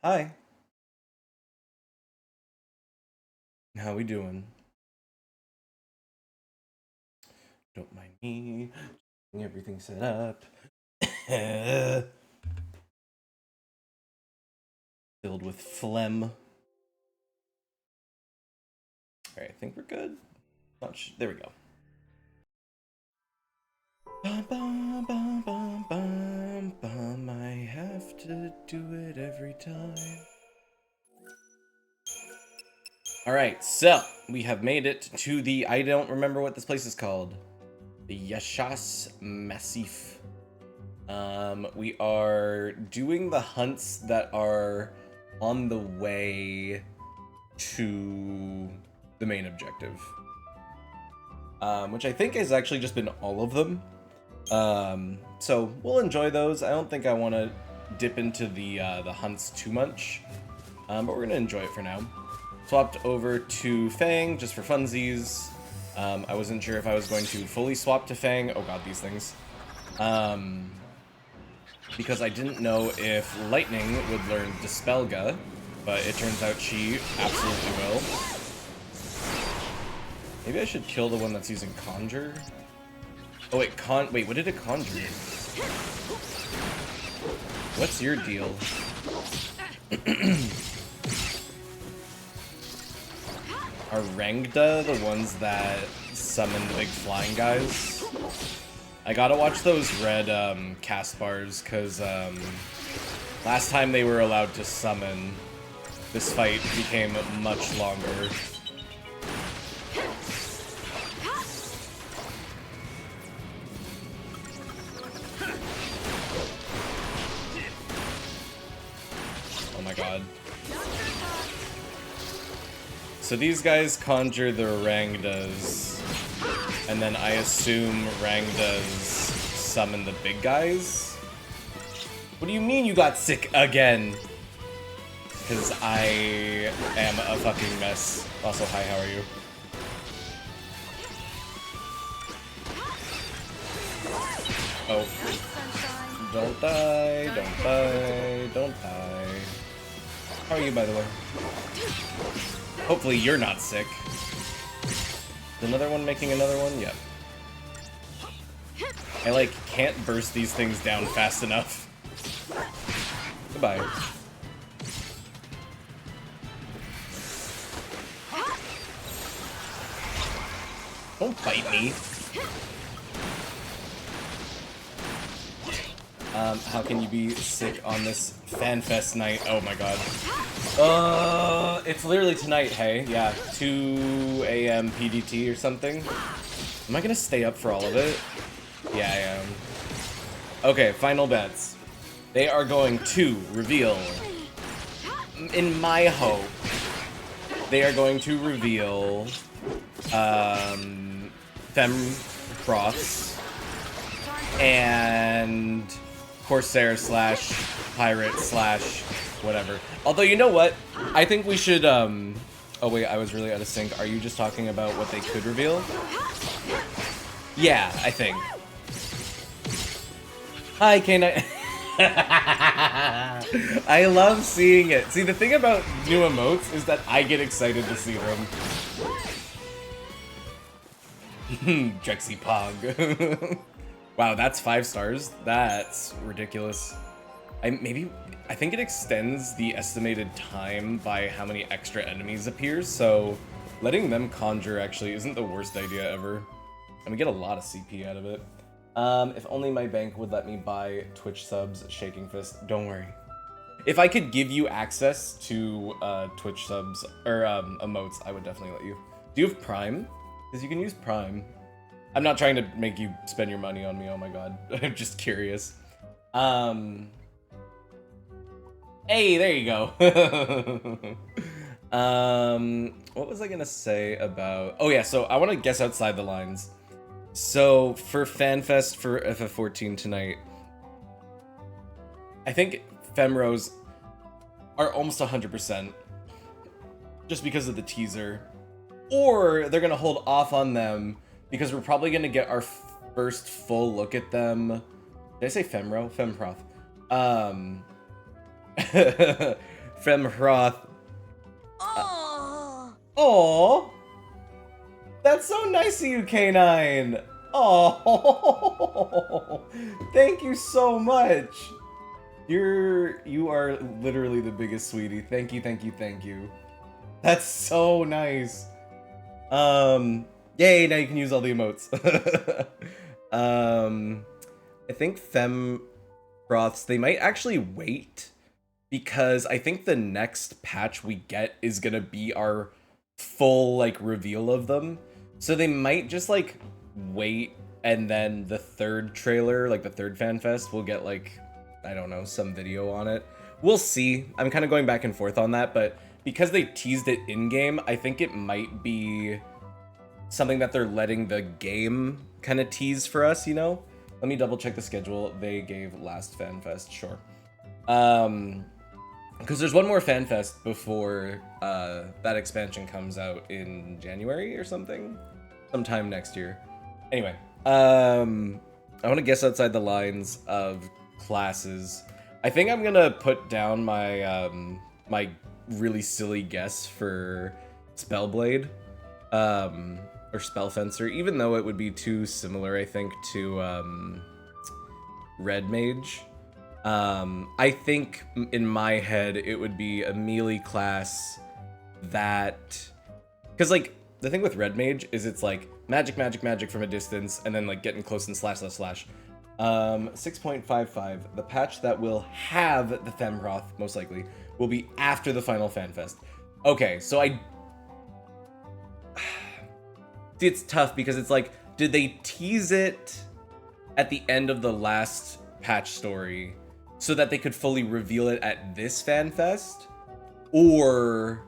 Hi, how we doing? Don't mind me. Getting everything set up. Filled with phlegm. Alright, I think we're good. There we go. Bum, bum, bum, bum, bum, bum. I have to do it every time. Alright, so we have made it to the. I don't remember what this place is called. The Yashas Massif. We are doing the hunts that are on the way to the main objective, which I think has actually just been all of them. So we'll enjoy those. I don't think I want to dip into the hunts too much, but we're gonna enjoy it for now. Swapped over to Fang just for funsies. I wasn't sure if I was going to fully swap to Fang. Oh god, these things. Because I didn't know if Lightning would learn Dispelga, but it turns out she absolutely will. Maybe I should kill the one that's using Conjure? Oh wait, wait, what did it conjure? What's your deal? Are Rangda the ones that summon the big flying guys? I gotta watch those red cast bars, because last time they were allowed to summon, this fight became much longer. Oh my god. So these guys conjure the Rangdas, and then I assume Rangdas summon the big guys? What do you mean you got sick again? Because I am a fucking mess. Also, hi, how are you? Oh. Don't die, don't die, don't die. How are you, by the way? Hopefully you're not sick. Is another one making another one? Yep. I, like, can't burst these things down fast enough. Goodbye. Don't bite me. How can you be sick on this FanFest night? Oh my god. It's literally tonight, hey? Yeah, 2 a.m. PDT or something. Am I gonna stay up for all of it? Yeah, I am. Okay, final bets. They are going to reveal, in my hope, they are going to reveal, Femproths and Corsair / Pirate / whatever. Although, you know what? I think we should, oh wait, I was really out of sync. Are you just talking about what they could reveal? Yeah, I think. Hi, K9. I love seeing it. See, the thing about new emotes is that I get excited to see them. Drexy Pog. Wow, that's 5 stars. That's ridiculous. I think it extends the estimated time by how many extra enemies appear, so letting them conjure actually isn't the worst idea ever. And we get a lot of CP out of it. If only my bank would let me buy Twitch subs, Shaking Fist. Don't worry. If I could give you access to Twitch subs, or emotes, I would definitely let you. Do you have Prime? Because you can use Prime. I'm not trying to make you spend your money on me, oh my god. I'm just curious. Hey, there you go. What was I gonna say about... Oh yeah, so I want to guess outside the lines. So, for FanFest for FF14 tonight, I think Femros are almost 100%, just because of the teaser. Or they're gonna hold off on them, because we're probably gonna get our first full look at them. Did I say Femro? Femproth. Femhroth. Oh. Oh, that's so nice of you, K9. Oh, thank you so much. You are literally the biggest sweetie. Thank you, thank you, thank you. That's so nice. Yay, now you can use all the emotes. I think Femfroths, they might actually wait because I think the next patch we get is gonna be our full like reveal of them. So they might just like wait, and then the third trailer, like the third fan fest, we'll get like, I don't know, some video on it. We'll see. I'm kind of going back and forth on that, but because they teased it in-game, I think it might be something that they're letting the game kind of tease for us, you know? Let me double check the schedule they gave last FanFest, sure. Because there's one more FanFest before that expansion comes out in January or something? Sometime next year. Anyway, I want to guess outside the lines of classes. I think I'm gonna put down my my really silly guess for Spellblade, or Spellfencer, even though it would be too similar, I think, to Red Mage. I think in my head it would be a melee class that, because like the thing with Red Mage is it's like magic, magic, magic from a distance, and then like getting close and slash, slash, slash. 6.55. The patch that will have the Femhroth, most likely, will be after the final FanFest. Okay, so I... See, it's tough because it's like, did they tease it at the end of the last patch story so that they could fully reveal it at this FanFest? Or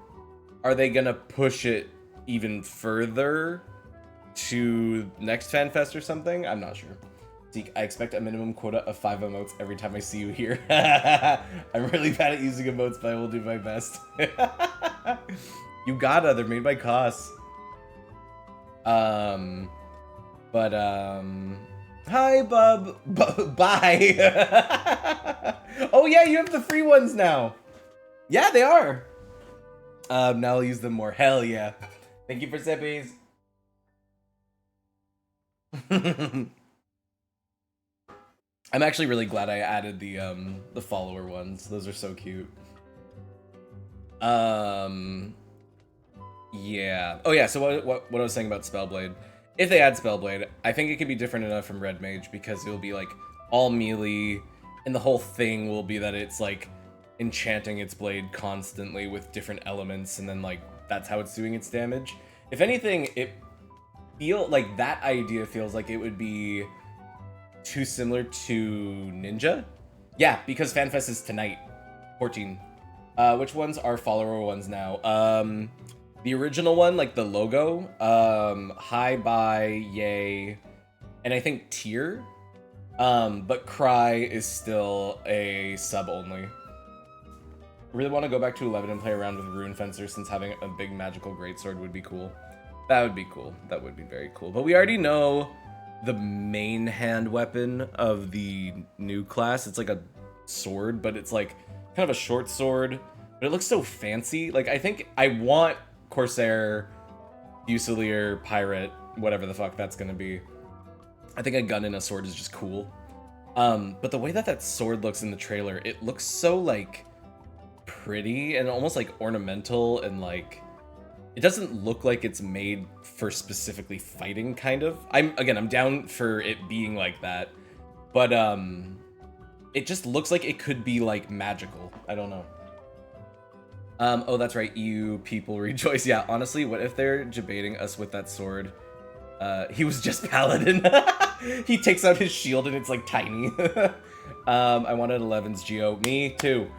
are they gonna push it even further to next FanFest or something? I'm not sure. I expect a minimum quota of 5 emotes every time I see you here. I'm really bad at using emotes, but I will do my best. You gotta, they're made by Koss. Hi, bub. Bye. Oh yeah, you have the free ones now. Yeah, they are. Now I'll use them more. Hell yeah. Thank you for sippies. I'm actually really glad I added the follower ones. Those are so cute. Yeah. Oh yeah, so what I was saying about Spellblade. If they add Spellblade, I think it could be different enough from Red Mage because it'll be like all melee, and the whole thing will be that it's like enchanting its blade constantly with different elements, and then like that's how it's doing its damage. If anything, that idea feels like it would be too similar to Ninja. Yeah, because FanFest is tonight, 14. Which ones are follower ones now? The original one, like the logo, hi, bye, yay, and I think tier. But Cry is still a sub only. Really want to go back to 11 and play around with Rune Fencer, since having a big magical greatsword would be cool. That would be cool. That would be very cool. But we already know the main hand weapon of the new class. It's like a sword, but it's like kind of a short sword, but it looks so fancy. Like, I think I want Corsair, Fusilier, Pirate, whatever the fuck that's gonna be. I think a gun and a sword is just cool. But the way that sword looks in the trailer, it looks so like pretty and almost like ornamental, and like it doesn't look like it's made for specifically fighting, kind of. I'm down for it being like that, but it just looks like it could be like magical. I don't know. Oh, that's right, you people rejoice. Yeah, honestly, what if they're debating us with that sword? He was just Paladin. He takes out his shield and it's like tiny. I wanted 11's Geo. Me too.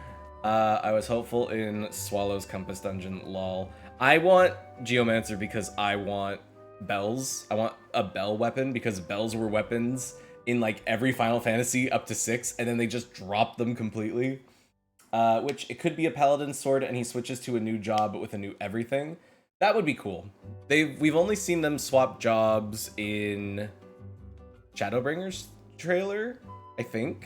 I was hopeful in Swallow's Compass Dungeon, lol. I want Geomancer because I want bells. I want a bell weapon because bells were weapons in like every Final Fantasy up to 6, and then they just dropped them completely. Which it could be a Paladin sword and he switches to a new job with a new everything. That would be cool. We've only seen them swap jobs in Shadowbringers trailer, I think.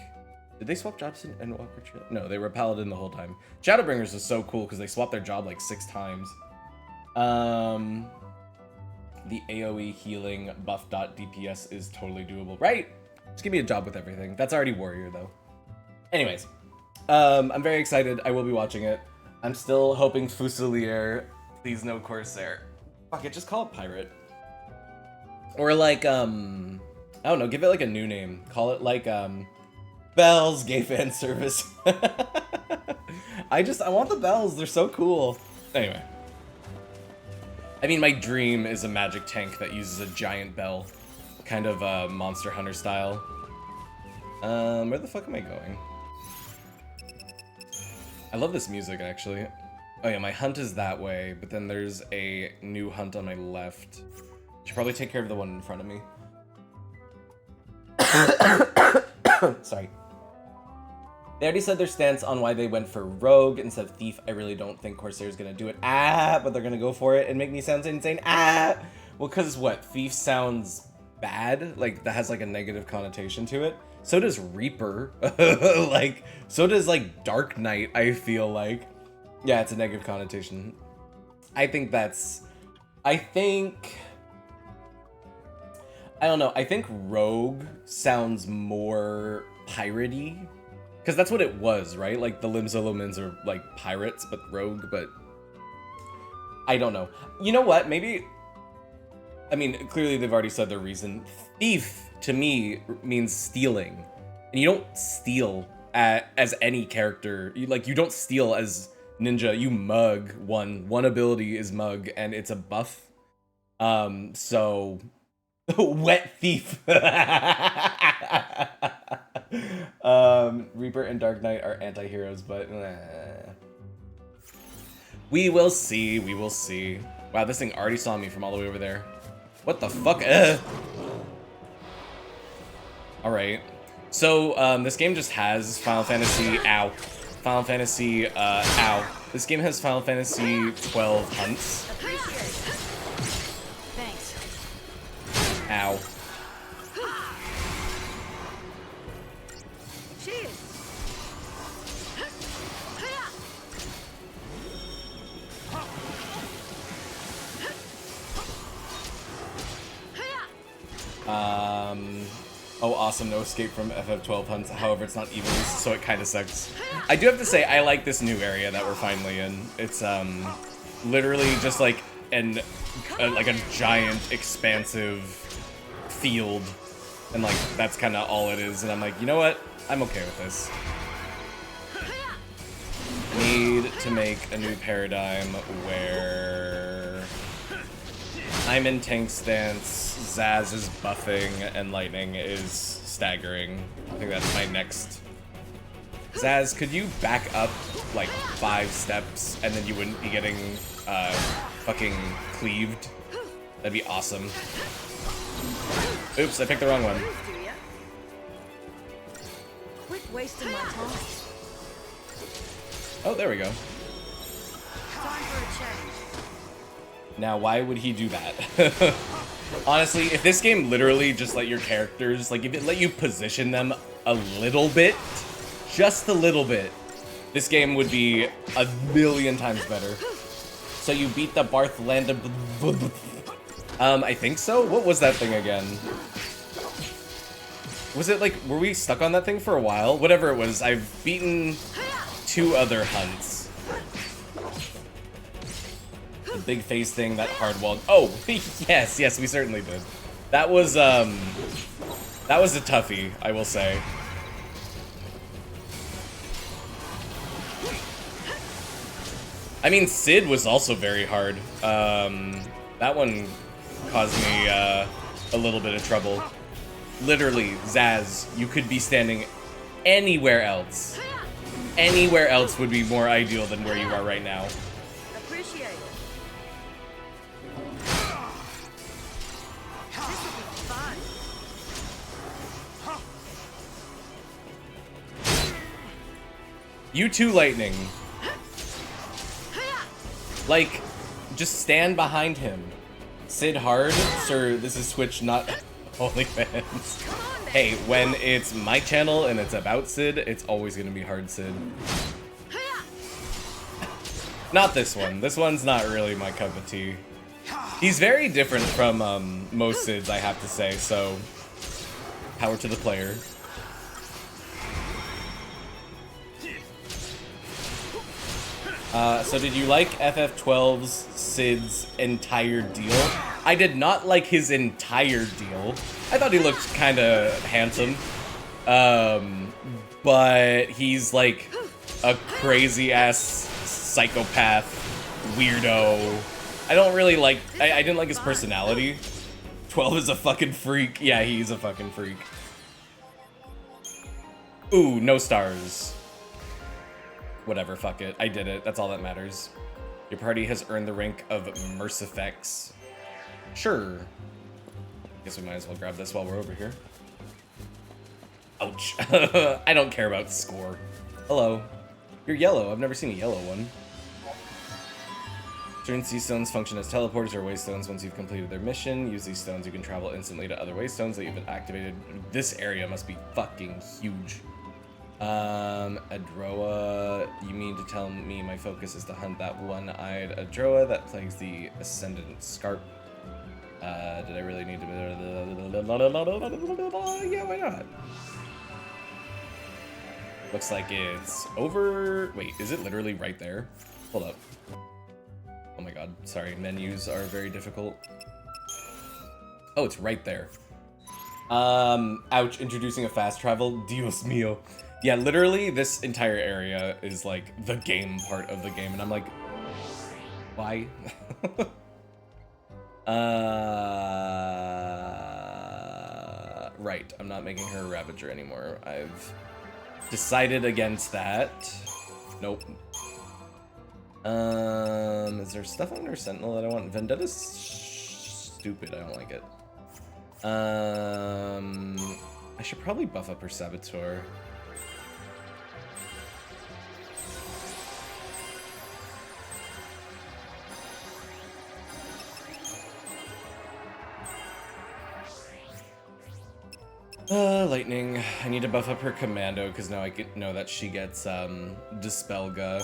Did they swap jobs in Endwalker Trail? No, they were Paladin the whole time. Shadowbringers is so cool because they swapped their job like 6 times. The AoE healing buff dot DPS is totally doable. Right? Just give me a job with everything. That's already Warrior though. Anyways, I'm very excited. I will be watching it. I'm still hoping Fusilier. Please no Corsair. Fuck it, just call it Pirate. Or like, I don't know, give it like a new name. Call it like, Bells Gay Fan Service. I want the bells, they're so cool. Anyway. I mean, my dream is a magic tank that uses a giant bell. Kind of, Monster Hunter style. Where the fuck am I going? I love this music, actually. Oh yeah, my hunt is that way, but then there's a new hunt on my left. Should probably take care of the one in front of me. Sorry. They already said their stance on why they went for Rogue instead of Thief. I really don't think Corsair's gonna do it. But they're gonna go for it and make me sound insane. Well, because what? Thief sounds bad? Like, that has like a negative connotation to it. So does Reaper. Like, so does like Dark Knight, I feel like. Yeah, it's a negative connotation. I don't know, I think Rogue sounds more piratey. Because that's what it was, right? Like, the Limzolomins are like pirates, but rogue, but I don't know. You know what? Maybe, I mean, clearly they've already said their reason. Thief, to me, means stealing. And you don't steal as any character. You don't steal as ninja, you mug one. One ability is mug, and it's a buff. So, wet thief. Reaper and Dark Knight are anti-heroes, but we will see, we will see. Wow, this thing already saw me from all the way over there. What the fuck? Alright. So, this game just has Final Fantasy, This game has Final Fantasy XII hunts. Thanks. Ow. Cheers. Oh, awesome, no escape from FF12 hunts. However, it's not evil, so it kind of sucks. I do have to say, I like this new area that we're finally in. It's, literally just like a giant, expansive field. And, like, that's kind of all it is. And I'm like, you know what? I'm okay with this. Need to make a new paradigm where I'm in tank stance, Zaz is buffing, and lightning is staggering. I think that's my next. Zaz, could you back up like 5 steps and then you wouldn't be getting fucking cleaved? That'd be awesome. Oops, I picked the wrong one. Quit wasting my time. Oh, there we go. Time for a change. Now, why would he do that? Honestly, if this game literally just let your characters, like, if it let you position them a little bit, just a little bit, this game would be a million times better. So you beat the Barth Land of... I think so? What was that thing again? Was it like, were we stuck on that thing for a while? Whatever it was, I've beaten 2 other hunts. The big face thing, that hard walled. Oh, yes, we certainly did. That was a toughie, I will say. I mean, Sid was also very hard. That one caused me a little bit of trouble. Literally, Zaz, you could be standing anywhere else. Anywhere else would be more ideal than where you are right now. Appreciate it. You too, Lightning. Like, just stand behind him. Sid hard? Sir, this is Twitch, not OnlyFans. Come on now. Hey, when it's my channel and it's about Sid, it's always gonna be hard Sid. Not this one. This one's not really my cup of tea. He's very different from most Sids, I have to say, so power to the player. So did you like FF12's Sid's entire deal? I did not like his entire deal. I thought he looked kind of handsome. But he's like a crazy-ass psychopath weirdo. I don't really like... I didn't like his personality. 12 is a fucking freak. Yeah, he's a fucking freak. Ooh, no stars. Whatever, fuck it. I did it. That's all that matters. Your party has earned the rank of Mercifex. Sure. Guess we might as well grab this while we're over here. Ouch. I don't care about score. Hello. You're yellow. I've never seen a yellow one. Certain sea stones function as teleporters or waystones once you've completed their mission. Use these stones, you can travel instantly to other waystones that you've been activated. This area must be fucking huge. Adroa, you mean to tell me my focus is to hunt that one-eyed Adroa that plagues the Ascendant Scarp? Did I really need to... Yeah, why not? Looks like it's over... Wait, is it literally right there? Hold up. Oh my god, sorry, menus are very difficult. Oh, it's right there. Ouch, introducing a fast travel. Dios mío. Yeah, literally, this entire area is, like, the game part of the game, and I'm like, why? Right, I'm not making her a Ravager anymore. I've decided against that. Nope. Is there stuff under Sentinel that I want? Vendetta's stupid, I don't like it. I should probably buff up her Saboteur. Lightning. I need to buff up her Commando because now I know that she gets Dispelga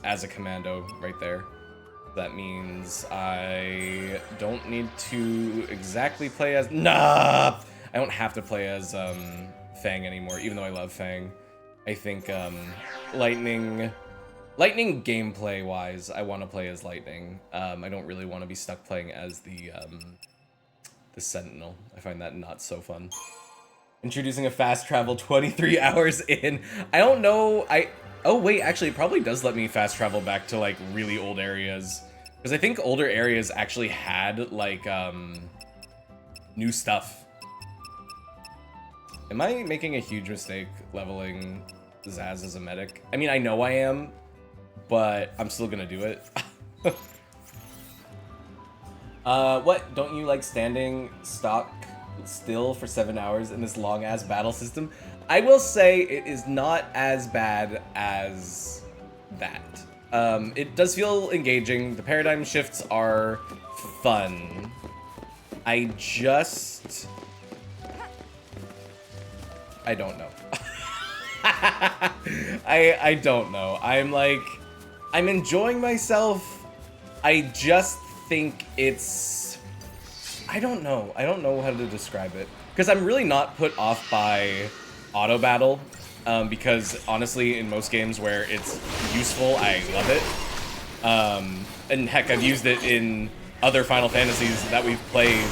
as a Commando right there. That means I don't need to exactly play as... Nah! I don't have to play as Fang anymore, even though I love Fang. I think Lightning gameplay-wise, I want to play as Lightning. I don't really want to be stuck playing as the Sentinel. I find that not so fun. Introducing a fast travel 23 hours in. I don't know. Oh wait, actually it probably does let me fast travel back to like really old areas. Because I think older areas actually had like new stuff. Am I making a huge mistake leveling Zaz as a medic? I mean, I know I am, but I'm still gonna do it. What? Don't you like standing stock still for 7 hours in this long-ass battle system? I will say it is not as bad as that. It does feel engaging. The paradigm shifts are fun. I don't know. I don't know. I'm enjoying myself. I just think it's... I don't know. I don't know how to describe it. Because I'm really not put off by auto battle. Because honestly, in most games where it's useful, I love it. And heck, I've used it in other Final Fantasies that we've played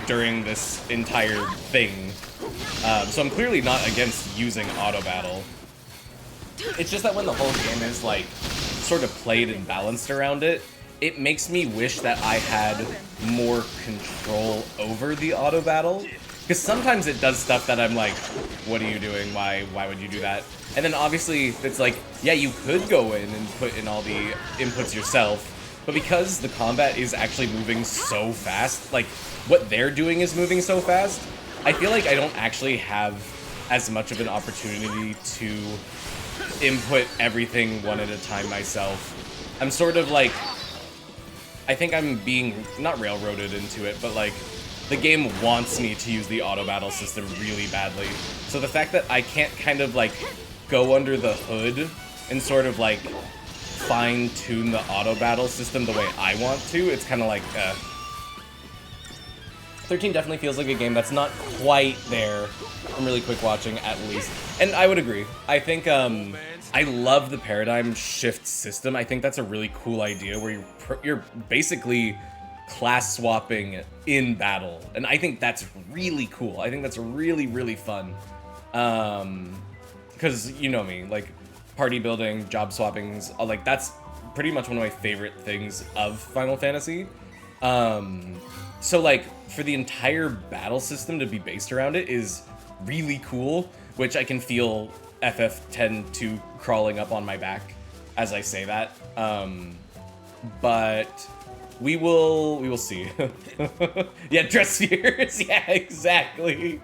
during this entire thing. So I'm clearly not against using auto battle. It's just that when the whole game is like sort of played and balanced around it, it makes me wish that I had more control over the auto battle. Because sometimes it does stuff that I'm like, what are you doing? Why would you do that? And then obviously it's like, yeah, you could go in and put in all the inputs yourself, but because the combat is actually moving so fast, like what they're doing is moving so fast, I feel like I don't actually have as much of an opportunity to input everything one at a time myself. I'm sort of like, I think I'm being, not railroaded into it, but like, the game wants me to use the auto battle system really badly. So the fact that I can't kind of like go under the hood and sort of like fine tune the auto battle system the way I want to, it's kind of like 13 definitely feels like a game that's not quite there from really quick watching, at least. And I would agree. I think I love the paradigm shift system. I think that's a really cool idea where you're basically class swapping in battle, and I think that's really cool. I think that's really, really fun. Because you know me, like party building, job swappings, like that's pretty much one of my favorite things of Final Fantasy. So like for the entire battle system to be based around it is really cool, which I can feel FF10-2 crawling up on my back as I say that. But we will see. Yeah, dress spheres. Yeah, exactly.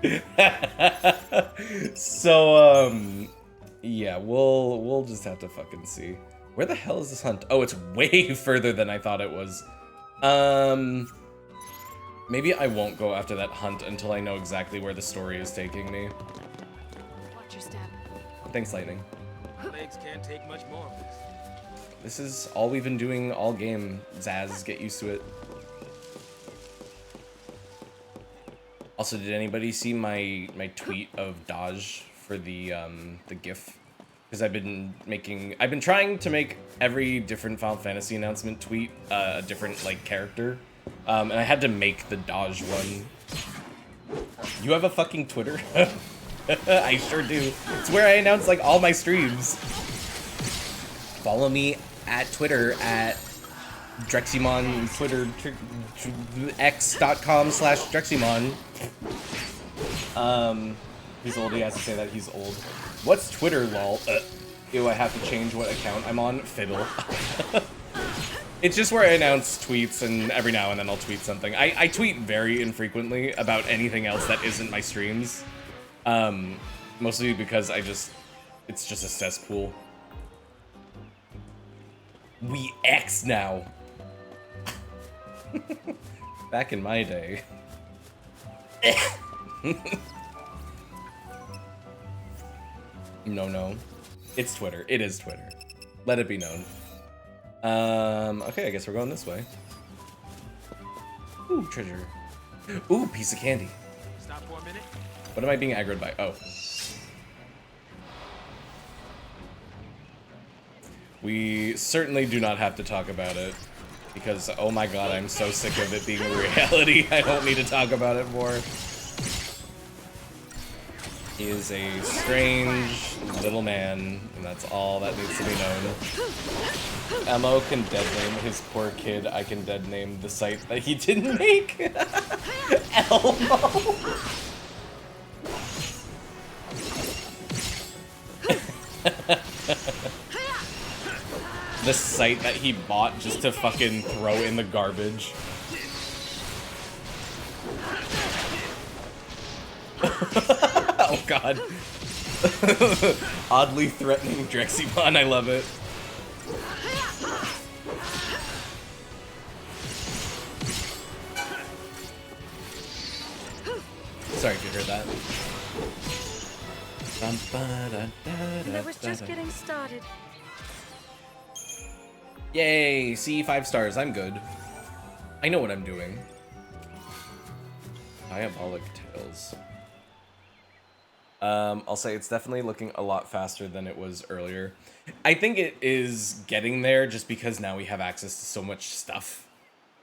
So yeah, we'll just have to fucking see. Where the hell is this hunt? Oh, it's way further than I thought it was. Maybe I won't go after that hunt until I know exactly where the story is taking me. Watch your step. Thanks, Lightning. Legs can't take much more. This is all we've been doing all game, Zaz. Get used to it. Also, did anybody see my tweet of Dodge for the GIF? Because I've been trying to make every different Final Fantasy announcement tweet a different like character, and I had to make the Dodge one. You have a fucking Twitter? I sure do. It's where I announce like all my streams. Follow me at Twitter at Drexymon, Twitter, x.com/Drexymon. He's old, he has to say that he's old. What's Twitter, lol? Ew, I have to change what account I'm on. Fiddle. It's just where I announce tweets, and every now and then I'll tweet something. I tweet very infrequently about anything else that isn't my streams. Mostly because it's just a cesspool. We X now. Back in my day. No. It's Twitter. It is Twitter. Let it be known. Okay, I guess we're going this way. Ooh, treasure. Ooh, piece of candy. Stop for a minute. What am I being aggroed by? Oh. We certainly do not have to talk about it. Because, oh my god, I'm so sick of it being a reality. I don't need to talk about it more. He is a strange little man, and that's all that needs to be known. Emo can dead name his poor kid. I can dead name the site that he didn't make. Elmo. The site that he bought just to fucking throw in the garbage. Oh god. Oddly threatening Drexymon, I love it. Sorry if you heard that. And it was just getting started. Yay, see 5 stars, I'm good. I know what I'm doing. Diabolic Tales. I'll say it's definitely looking a lot faster than it was earlier. I think it is getting there just because now we have access to so much stuff.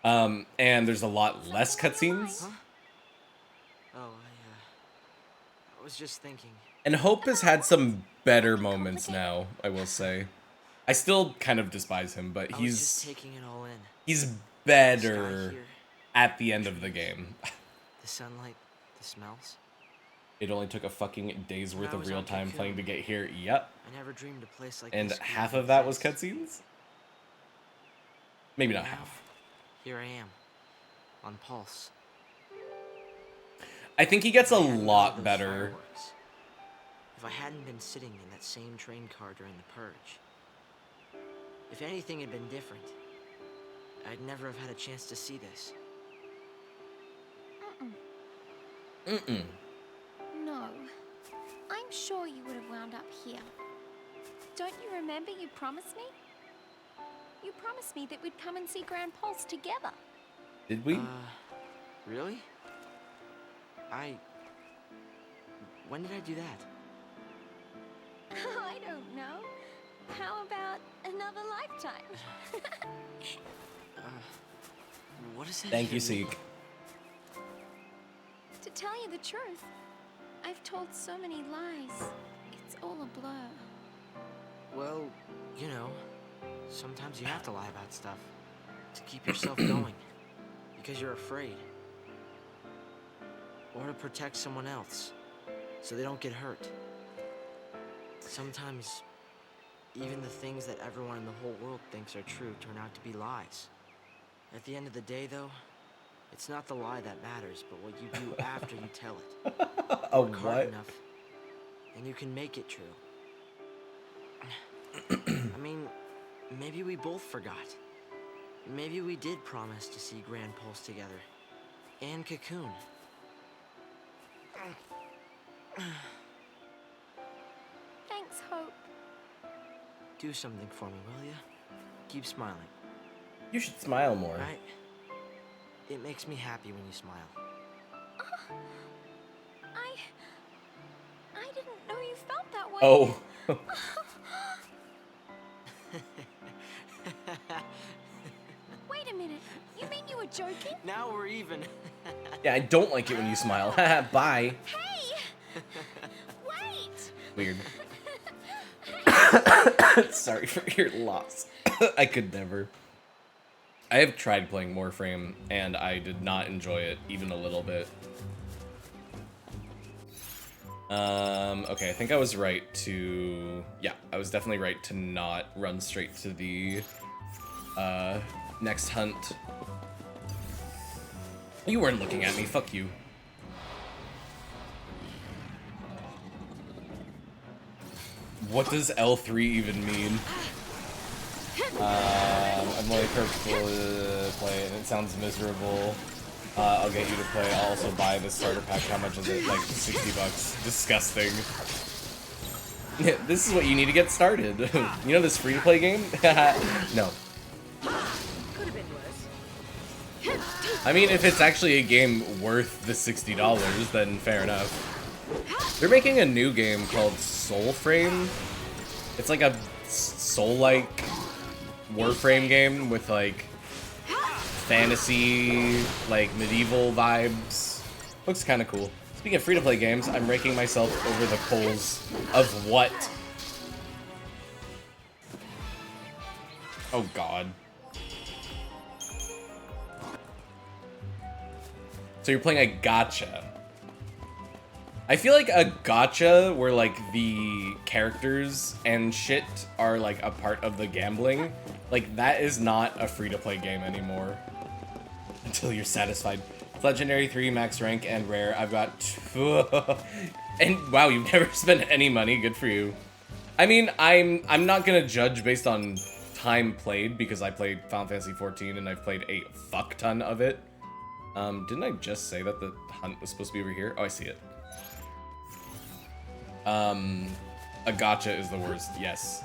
And there's a lot less cutscenes. Huh? Oh, I was just thinking. And Hope has had some better moments now, I will say. I still kind of despise him, but I was just taking it all in. he's better at the end of the game. The sunlight, the smells. It only took a fucking day's worth I of was real on time Cocoon. playing to get here. Yep. I never dreamed a place like And this could half even of that was exist. cutscenes? Maybe not Now, half. Here I am, on Pulse. I think he gets a If I hadn't lot those better. fireworks, if I hadn't been sitting in that same train car during the purge, if anything had been different, I'd never have had a chance to see this. Mm-mm. No. I'm sure you would have wound up here. Don't you remember you promised me? You promised me that we'd come and see Grand Pulse together. Did we? Really? When did I do that? I don't know. How about another lifetime? What is that? Thank you, even mean? Seek. To tell you the truth, I've told so many lies. It's all a blur. Well, you know, sometimes you have to lie about stuff to keep yourself going because you're afraid. Or to protect someone else so they don't get hurt. Sometimes even the things that everyone in the whole world thinks are true turn out to be lies. At the end of the day, though, it's not the lie that matters, but what you do after you tell it. Oh, Work hard what? enough, and you can make it true. I mean, maybe we both forgot. Maybe we did promise to see Grand Pulse together. And Cocoon. Thanks, Hope. Do something for me, will ya? Keep smiling. You should smile more. Right? It makes me happy when you smile. I didn't know you felt that way. Oh. Wait a minute. You mean you were joking? Now we're even. Yeah, I don't like it when you smile. Bye. Hey! Wait! Weird. Sorry for your loss. I could never. I have tried playing Warframe, and I did not enjoy it even a little bit. Okay, I think I was right to... Yeah, I was definitely right to not run straight to the, next hunt. You weren't looking at me, fuck you. What does L3 even mean? I'm only perfectly play and it sounds miserable. I'll get you to play. I'll also buy the starter pack. How much is it? Like 60 bucks. Disgusting. This is what you need to get started. You know this free-to-play game? No. Could have been worse. I mean, if it's actually a game worth the $60, then fair enough. They're making a new game called Soulframe. It's like a soul-like Warframe game with like fantasy, like medieval vibes. Looks kind of cool. Speaking of free-to-play games, I'm raking myself over the coals of what? Oh god. So you're playing a gacha. I feel like a gacha where like the characters and shit are like a part of the gambling, like that is not a free-to-play game anymore. Until you're satisfied. Legendary 3, max rank, and rare. I've got two. And wow, you've never spent any money. Good for you. I mean, I'm not gonna judge based on time played because I played Final Fantasy XIV and I've played a fuck ton of it. Didn't I just say that the hunt was supposed to be over here? Oh, I see it. A gacha is the worst, yes.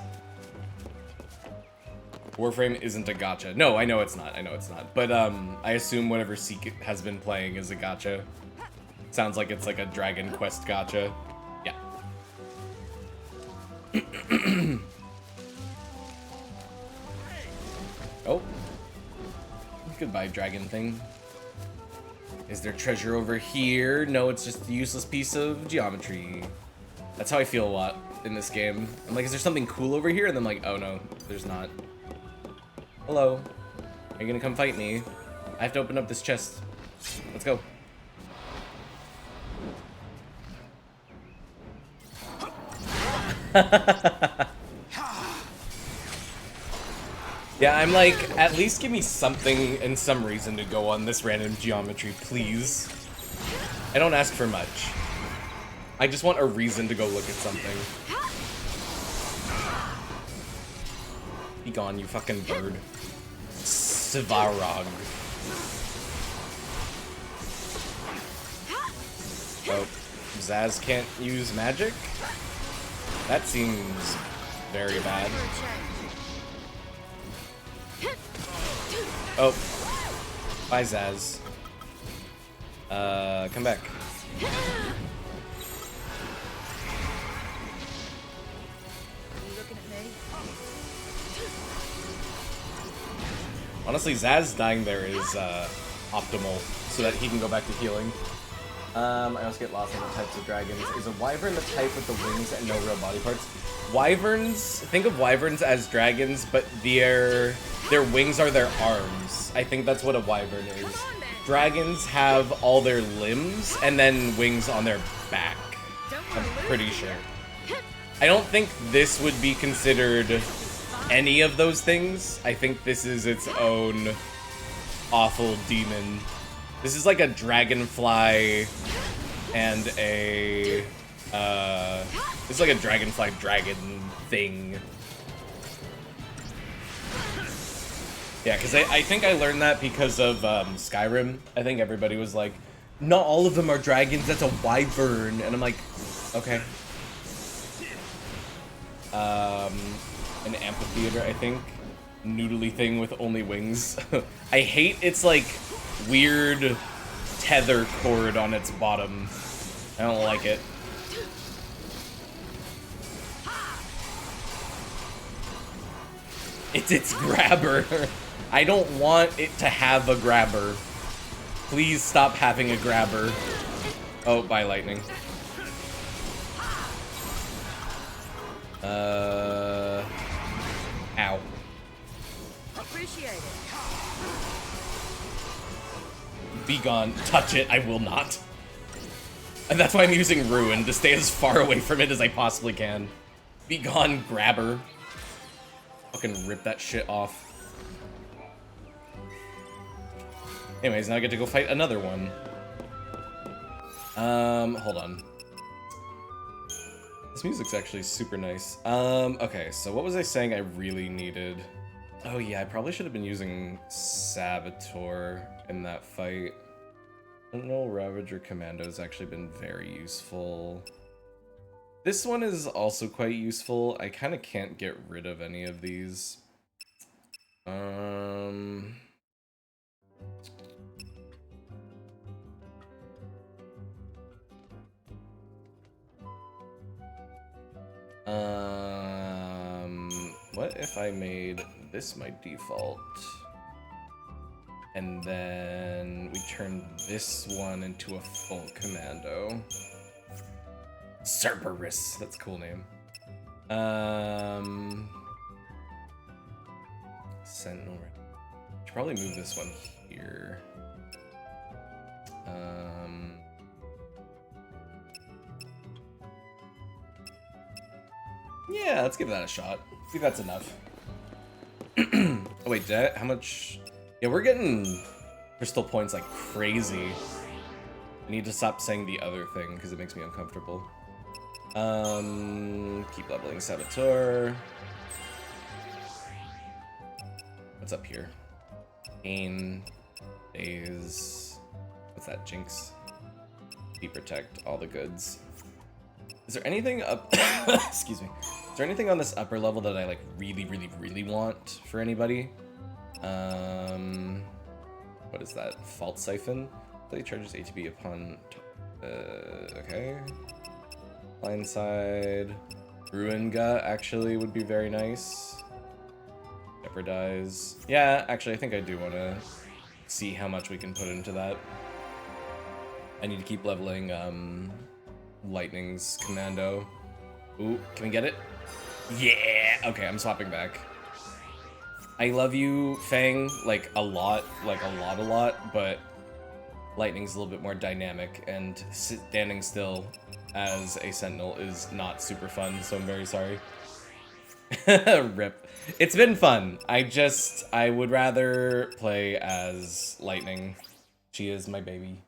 Warframe isn't a gacha. No, I know it's not. I know it's not. But, I assume whatever Seek has been playing is a gacha. Sounds like it's like a Dragon Quest gacha. Yeah. Oh. Goodbye, dragon thing. Is there treasure over here? No, it's just a useless piece of geometry. That's how I feel a lot in this game. I'm like, is there something cool over here? And then I'm like, oh no, there's not. Hello. Are you gonna come fight me? I have to open up this chest. Let's go. Yeah, I'm like, at least give me something and some reason to go on this random geometry, please. I don't ask for much. I just want a reason to go look at something. Be gone, you fucking bird. Svarog. Oh, Zaz can't use magic? That seems very bad. Oh. Bye, Zaz. Come back. Honestly, Zaz dying there is optimal, so that he can go back to healing. I also get lost on the types of dragons. Is a wyvern the type with the wings and no real body parts? Wyverns, think of wyverns as dragons, but their wings are their arms. I think that's what a wyvern is. Dragons have all their limbs and then wings on their back. I'm pretty sure. I don't think this would be considered any of those things. I think this is its own awful demon. This is like a dragonfly and a this is like a dragonfly dragon thing. Yeah, because I think I learned that because of Skyrim. I think everybody was like, not all of them are dragons, that's a wyvern. And I'm like, okay. An amphitheater, I think. Noodly thing with only wings. I hate its like weird tether cord on its bottom. I don't like it. It's its grabber. I don't want it to have a grabber. Please stop having a grabber. Oh, bye, lightning. Ow. Appreciate it. Be gone. Touch it. I will not. And that's why I'm using Ruin, to stay as far away from it as I possibly can. Be gone, grabber. Fucking rip that shit off. Anyways, now I get to go fight another one. Hold on. This music's actually super nice. Okay, so what was I saying I really needed? Oh yeah, I probably should have been using Saboteur in that fight. I don't know, Ravager Commando has actually been very useful. This one is also quite useful. I kind of can't get rid of any of these. What if I made this my default? And then we turn this one into a full commando. Cerberus, that's a cool name. Sentinel. Should probably move this one here. Yeah, let's give that a shot. I think that's enough. Oh wait, how much? Yeah, we're getting crystal points like crazy. I need to stop saying the other thing because it makes me uncomfortable. Keep leveling Saboteur. What's up here? Gain days. What's that? Jinx. Deep protect. All the goods. Is there anything up? Excuse me. Is there anything on this upper level that I like really want for anybody? What is that? Fault Siphon. Play charges ATB upon. Okay. Blindside. Ruin Gut actually would be very nice. Jeopardize. Yeah, actually, I think I do want to see how much we can put into that. I need to keep leveling Lightning's Commando. Ooh, can we get it? Yeah! Okay, I'm swapping back. I love you, Fang, like a lot, but Lightning's a little bit more dynamic, and standing still as a Sentinel is not super fun, so I'm very sorry. Rip. It's been fun. I would rather play as Lightning. She is my baby.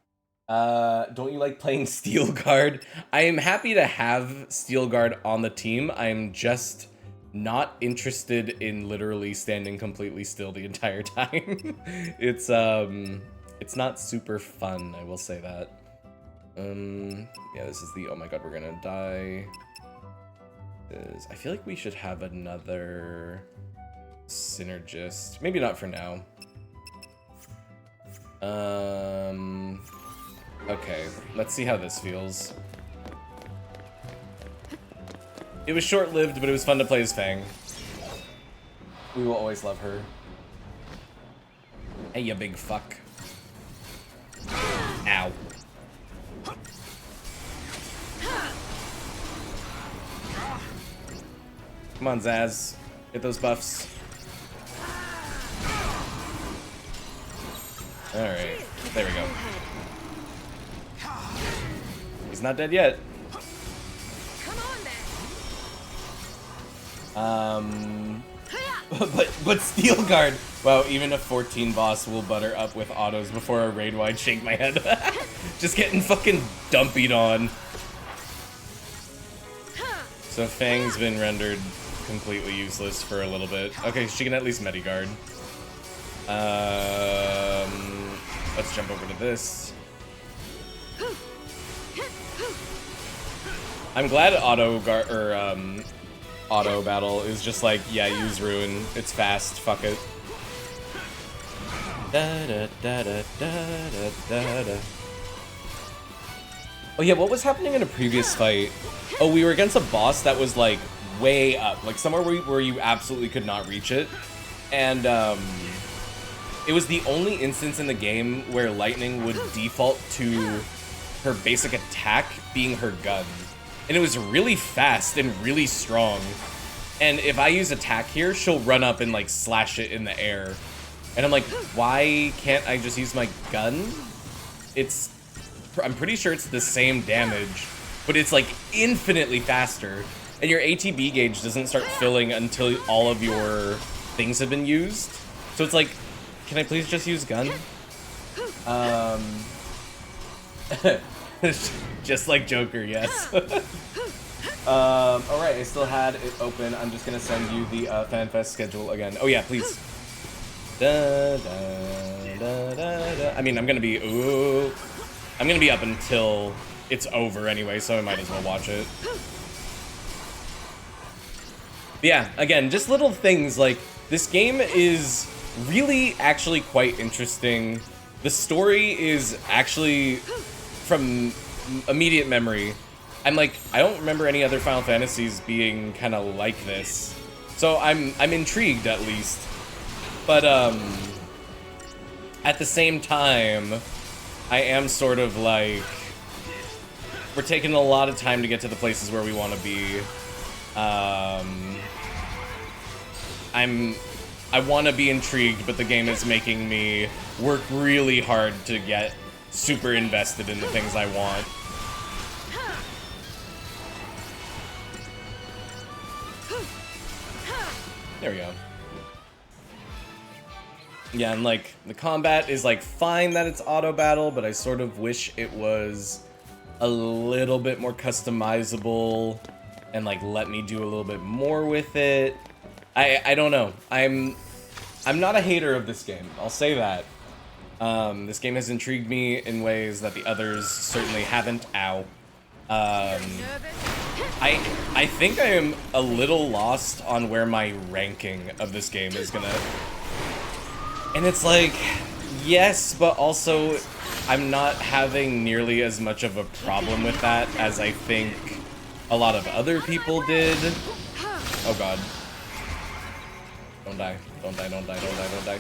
Don't you like playing Steel Guard? I am happy to have Steel Guard on the team. I'm just not interested in literally standing completely still the entire time. It's not super fun, I will say that. Yeah, this is the oh my god, we're gonna die. I feel like we should have another synergist. Maybe not for now. Okay, let's see how this feels. It was short-lived, but it was fun to play as Fang. We will always love her. Hey, you big fuck. Ow. Come on, Zaz. Get those buffs. Alright. There we go. He's not dead yet. Come on then. But Steel Guard. Wow, even a 14 boss will butter up with autos before a raid wide shake my head. Just getting fucking dumpied on. So Fang's been rendered completely useless for a little bit. Okay, she can at least Mediguard. Let's jump over to this. I'm glad auto battle is just like, yeah, use Ruin. It's fast. Fuck it. Da, da, da, da, da, da, da. Oh yeah, what was happening in a previous fight? Oh, we were against a boss that was like way up, like somewhere where you absolutely could not reach it, and it was the only instance in the game where Lightning would default to her basic attack being her gun, and it was really fast and really strong. And if I use attack here, she'll run up and like slash it in the air, and I'm like, why can't I just use my gun? I'm pretty sure it's the same damage, but it's like infinitely faster. And your ATB gauge doesn't start filling until all of your things have been used. So it's like, can I please just use gun? Just like Joker, yes. Alright, I still had it open. I'm just gonna send you the FanFest schedule again. Oh yeah, please. Da, da, da, da, da. I mean, I'm gonna be up until it's over anyway, so I might as well watch it. But yeah, again, just little things like this game is really actually quite interesting. The story is actually, from immediate memory, I'm like, I don't remember any other Final Fantasies being kind of like this. So I'm intrigued at least. But at the same time, I am sort of like, we're taking a lot of time to get to the places where we want to be. I want to be intrigued, but the game is making me work really hard to get super invested in the things I want. There we go. Yeah, and like, the combat is like fine that it's auto battle, but I sort of wish it was a little bit more customizable and like let me do a little bit more with it. I don't know. I'm not a hater of this game. I'll say that. This game has intrigued me in ways that the others certainly haven't. Ow. I think I am a little lost on where my ranking of this game is gonna... And it's like, yes, but also I'm not having nearly as much of a problem with that as I think a lot of other people did. Oh god. Don't die. Don't die, don't die, don't die, don't die.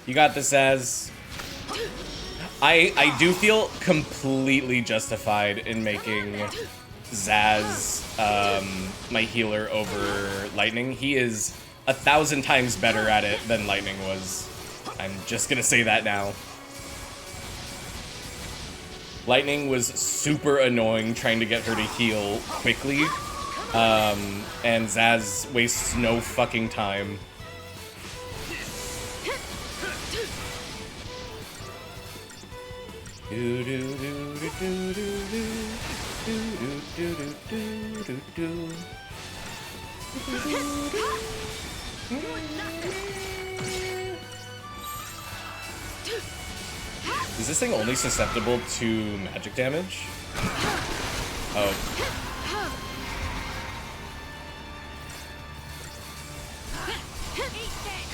You got this, Az. I do feel completely justified in making Zaz my healer over Lightning. He is 1,000 times better at it than Lightning was. I'm just gonna say that now. Lightning was super annoying trying to get her to heal quickly. And Zaz wastes no fucking time. Is this thing only susceptible to magic damage? Oh.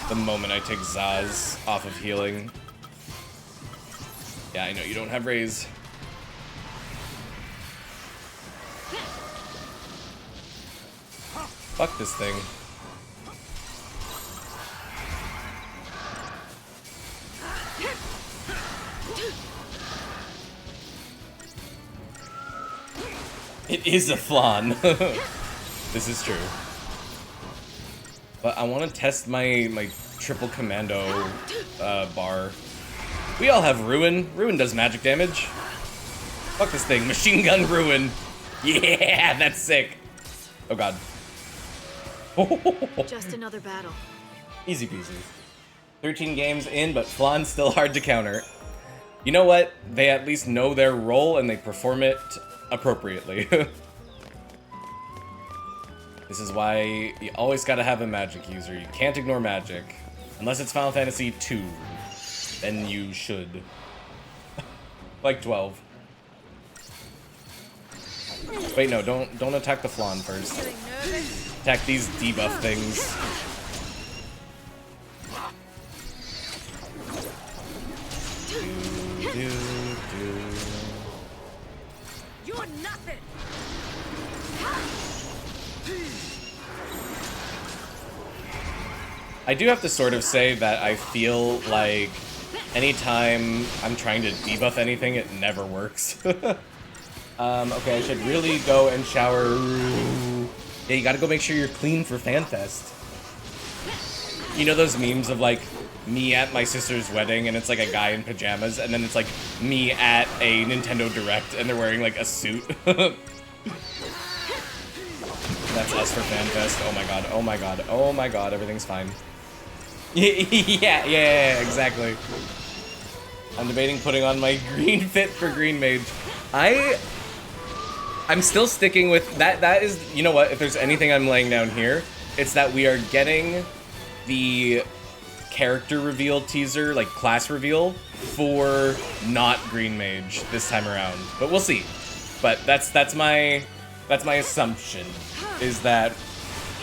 The moment I take Zaz off of healing. Yeah, I know you don't have raise. Fuck this thing. It is a flan. This is true. But I want to test my triple commando bar. We all have Ruin. Ruin does magic damage. Fuck this thing. Machine gun Ruin. Yeah, that's sick. Oh god. Just another battle. Easy peasy. 13 games in, but flan's still hard to counter. You know what? They at least know their role and they perform it appropriately. This is why you always gotta have a magic user. You can't ignore magic. Unless it's Final Fantasy II. Then you should. Like 12. Wait, no, don't attack the flan first. Attack these debuff things. You're nothing. I do have to sort of say that I feel like anytime I'm trying to debuff anything, it never works. Okay, I should really go and shower. Yeah, you gotta go make sure you're clean for FanFest. You know those memes of like me at my sister's wedding and it's like a guy in pajamas, and then it's like me at a Nintendo Direct and they're wearing like a suit. That's us for FanFest. Oh my god, oh my god, oh my god, everything's fine. Yeah, exactly. I'm debating putting on my green fit for Green Mage. I'm still sticking with that. That is, you know what, if there's anything I'm laying down here, it's that we are getting the character reveal teaser, like class reveal, for not Green Mage this time around. But we'll see. But that's my assumption, is that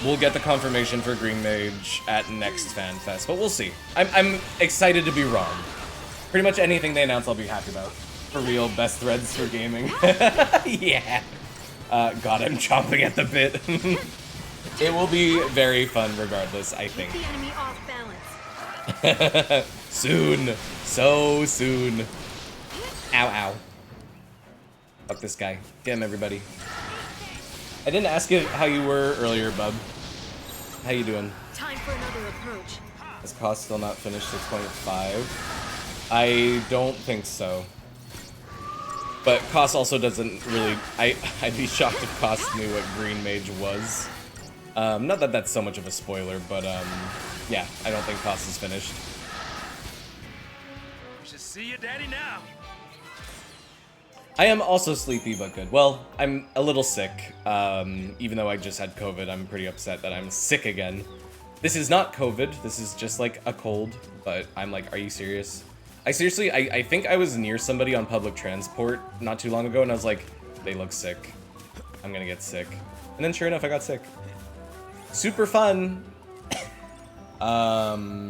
we'll get the confirmation for Green Mage at next FanFest. But we'll see. I'm excited to be wrong. Pretty much anything they announce I'll be happy about. For real, best threads for gaming. Yeah. God, I'm chomping at the bit. It will be very fun regardless, I think. The enemy off balance. Soon. So soon. Ow, ow. Fuck this guy. Get him, everybody. I didn't ask you how you were earlier, bub. How you doing? Time for another approach. Is cost still not finished 6.5? I don't think so. But Koss also doesn't really... I'd be shocked if Koss knew what Green Mage was. Not that that's so much of a spoiler, but yeah, I don't think Koss is finished. You should see your daddy now. I am also sleepy, but good. Well, I'm a little sick. Even though I just had COVID, I'm pretty upset that I'm sick again. This is not COVID, this is just like a cold, but I'm like, are you serious? I think I was near somebody on public transport not too long ago, and I was like, they look sick. I'm gonna get sick. And then sure enough, I got sick. Super fun! Nah,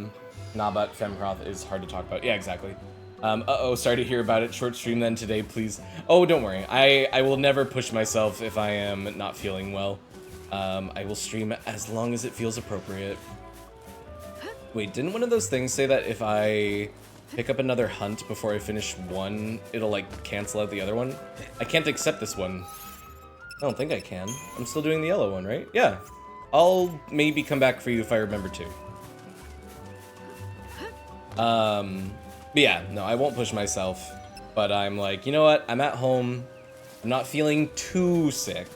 but Femproth is hard to talk about. Yeah, exactly. Uh-oh, sorry to hear about it. Short stream then today, please. Oh, don't worry. I will never push myself if I am not feeling well. I will stream as long as it feels appropriate. Wait, didn't one of those things say that if I pick up another hunt before I finish one, it'll, like, cancel out the other one? I can't accept this one. I don't think I can. I'm still doing the yellow one, right? Yeah. I'll maybe come back for you if I remember to. But yeah, no, I won't push myself. But I'm like, you know what? I'm at home. I'm not feeling too sick.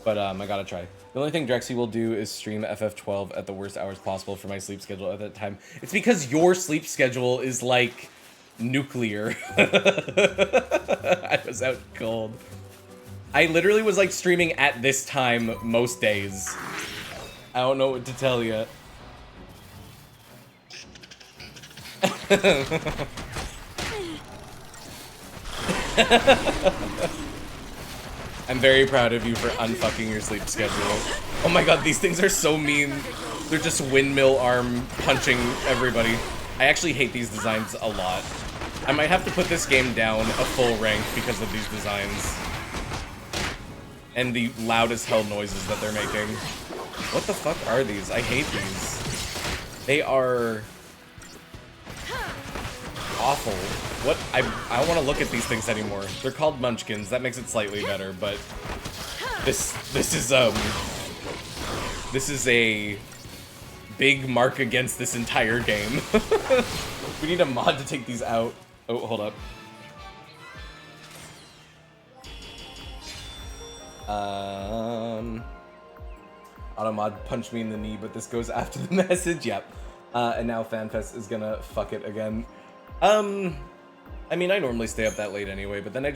But I gotta try. The only thing Drexy will do is stream FF12 at the worst hours possible for my sleep schedule at that time. It's because your sleep schedule is like nuclear. I was out cold. I literally was like streaming at this time most days. I don't know what to tell you. I'm very proud of you for unfucking your sleep schedule. Oh my god, these things are so mean. They're just windmill arm punching everybody. I actually hate these designs a lot. I might have to put this game down a full rank because of these designs. And the loud as hell noises that they're making. What the fuck are these? I hate these. They are awful. What? I don't want to look at these things anymore. They're called munchkins. That makes it slightly better, but this is a big mark against this entire game. We need a mod to take these out. Oh, hold up. Automod punched me in the knee, but this goes after the message. Yep. And now FanFest is gonna fuck it again. I mean, I normally stay up that late anyway, but then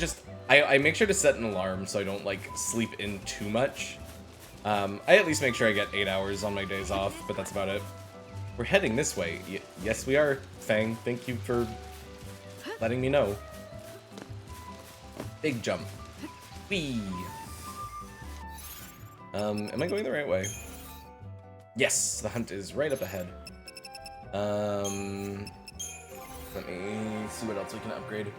I make sure to set an alarm so I don't, like, sleep in too much. I at least make sure I get 8 hours on my days off, but that's about it. We're heading this way. Yes, we are, Fang. Thank you for letting me know. Big jump. Whee! Am I going the right way? Yes, the hunt is right up ahead. Let me see what else we can upgrade.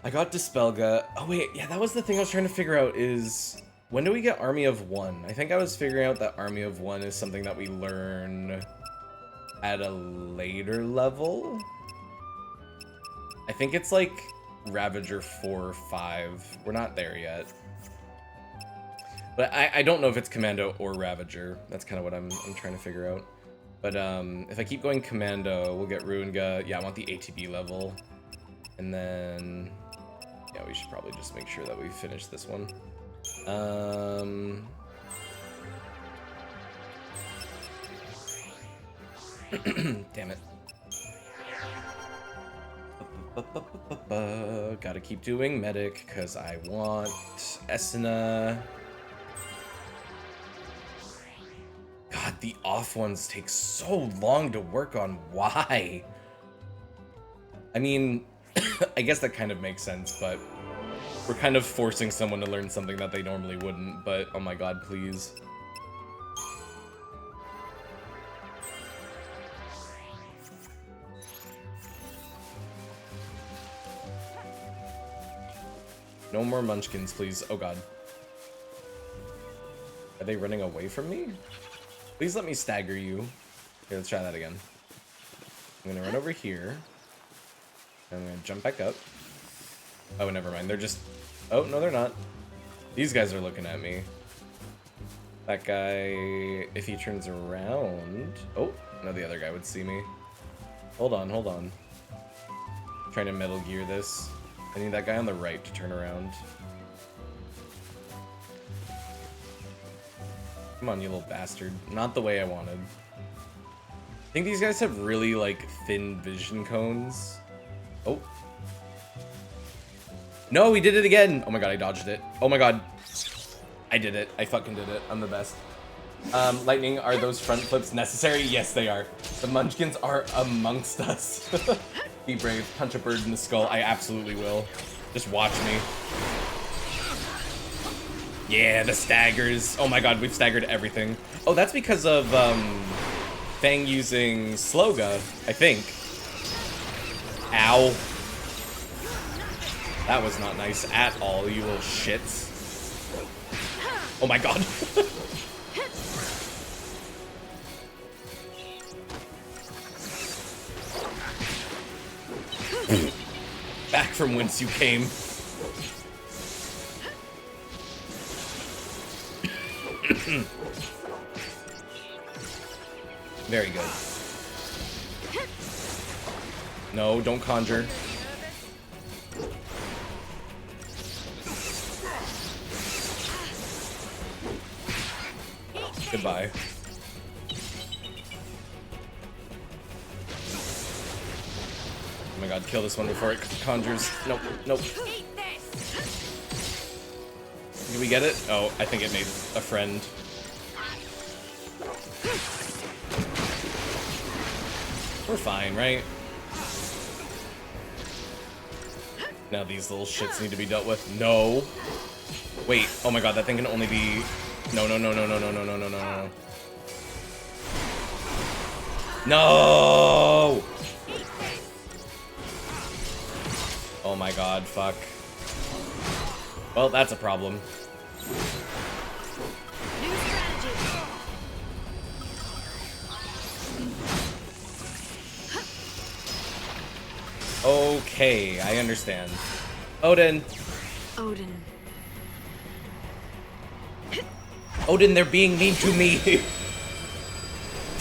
I got Dispelga. Oh wait, yeah, that was the thing I was trying to figure out is... When do we get Army of One? I think I was figuring out that Army of One is something that we learn at a later level. I think it's like Ravager 4 or 5. We're not there yet. But I don't know if it's Commando or Ravager. That's kind of what I'm trying to figure out. But if I keep going Commando, we'll get Ruinga. Yeah, I want the ATB level. And then... Yeah, we should probably just make sure that we finish this one. Damn it. Gotta keep doing medic, because I want Esuna. God, the off ones take so long to work on. Why? I mean, I guess that kind of makes sense, but we're kind of forcing someone to learn something that they normally wouldn't, but oh my god, please. No more munchkins, please. Oh god. Are they running away from me? Please let me stagger you. Okay, let's try that again. I'm gonna run over here. I'm gonna jump back up. Oh, never mind. They're just... Oh, no, they're not. These guys are looking at me. That guy, if he turns around... Oh, no, the other guy would see me. Hold on, hold on. I'm trying to Metal Gear this. I need that guy on the right to turn around. Come on, you little bastard. Not the way I wanted. I think these guys have really, like, thin vision cones. Oh. No, we did it again! Oh my god, I dodged it. Oh my god. I did it. I fucking did it. I'm the best. Lightning, are those front flips necessary? Yes, they are. The munchkins are amongst us. Be brave. Punch a bird in the skull. I absolutely will. Just watch me. Yeah, the staggers. Oh my god, we've staggered everything. Oh, that's because of, Fang using Sloga, I think. Ow. That was not nice at all, you little shits. Oh my god. Back from whence you came. Very good. No, don't conjure. Goodbye. Oh my god, kill this one before it conjures. Nope, nope. Did we get it? Oh, I think it made a friend. We're fine, right? Now these little shits need to be dealt with. No. Wait, oh my god, that thing can only be... No, no, no, no, no, no, no, no, no, no. No! Oh my god, fuck. Well, that's a problem. New strategy. Okay, I understand. Odin. Odin. Odin, they're being mean to me.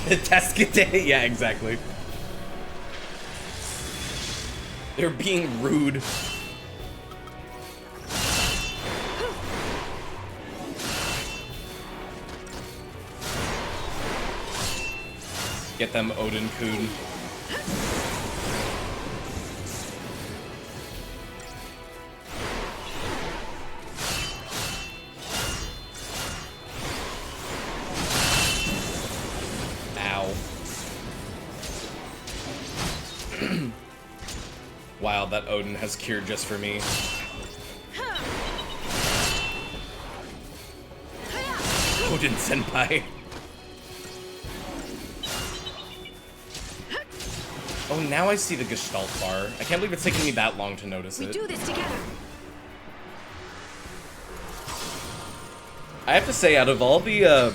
Teskate. Yeah, exactly. They're being rude. Get them, Odin-kun. Wow, that Odin has cured just for me. Odin senpai. Oh, now I see the Gestalt bar. I can't believe it's taking me that long to notice it. We do this together. I have to say, out of all the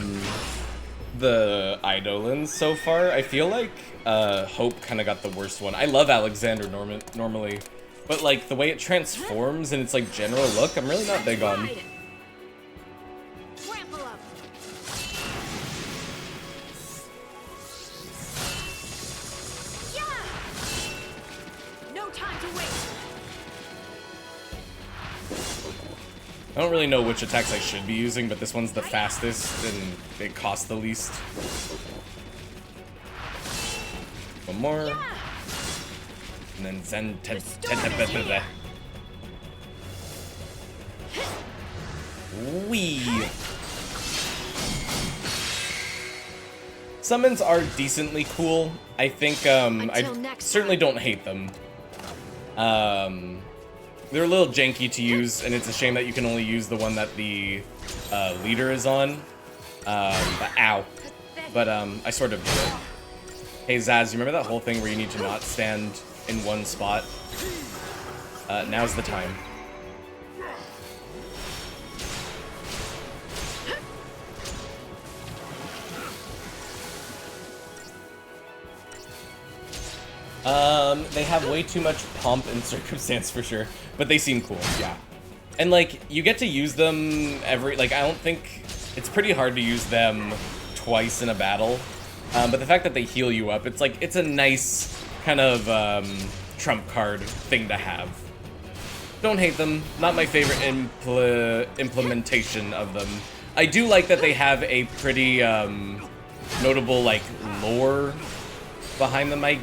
Eidolons so far, I feel like Hope kind of got the worst one. I love Alexander normally, but like the way it transforms and its like general look, I'm really not big on. Trample up. Yeah. No time to waste. I don't really know which attacks I should be using, but this one's the fastest and it costs the least. One more. Yeah. And then Zen Wee. Summons are decently cool. I think I certainly don't hate them. They're a little janky to use, and it's a shame that you can only use the one that the leader is on. Ow. But I sort of get it. Hey Zaz, you remember that whole thing where you need to not stand in one spot? Now's the time. They have way too much pomp and circumstance for sure, but they seem cool, yeah. And like, you get to use them I don't think, it's pretty hard to use them twice in a battle. But the fact that they heal you up, it's like, it's a nice kind of trump card thing to have. Don't hate them, not my favorite implementation of them. I do like that they have a pretty notable like lore behind them, I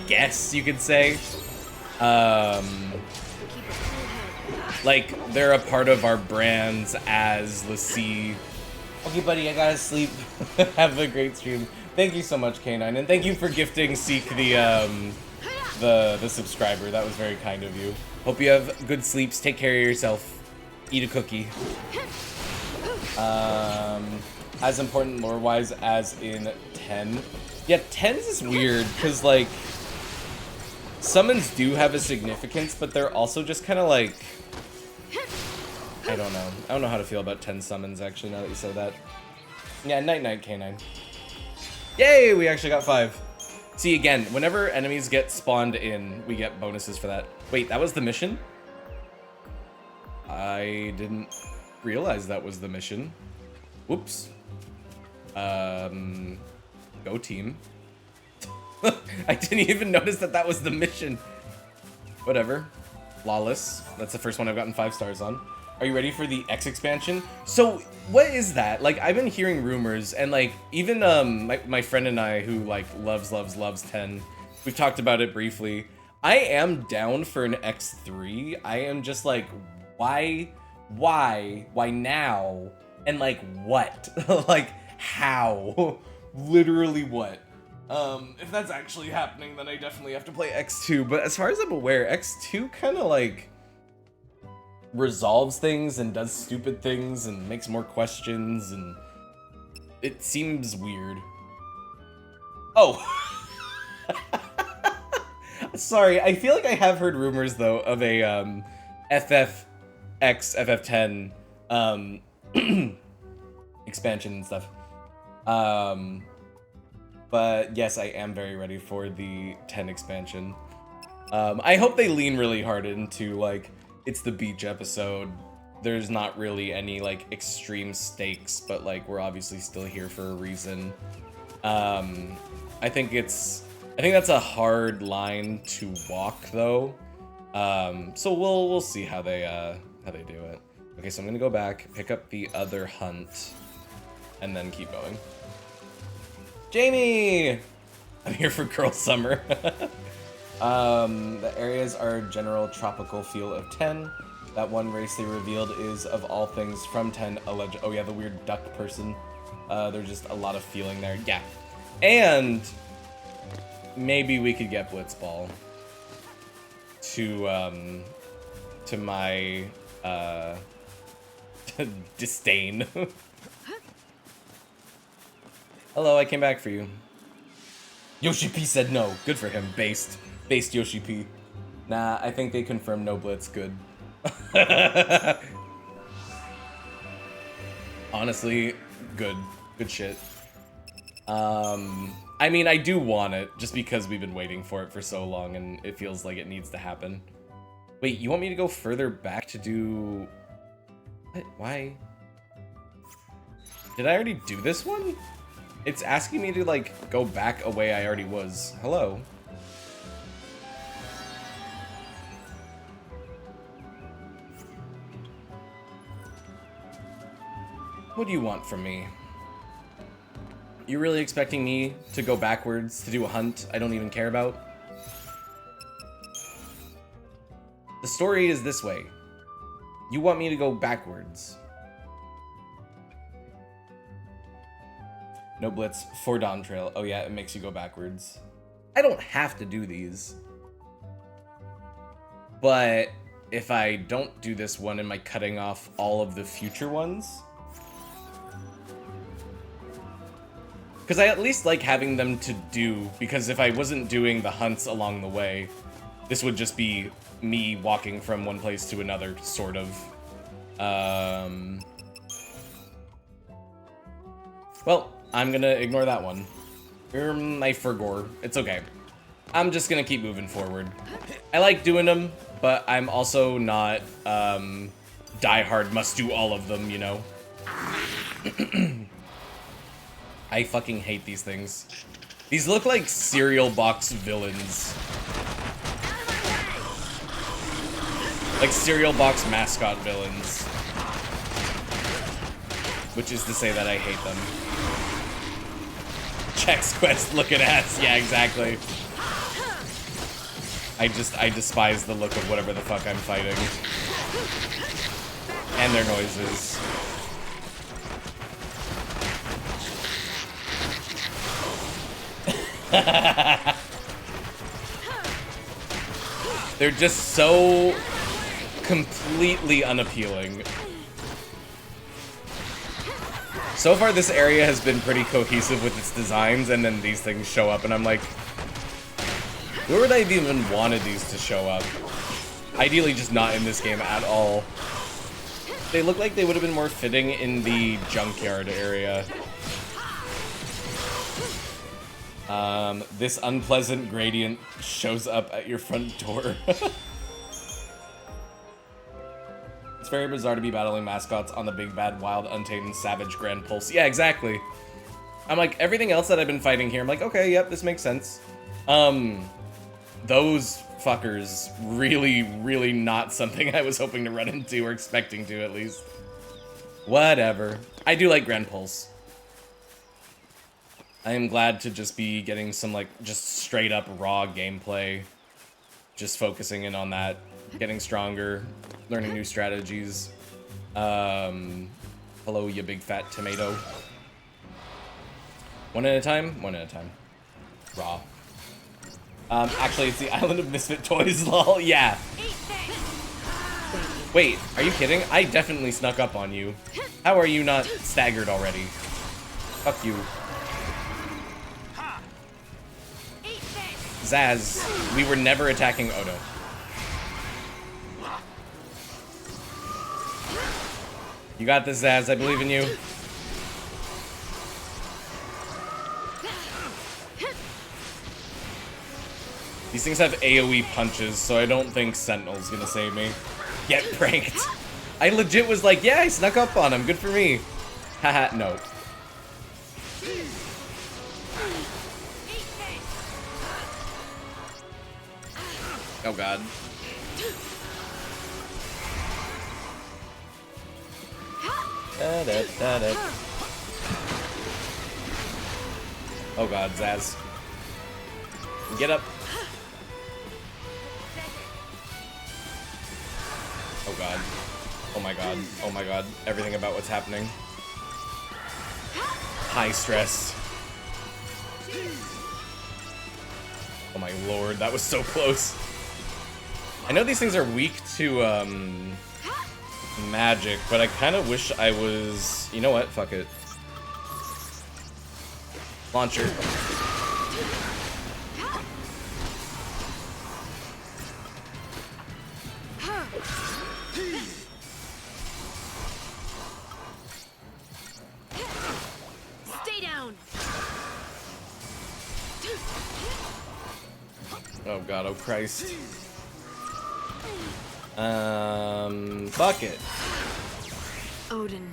guess you could say. Like, they're a part of our brands as, let's see. Okay, buddy, I gotta sleep. Have a great stream. Thank you so much, K9, and thank you for gifting Seek the subscriber. That was very kind of you. Hope you have good sleeps. Take care of yourself. Eat a cookie. As important lore-wise as in 10. Yeah, 10s is weird, because, like, summons do have a significance, but they're also just kind of, like, I don't know. I don't know how to feel about 10 summons, actually, now that you said that. Yeah, night-night, K9. Yay, we actually got 5. See, again, whenever enemies get spawned in, we get bonuses for that. Wait, that was the mission? I didn't realize that was the mission. Whoops. Go team. I didn't even notice that that was the mission. Whatever. Flawless. That's the first one I've gotten 5 stars on. Are you ready for the X expansion? So, what is that? Like, I've been hearing rumors, and like, even my friend and I, who like loves 10, we've talked about it briefly. I am down for an X3. I am just like, why now? And like, what? Like, how? Literally what? If that's actually happening, then I definitely have to play X2. But as far as I'm aware, X2 kind of like resolves things and does stupid things and makes more questions, and it seems weird. Oh. Sorry, I feel like I have heard rumors though of a FFX FF10 expansion and stuff. But yes, I am very ready for the 10 expansion. I hope they lean really hard into, like, it's the beach episode. There's not really any, like, extreme stakes, but, like, we're obviously still here for a reason. I think that's a hard line to walk, though. So we'll see how they do it. Okay, so I'm gonna go back, pick up the other hunt, and then keep going. Jamie! I'm here for Girl Summer. The areas are general tropical feel of 10. That one race they revealed is, of all things, from 10 alleged. Oh yeah, the weird duck person. There's just a lot of feeling there. Yeah. And maybe we could get Blitzball to my disdain. Hello, I came back for you. Yoshi P said no. Good for him. Based Yoshi P. Nah, I think they confirmed no Blitz. Good. Honestly, good. Good shit. I mean, I do want it, just because we've been waiting for it for so long, and it feels like it needs to happen. Wait, you want me to go further back to do... What? Why? Did I already do this one? It's asking me to, like, go back a way I already was. Hello? What do you want from me? You're really expecting me to go backwards to do a hunt I don't even care about? The story is this way. You want me to go backwards. No Blitz for Dawn Trail. Oh yeah, it makes you go backwards. I don't have to do these. But if I don't do this one, am I cutting off all of the future ones? Because I at least like having them to do, because if I wasn't doing the hunts along the way, this would just be me walking from one place to another, sort of. Well, I'm gonna ignore that one. I forgot. It's okay. I'm just gonna keep moving forward. I like doing them, but I'm also not die-hard must do all of them, you know? I fucking hate these things. These look like cereal box villains. Like cereal box mascot villains. Which is to say that I hate them. Chex Quest looking ass. Yeah, exactly. I despise the look of whatever the fuck I'm fighting. And their noises. They're just so completely unappealing. So far, this area has been pretty cohesive with its designs, and then these things show up, and I'm like, where would I have even wanted these to show up? Ideally, just not in this game at all. They look like they would have been more fitting in the junkyard area. This unpleasant gradient shows up at your front door. It's very bizarre to be battling mascots on the big bad wild untamed savage grand pulse. Yeah, exactly. I'm like, everything else that I've been fighting here, I'm like, okay, yep, this makes sense. Those fuckers really not something I was hoping to run into, or expecting to at least. Whatever. I do like grand pulse. I am glad to just be getting some, like, just straight up raw gameplay. Just focusing in on that. Getting stronger. Learning new strategies. Hello, you big fat tomato. One at a time? One at a time. Raw. Actually, it's the Island of Misfit Toys, lol. Yeah. Wait, are you kidding? I definitely snuck up on you. How are you not staggered already? Fuck you. Eat this. Zaz, we were never attacking Odo. You got this, Zaz. I believe in you. These things have AoE punches, so I don't think Sentinel's gonna save me. Get pranked. I legit was like, yeah, I snuck up on him. Good for me. Haha, no. Oh god. Oh god, Zaz. Get up. Oh god. Oh my god. Oh my god. Everything about what's happening. High stress. Oh my lord, that was so close. I know these things are weak to, magic, but I kind of wish I was... You know what? Fuck it. Launcher. Stay down. Oh god, oh Christ. Bucket. Odin.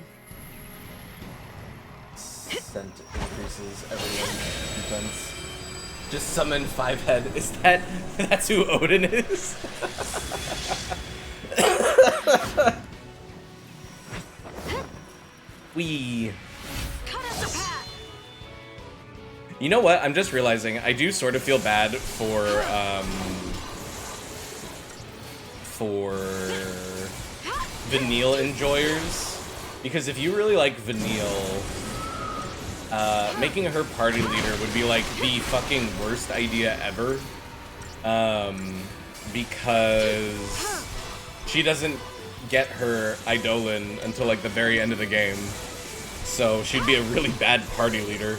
Scent increases everyone's defense. Just summon 5-head. Is that... That's who Odin is? Wee. Cut us a path. You know what? I'm just realizing I do sort of feel bad for Vanille enjoyers, because if you really like Vanille, making her party leader would be like the fucking worst idea ever, because she doesn't get her Eidolon until like the very end of the game, so she'd be a really bad party leader.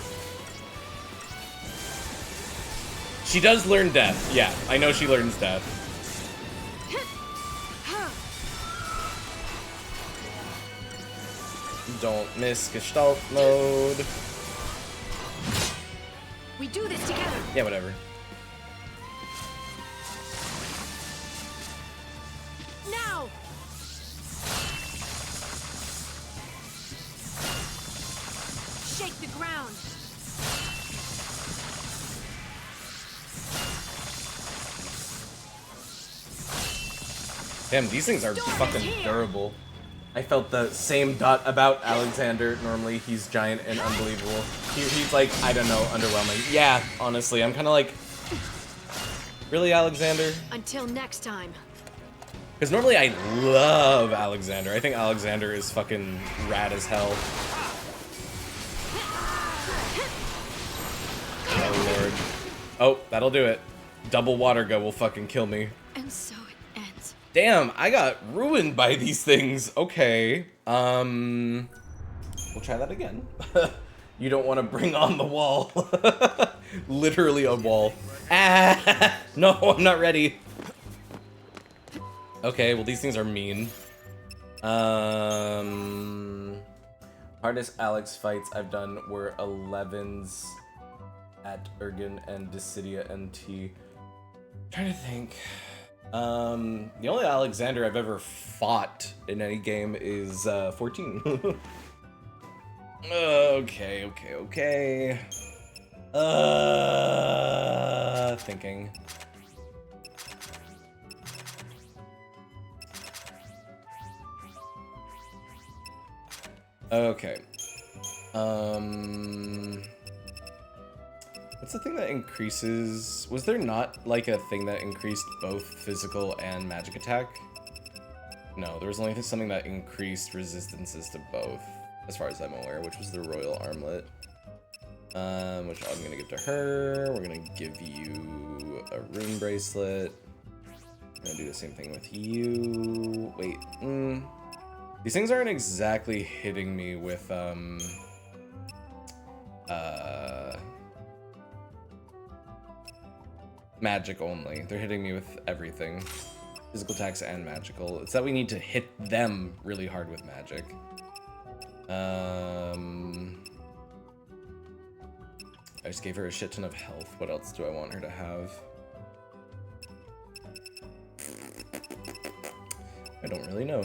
She does learn death. Yeah, I know she learns death. Don't miss Gestalt mode. We do this together. Yeah, whatever. Now. Shake the ground. Damn, these things are fucking durable. I felt the same dot about Alexander. Normally, he's giant and unbelievable. He's like, I don't know, underwhelming. Yeah, honestly, I'm kind of like, really, Alexander? Until next time. Because normally I love Alexander. I think Alexander is fucking rad as hell. Oh, Lord. Oh, that'll do it. Double water go will fucking kill me. And so it ends. Damn, I got ruined by these things. Okay. We'll try that again. You don't want to bring on the wall. Literally a wall. Ah! No, I'm not ready. Okay, well these things are mean. Hardest Alex fights I've done were 11s at Ergen and Dissidia NT. Trying to think. The only Alexander I've ever fought in any game is 14. Okay. Thinking. Okay. What's the thing that increases? Was there not like a thing that increased both physical and magic attack? No, there was only something that increased resistances to both, as far as I'm aware, which was the Royal Armlet. Which I'm gonna give to her. We're gonna give you a rune bracelet. Gonna do the same thing with you. Wait. These things aren't exactly hitting me with magic only. They're hitting me with everything. Physical attacks and magical. It's that we need to hit them really hard with magic. I just gave her a shit ton of health. What else do I want her to have? I don't really know.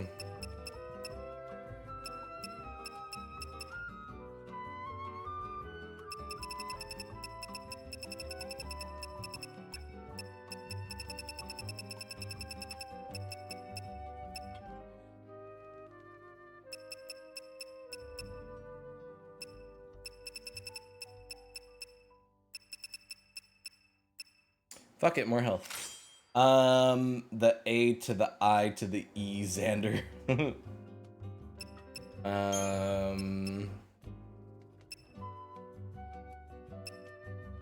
Fuck it, more health. The A to the I to the E, Xander.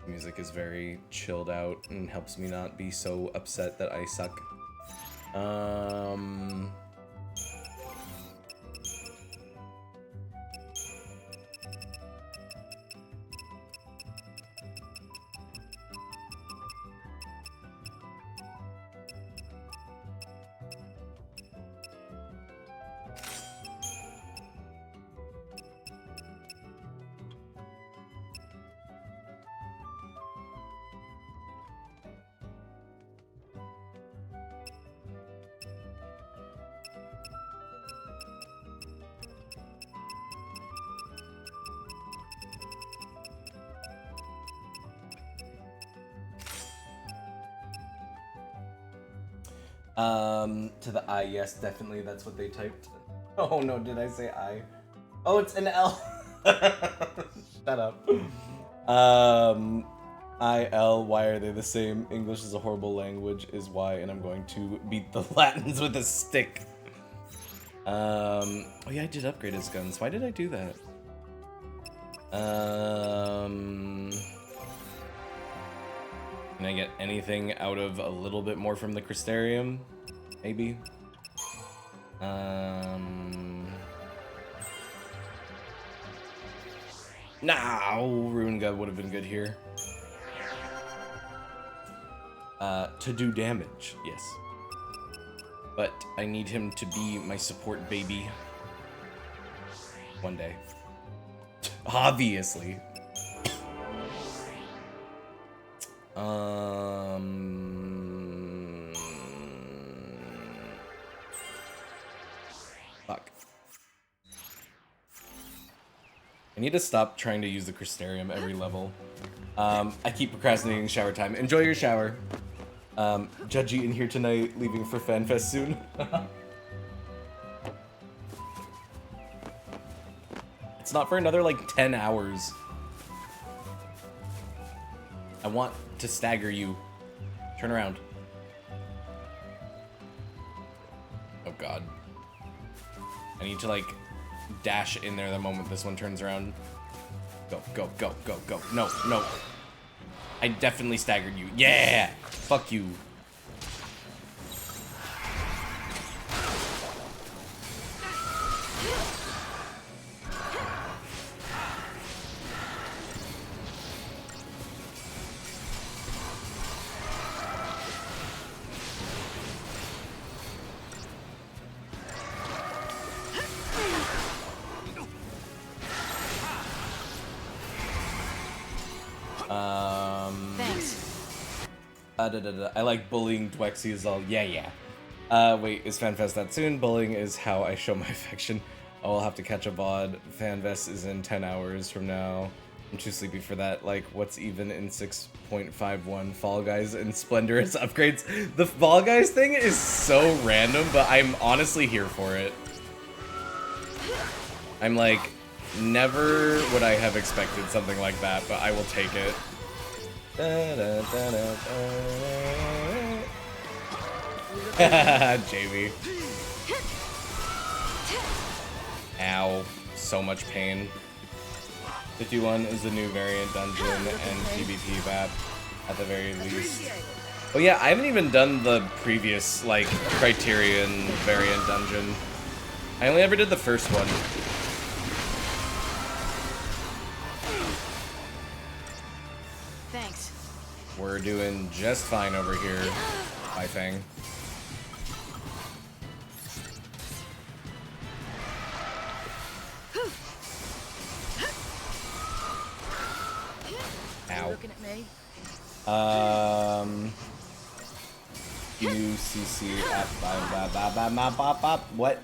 Music is very chilled out and helps me not be so upset that I suck. To the I, yes, definitely, that's what they typed. Oh no, did I say I? Oh, it's an L. Shut up. I-L, why are they the same? English is a horrible language, is why, and I'm going to beat the Latins with a stick. Oh yeah, I did upgrade his guns. Why did I do that? Can I get anything out of a little bit more from the Crystarium? Maybe. Nah, Ruin God would have been good here. To do damage, yes. But I need him to be my support baby. One day. Obviously. Fuck. I need to stop trying to use the Crystarium every level. I keep procrastinating shower time. Enjoy your shower. Judgy in here tonight, leaving for FanFest soon. It's not for another like 10 hours. I want to stagger you. Turn around. Oh god. I need to like dash in there the moment this one turns around. Go, go, go, go, go. No, no. I definitely staggered you. Yeah! Fuck you. I like bullying Dwexy as all. Yeah, yeah. Wait, is FanFest that soon? Bullying is how I show my affection. I'll have to catch a VOD. FanFest is in 10 hours from now. I'm too sleepy for that. Like, what's even in 6.51? Fall Guys and Splendorous upgrades. The Fall Guys thing is so random, but I'm honestly here for it. I'm like, never would I have expected something like that, but I will take it. Jamie. Ow. So much pain. 51 is the new variant dungeon and PvP map at the very least. Oh yeah, I haven't even done the previous, like, Criterion variant dungeon. I only ever did the first one. Thanks. We're doing just fine over here. Bye, Fang. Ow. Looking at me? UCCF. What?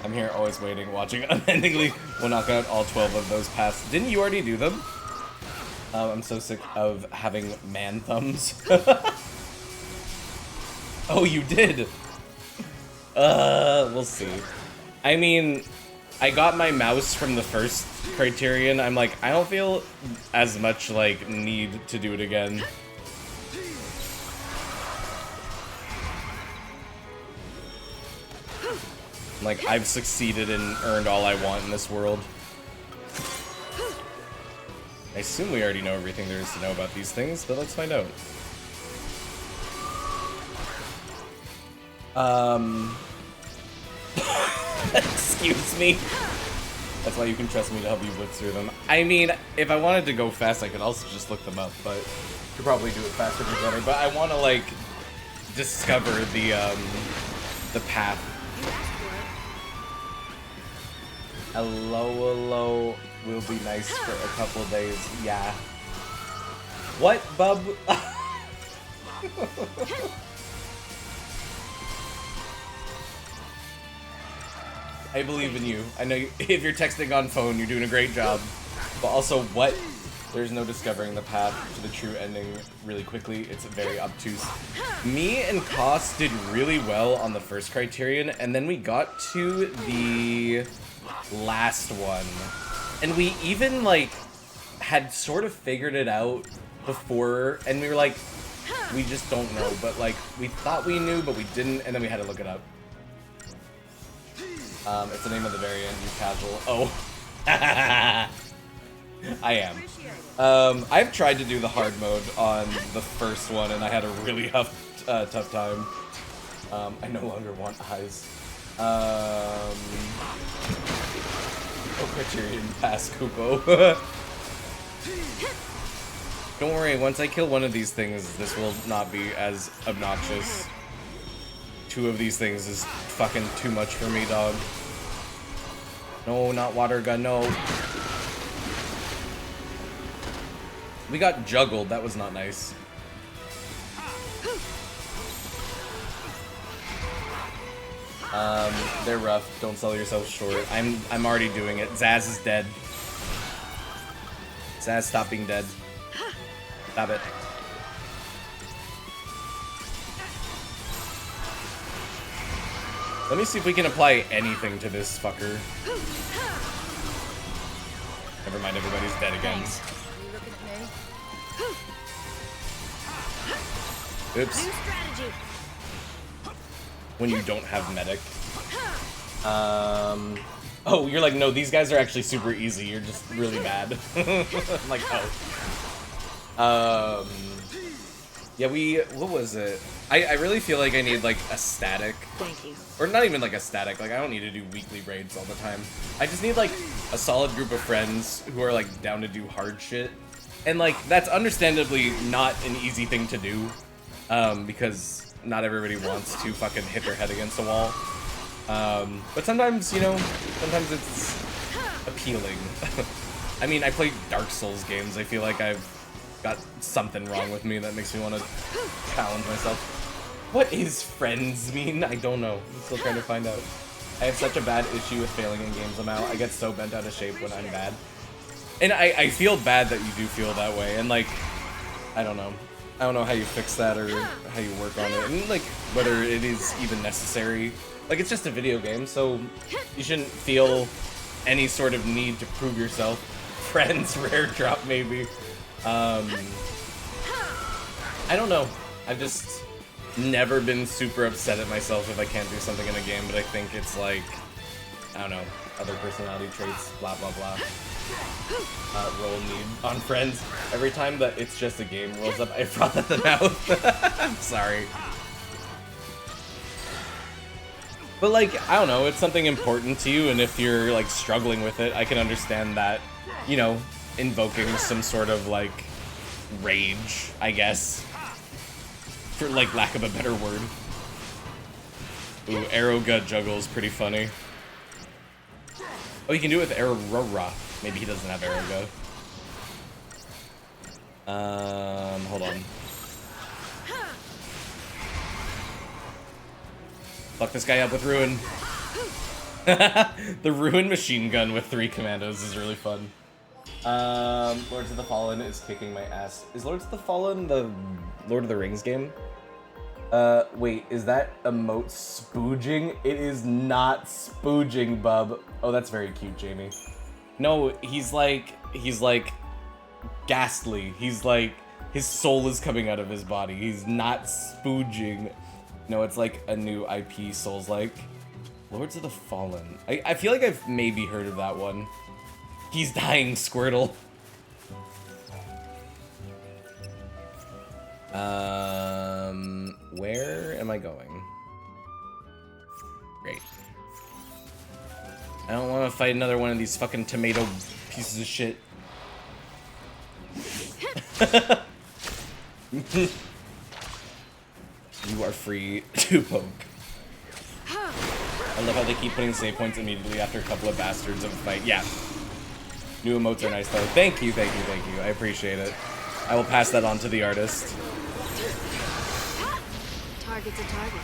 I'm here always waiting, watching unendingly. We'll knock out all 12 of those paths. Didn't you already do them? I'm so sick of having man thumbs. Oh, you did? We'll see. I mean, I got my mouse from the first Criterion. I'm like, I don't feel as much, like, need to do it again. Like, I've succeeded and earned all I want in this world. I assume we already know everything there is to know about these things, but let's find out. Excuse me. That's why you can trust me to help you blitz through them. I mean, if I wanted to go fast, I could also just look them up, but could probably do it faster than better. But I want to, like, discover the path. Hello, will be nice for a couple days. Yeah. What, bub? I believe in you. I know you, if you're texting on phone, you're doing a great job. But also, what? There's no discovering the path to the true ending really quickly. It's very obtuse. Me and Koss did really well on the first Criterion, and then we got to the last one. And we even, like, had sort of figured it out before, and we were like, we just don't know. But, like, we thought we knew, but we didn't, and then we had to look it up. It's the name of the variant, you casual. Oh. I am. I've tried to do the hard mode on the first one, and I had a really tough time. I no longer want eyes. Oh, Criterion pass Kupo. Don't worry, once I kill one of these things, this will not be as obnoxious. 2 of these things is fucking too much for me, dog. No, not water gun, no. We got juggled, that was not nice. They're rough, don't sell yourself short. I'm already doing it. Zaz is dead. Zaz, stop being dead. Stop it. Let me see if we can apply anything to this fucker. Never mind, everybody's dead again. Oops. When you don't have medic. Oh, you're like, no, these guys are actually super easy. You're just really bad. I'm like, oh. Yeah, what was it? I really feel like I need, like, a static. Thank you. Or not even, like, a static. Like, I don't need to do weekly raids all the time. I just need, like, a solid group of friends who are, like, down to do hard shit. And, like, that's understandably not an easy thing to do. Because not everybody wants to fucking hit their head against a wall. But sometimes, you know, sometimes it's appealing. I mean, I play Dark Souls games. I feel like I've got something wrong with me that makes me want to challenge myself. What is friends mean? I don't know. I'm still trying to find out. I have such a bad issue with failing in games I'm out. I get so bent out of shape when I'm bad. And I feel bad that you do feel that way. And, like, I don't know. I don't know how you fix that or how you work on it. And, like, whether it is even necessary. Like, it's just a video game, so you shouldn't feel any sort of need to prove yourself. Friends, rare drop, maybe. I don't know. I've just never been super upset at myself if I can't do something in a game, but I think it's like, I don't know, other personality traits, blah, blah, blah. roll need on friends. Every time that it's just a game rolls up, I froth at the mouth. I'm sorry. But like, I don't know, it's something important to you, and if you're like struggling with it, I can understand that, you know, invoking some sort of like rage, I guess. For like lack of a better word. Ooh, arrow gut juggle is pretty funny. Oh, you can do it with Aurora. Maybe he doesn't have arrow gut. Hold on. Fuck this guy up with Ruin. The Ruin machine gun with 3 commandos is really fun. Lords of the Fallen is kicking my ass. Is Lords of the Fallen the Lord of the Rings game? Wait, is that emote spooging? It is not spooging, bub. Oh, that's very cute, Jamie. No, he's like ghastly. He's like, his soul is coming out of his body. He's not spooging. No, it's like a new IP, Souls-like. Lords of the Fallen. I feel like I've maybe heard of that one. He's dying, Squirtle. Where am I going? Great. I don't want to fight another one of these fucking tomato pieces of shit. You are free to poke. I love how they keep putting save points immediately after a couple of bastards of a fight. Yeah. New emotes are nice though. Thank you, thank you, thank you. I appreciate it. I will pass that on to the artist. Target's a target.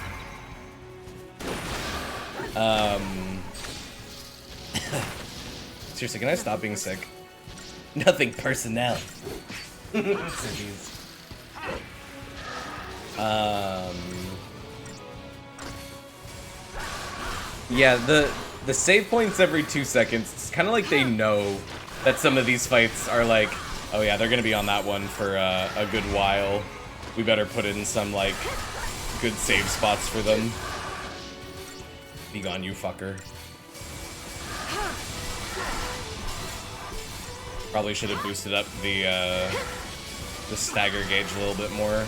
Seriously, can I stop being sick? Nothing personnel. Yeah, the save points every 2 seconds, it's kind of like they know that some of these fights are like, oh yeah, they're gonna be on that one for a good while. We better put in some, like, good save spots for them. Be gone, you fucker. Probably should have boosted up the stagger gauge a little bit more.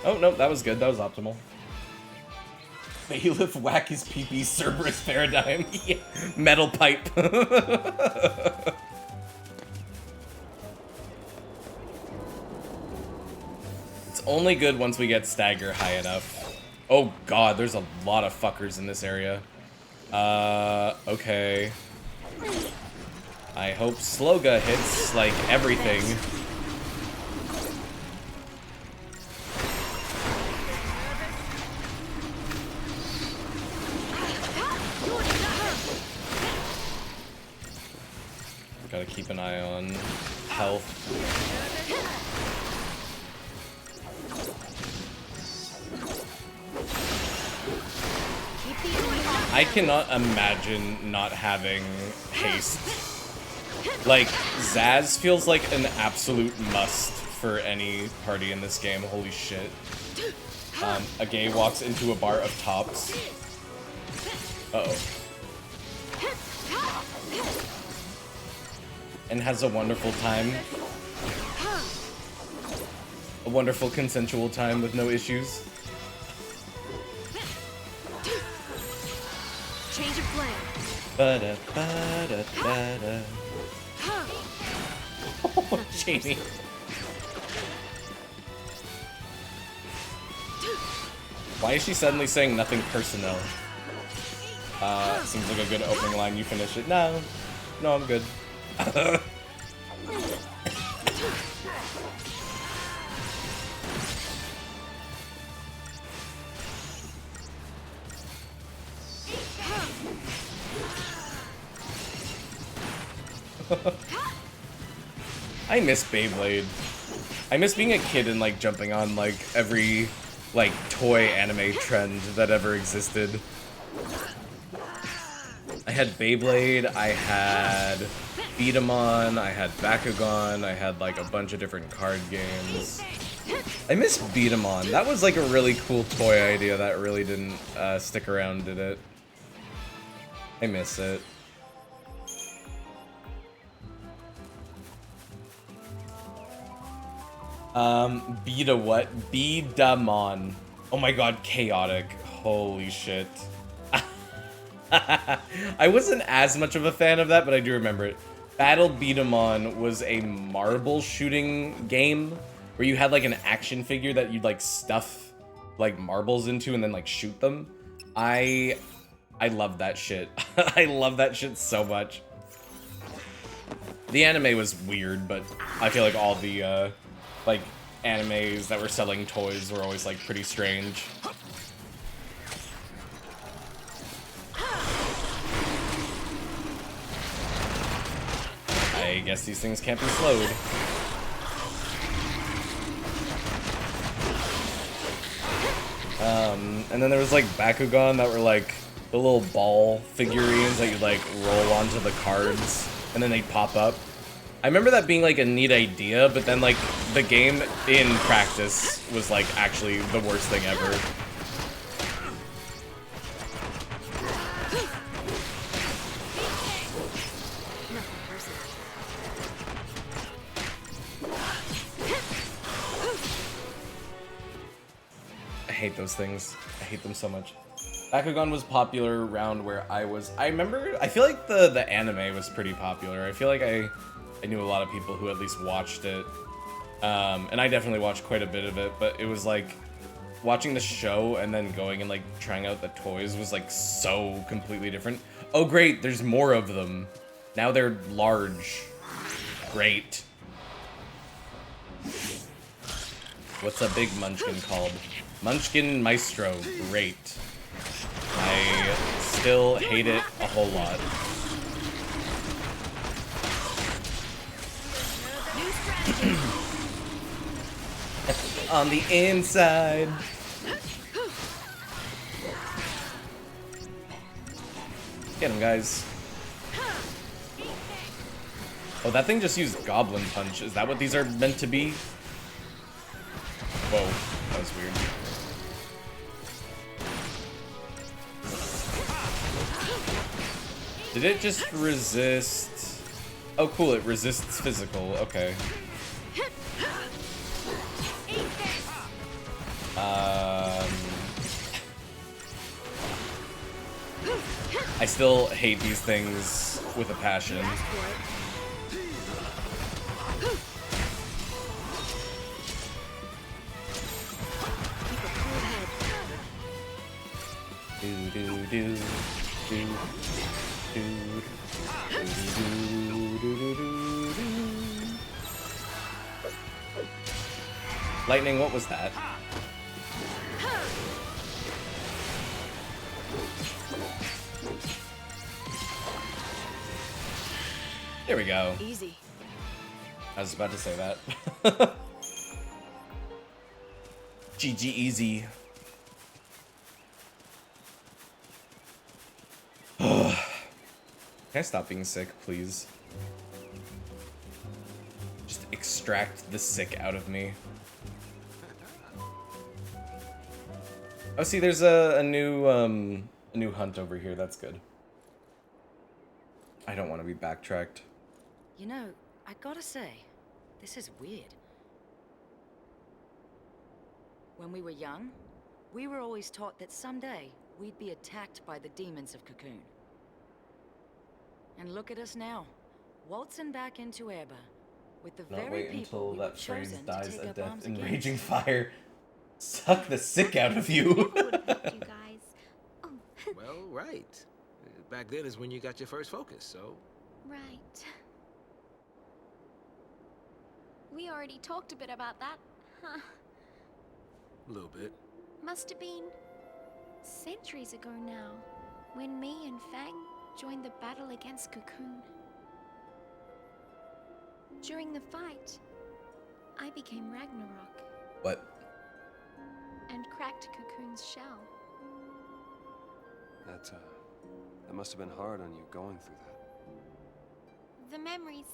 Oh, no, that was good. That was optimal. Bailiff whack his PP Cerberus paradigm. Yeah. Metal pipe. It's only good once we get stagger high enough. Oh god, there's a lot of fuckers in this area. Okay. I hope Sloga hits, like, everything. Gotta keep an eye on health. I cannot imagine not having haste. Like, Zaz feels like an absolute must for any party in this game. Holy shit. A gay walks into a bar of tops. Uh-oh. And has a wonderful time. A wonderful consensual time with no issues. Change of plan. Ba-da, ba-da, ba-da. Oh, Jamie. Why is she suddenly saying nothing personnel? Seems like a good opening line. You finish it. No. No, I'm good. I miss Beyblade. I miss being a kid and like jumping on like every like toy anime trend that ever existed. I had Beyblade, I had Beat 'em On, I had Bakugan, I had like a bunch of different card games. I miss Beat 'em On. That was like a really cool toy idea that really didn't stick around, did it? I miss it. Beta what? Bidamon. Oh my god, chaotic. Holy shit. I wasn't as much of a fan of that, but I do remember it. Battle Beatamon was a marble shooting game where you had like an action figure that you'd like stuff like marbles into and then like shoot them. I love that shit. I love that shit so much. The anime was weird, but I feel like all the like animes that were selling toys were always like pretty strange. I guess these things can't be slowed. And then there was like Bakugan that were like the little ball figurines that you'd like roll onto the cards and then they'd pop up. I remember that being like a neat idea, but then like the game in practice was like actually the worst thing ever. I hate those things. I hate them so much. Bakugan was popular around where I was. I feel like the anime was pretty popular. I feel like I knew a lot of people who at least watched it. And I definitely watched quite a bit of it, but it was like watching the show and then going and like trying out the toys was like so completely different. Oh great, there's more of them. Now they're large. Great. What's a big munchkin called? Munchkin Maestro. Great. I still hate it a whole lot. On the inside. Get him, guys. Oh, that thing just used Goblin Punch. Is that what these are meant to be? Whoa, that was weird. Did it just resist? Oh, cool, it resists physical. Okay. I still hate these things with a passion. Do do do do do do do do. Lightning, what was that? There we go. Easy. I was about to say that. GG easy. Can I stop being sick, please? Just extract the sick out of me. Oh, see, there's a new hunt over here. That's good. I don't want to be backtracked. You know, I gotta say, this is weird. When we were young, we were always taught that someday we'd be attacked by the demons of Cocoon. And look at us now, waltzing back into Erba, with the Not very wait people until we were that phrase chosen to dies take a up death arms in against. raging fire. Suck the sick out of you. Never would have picked you guys. Oh, Well, right. Back then is when you got your first focus, so... right. We already talked a bit about that, huh? A little bit. Must have been centuries ago now, when me and Fang joined the battle against Cocoon. During the fight, I became Ragnarok What? and cracked Cocoon's shell. That must have been hard on you going through that. The memories,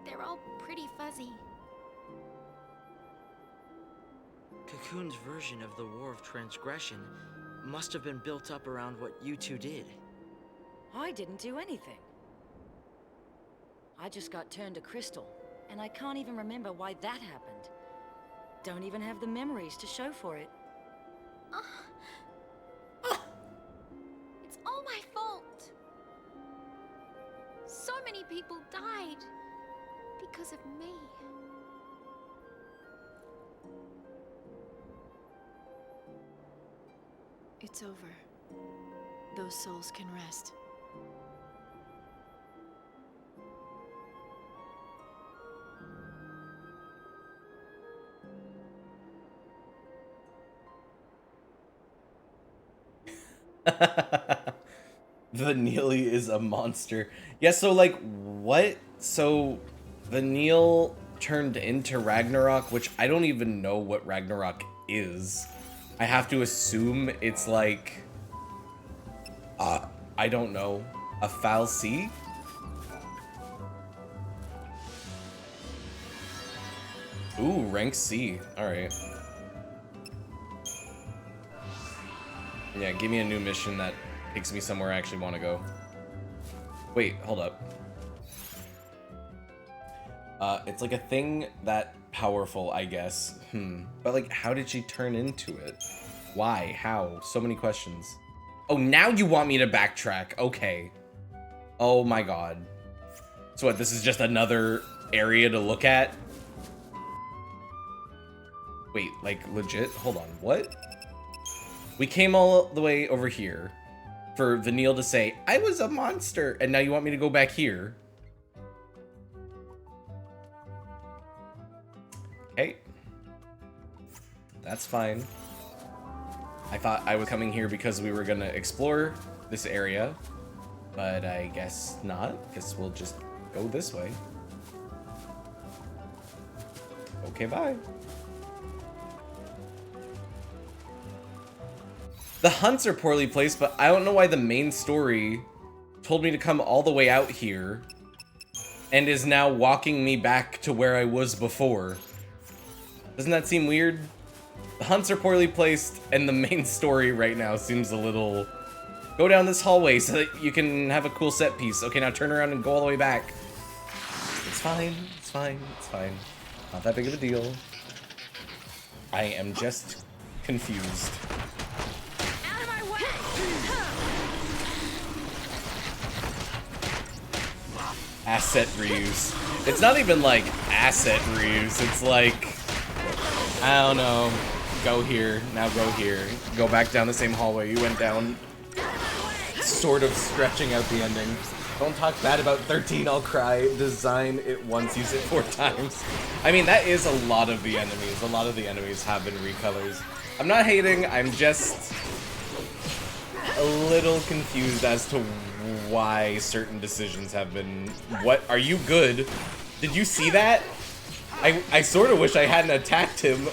they're all pretty fuzzy. Cocoon's version of the War of Transgression must have been built up around what you two did. I didn't do anything. I just got turned to crystal, and I can't even remember why that happened. don't even have the memories to show for it. It's all my fault. So many people died because of me. It's over. Those souls can rest. The Neely is a monster. Yeah, so like, what? So the Neil turned into Ragnarok, which I don't even know what Ragnarok is. I have to assume it's like, I don't know, a foul sea? Ooh, rank C. Alright. Yeah, give me a new mission that takes me somewhere I actually want to go. Wait, hold up. It's like a thing that powerful, I guess. But like, how did she turn into it? Why? How? So many questions. Oh, now you want me to backtrack. Okay. Oh my god. So what, this is just another area to look at? Wait, like legit? Hold on, what? We came all the way over here for Vanille to say, I was a monster, and now you want me to go back here? Okay. That's fine. I thought I was coming here because we were gonna explore this area, but I guess not. Guess we'll just go this way. Okay, bye. The hunts are poorly placed, but I don't know why the main story told me to come all the way out here and is now walking me back to where I was before. Doesn't that seem weird? The hunts are poorly placed, and the main story right now seems a little... Go down this hallway so that you can have a cool set piece. Okay, now turn around and go all the way back. It's fine, it's fine, it's fine. Not that big of a deal. I am just confused. Asset reuse. It's not even like asset reuse. It's like, I don't know. Go here, now go here. Go back down the same hallway you went down. Sort of stretching out the ending. Don't talk bad about 13, I'll cry. Design it once, use it 4 times. I mean, that is a lot of the enemies. A lot of the enemies have been recolors. I'm not hating, I'm just a little confused as to why certain decisions have been... What? Are you good? Did you see that? I sort of wish I hadn't attacked him.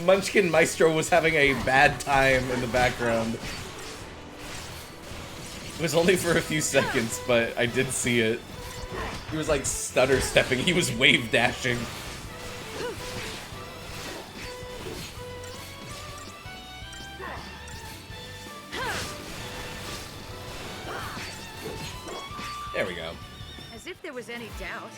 Munchkin Maestro was having a bad time in the background. It was only for a few seconds, but I did see it. He was like stutter stepping. He was wave dashing. There we go. As if there was any doubt.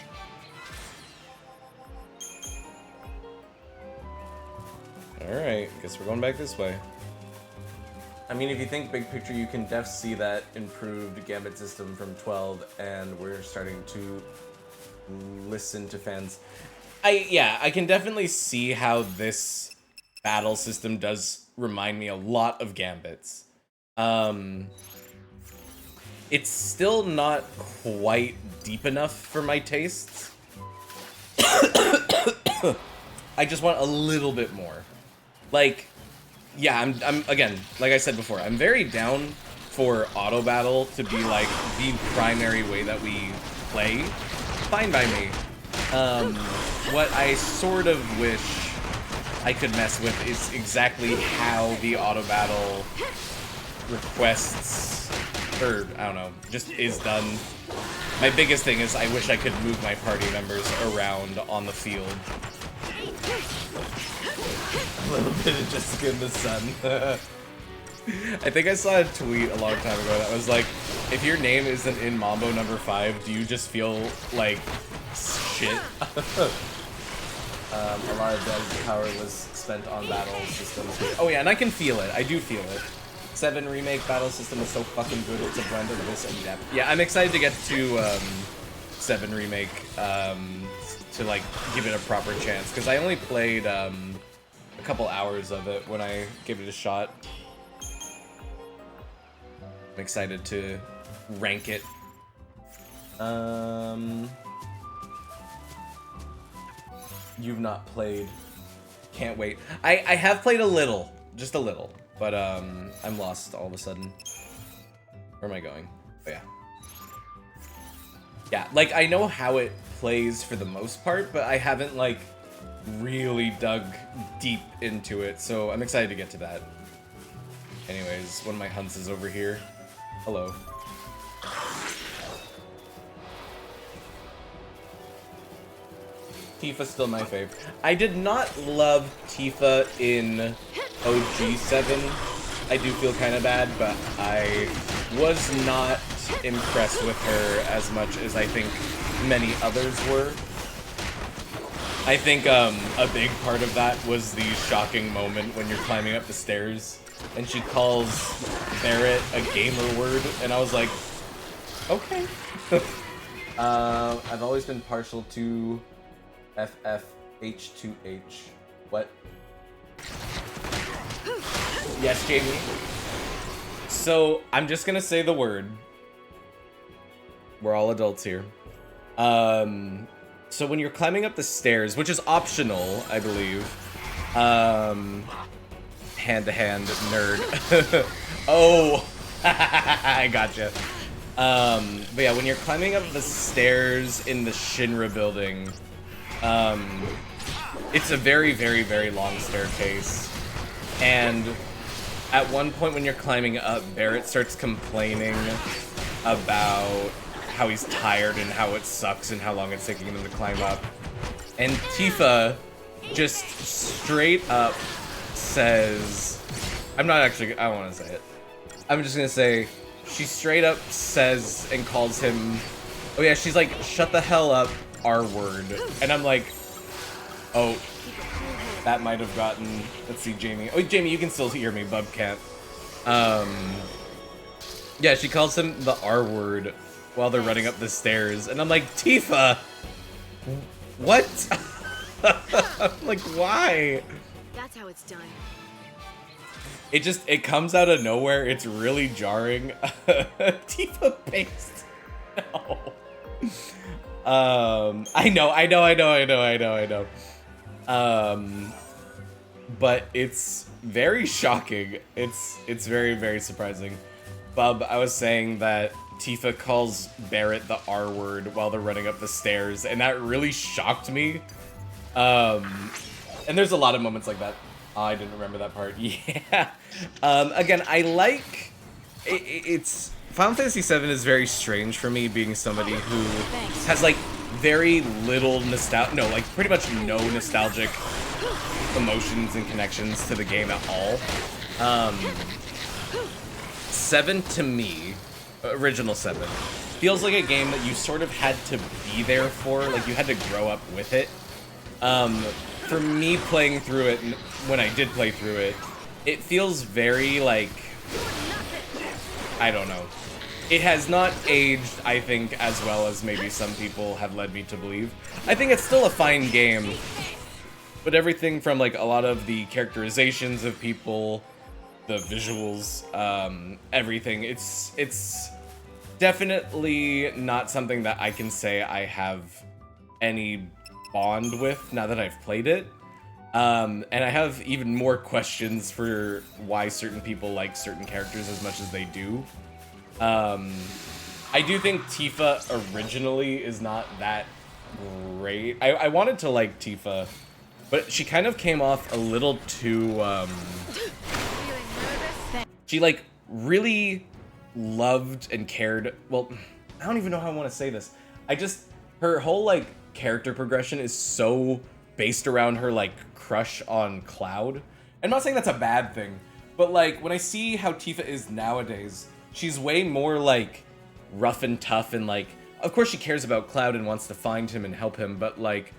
Alright, guess we're going back this way. I mean, if you think big picture, you can def see that improved Gambit system from 12, and we're starting to listen to fans. I can definitely see how this battle system does remind me a lot of Gambit's. It's still not quite deep enough for my tastes. I just want a little bit more. Like, yeah, I'm again, like I said before, I'm very down for auto battle to be like the primary way that we play. Fine by me. What I sort of wish I could mess with is exactly how the auto battle requests, or I don't know, just is done. My biggest thing is I wish I could move my party members around on the field. A little bit of Jessica in the sun. I think I saw a tweet a long time ago that was like, if your name isn't in Mambo number 5, do you just feel like shit? A lot of dev power was spent on battle systems. Oh yeah, and I can feel it. I do feel it. 7 Remake battle system is so fucking good. It's a blend of this and depth. Yeah, I'm excited to get to 7 Remake to like give it a proper chance, because I only played a couple hours of it when I gave it a shot. I'm excited to rank it. You've not played. Can't wait. I have played a little, just a little, but I'm lost all of a sudden. Where am I going? Oh yeah. Yeah, like I know how it plays for the most part, but I haven't like really dug deep into it, so I'm excited to get to that. Anyways, one of my hunts is over here. Hello. Tifa's still my fave. I did not love Tifa in OG7. I do feel kind of bad, but I was not impressed with her as much as I think many others were. I think a big part of that was the shocking moment when you're climbing up the stairs and she calls Barrett a gamer word, and I was like, okay. I've always been partial to FFH2H. What? Yes, Jamie. So, I'm just gonna say the word. We're all adults here. So when you're climbing up the stairs, which is optional, I believe. Hand-to-hand nerd. Oh! I gotcha. But yeah, when you're climbing up the stairs in the Shinra building, it's a very, very, very long staircase. And at one point when you're climbing up, Barrett starts complaining about how he's tired and how it sucks and how long it's taking him to climb up. And Tifa just straight up says, I don't want to say it. I'm just gonna say, she straight up says and calls him, oh yeah, she's like, shut the hell up, R-word. And I'm like, oh, that might have gotten, let's see, Jamie. Oh, Jamie, you can still hear me, Bub can't. Yeah, she calls him the R-word while they're running up the stairs. And I'm like, Tifa, what? I'm like, why? That's how it's done. It comes out of nowhere. It's really jarring. Tifa based. No. I know. But it's very shocking. It's very, very surprising. Bub, I was saying that Tifa calls Barrett the R word while they're running up the stairs, and that really shocked me. And there's a lot of moments like that. Oh, I didn't remember that part. Yeah. Again, I like... It's... Final Fantasy VII is very strange for me, being somebody who has, like, very little nostalgia... No, like, pretty much no nostalgic emotions and connections to the game at all. 7, to me, original 7, feels like a game that you sort of had to be there for. Like, you had to grow up with it. For me playing through it, when I did play through it, it feels very, like, I don't know. It has not aged, I think, as well as maybe some people have led me to believe. I think it's still a fine game, but everything from, like, a lot of the characterizations of people, the visuals, everything, it's definitely not something that I can say I have any bond with now that I've played it. And I have even more questions for why certain people like certain characters as much as they do. I do think Tifa originally is not that great. I wanted to like Tifa, but she kind of came off a little too, she, like, really loved and cared. Well, I don't even know how I want to say this. Her whole, like, character progression is so based around her, like, crush on Cloud. I'm not saying that's a bad thing, but, like, when I see how Tifa is nowadays, she's way more, like, rough and tough and, like, of course she cares about Cloud and wants to find him and help him, but, like,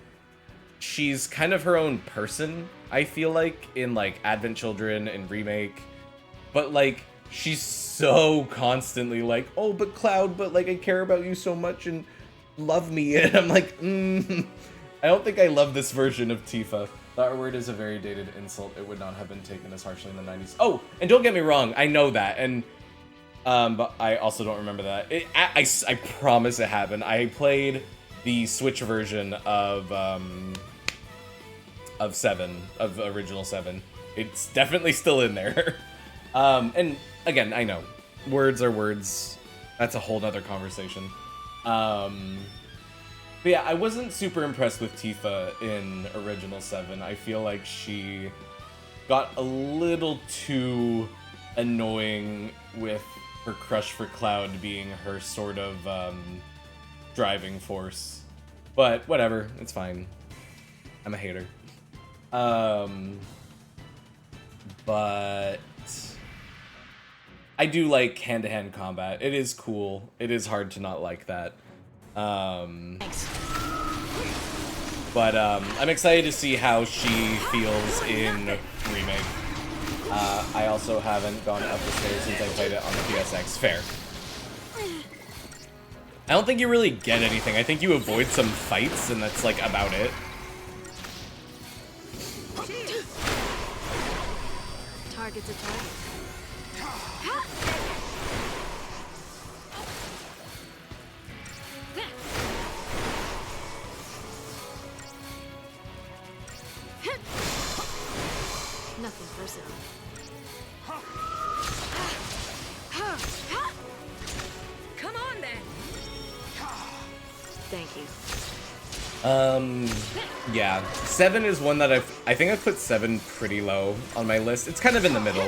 she's kind of her own person, I feel like, in like Advent Children and Remake. But like she's so constantly like, oh, but Cloud, but like I care about you so much and love me. And I'm like, I don't think I love this version of Tifa. The R word is a very dated insult. It would not have been taken as harshly in the 90s. Oh, and don't get me wrong, I know that. And but I also don't remember that. I promise it happened. I played the Switch version of 7, of original 7. It's definitely still in there. And again, I know words are words. That's a whole nother conversation. But yeah, I wasn't super impressed with Tifa in original 7. I feel like she got a little too annoying with her crush for Cloud being her sort of driving force. But whatever, it's fine. I'm a hater. But I do like hand-to-hand combat. It is cool. It is hard to not like that. But I'm excited to see how she feels in Remake. I also haven't gone up the stairs since I played it on the PSX. Fair. I don't think you really get anything. I think you avoid some fights, and that's like about it. Target's a target. Nothing personal. Come on then. Thank you. Yeah. 7 is one that I think I've put 7 pretty low on my list. It's kind of in the middle.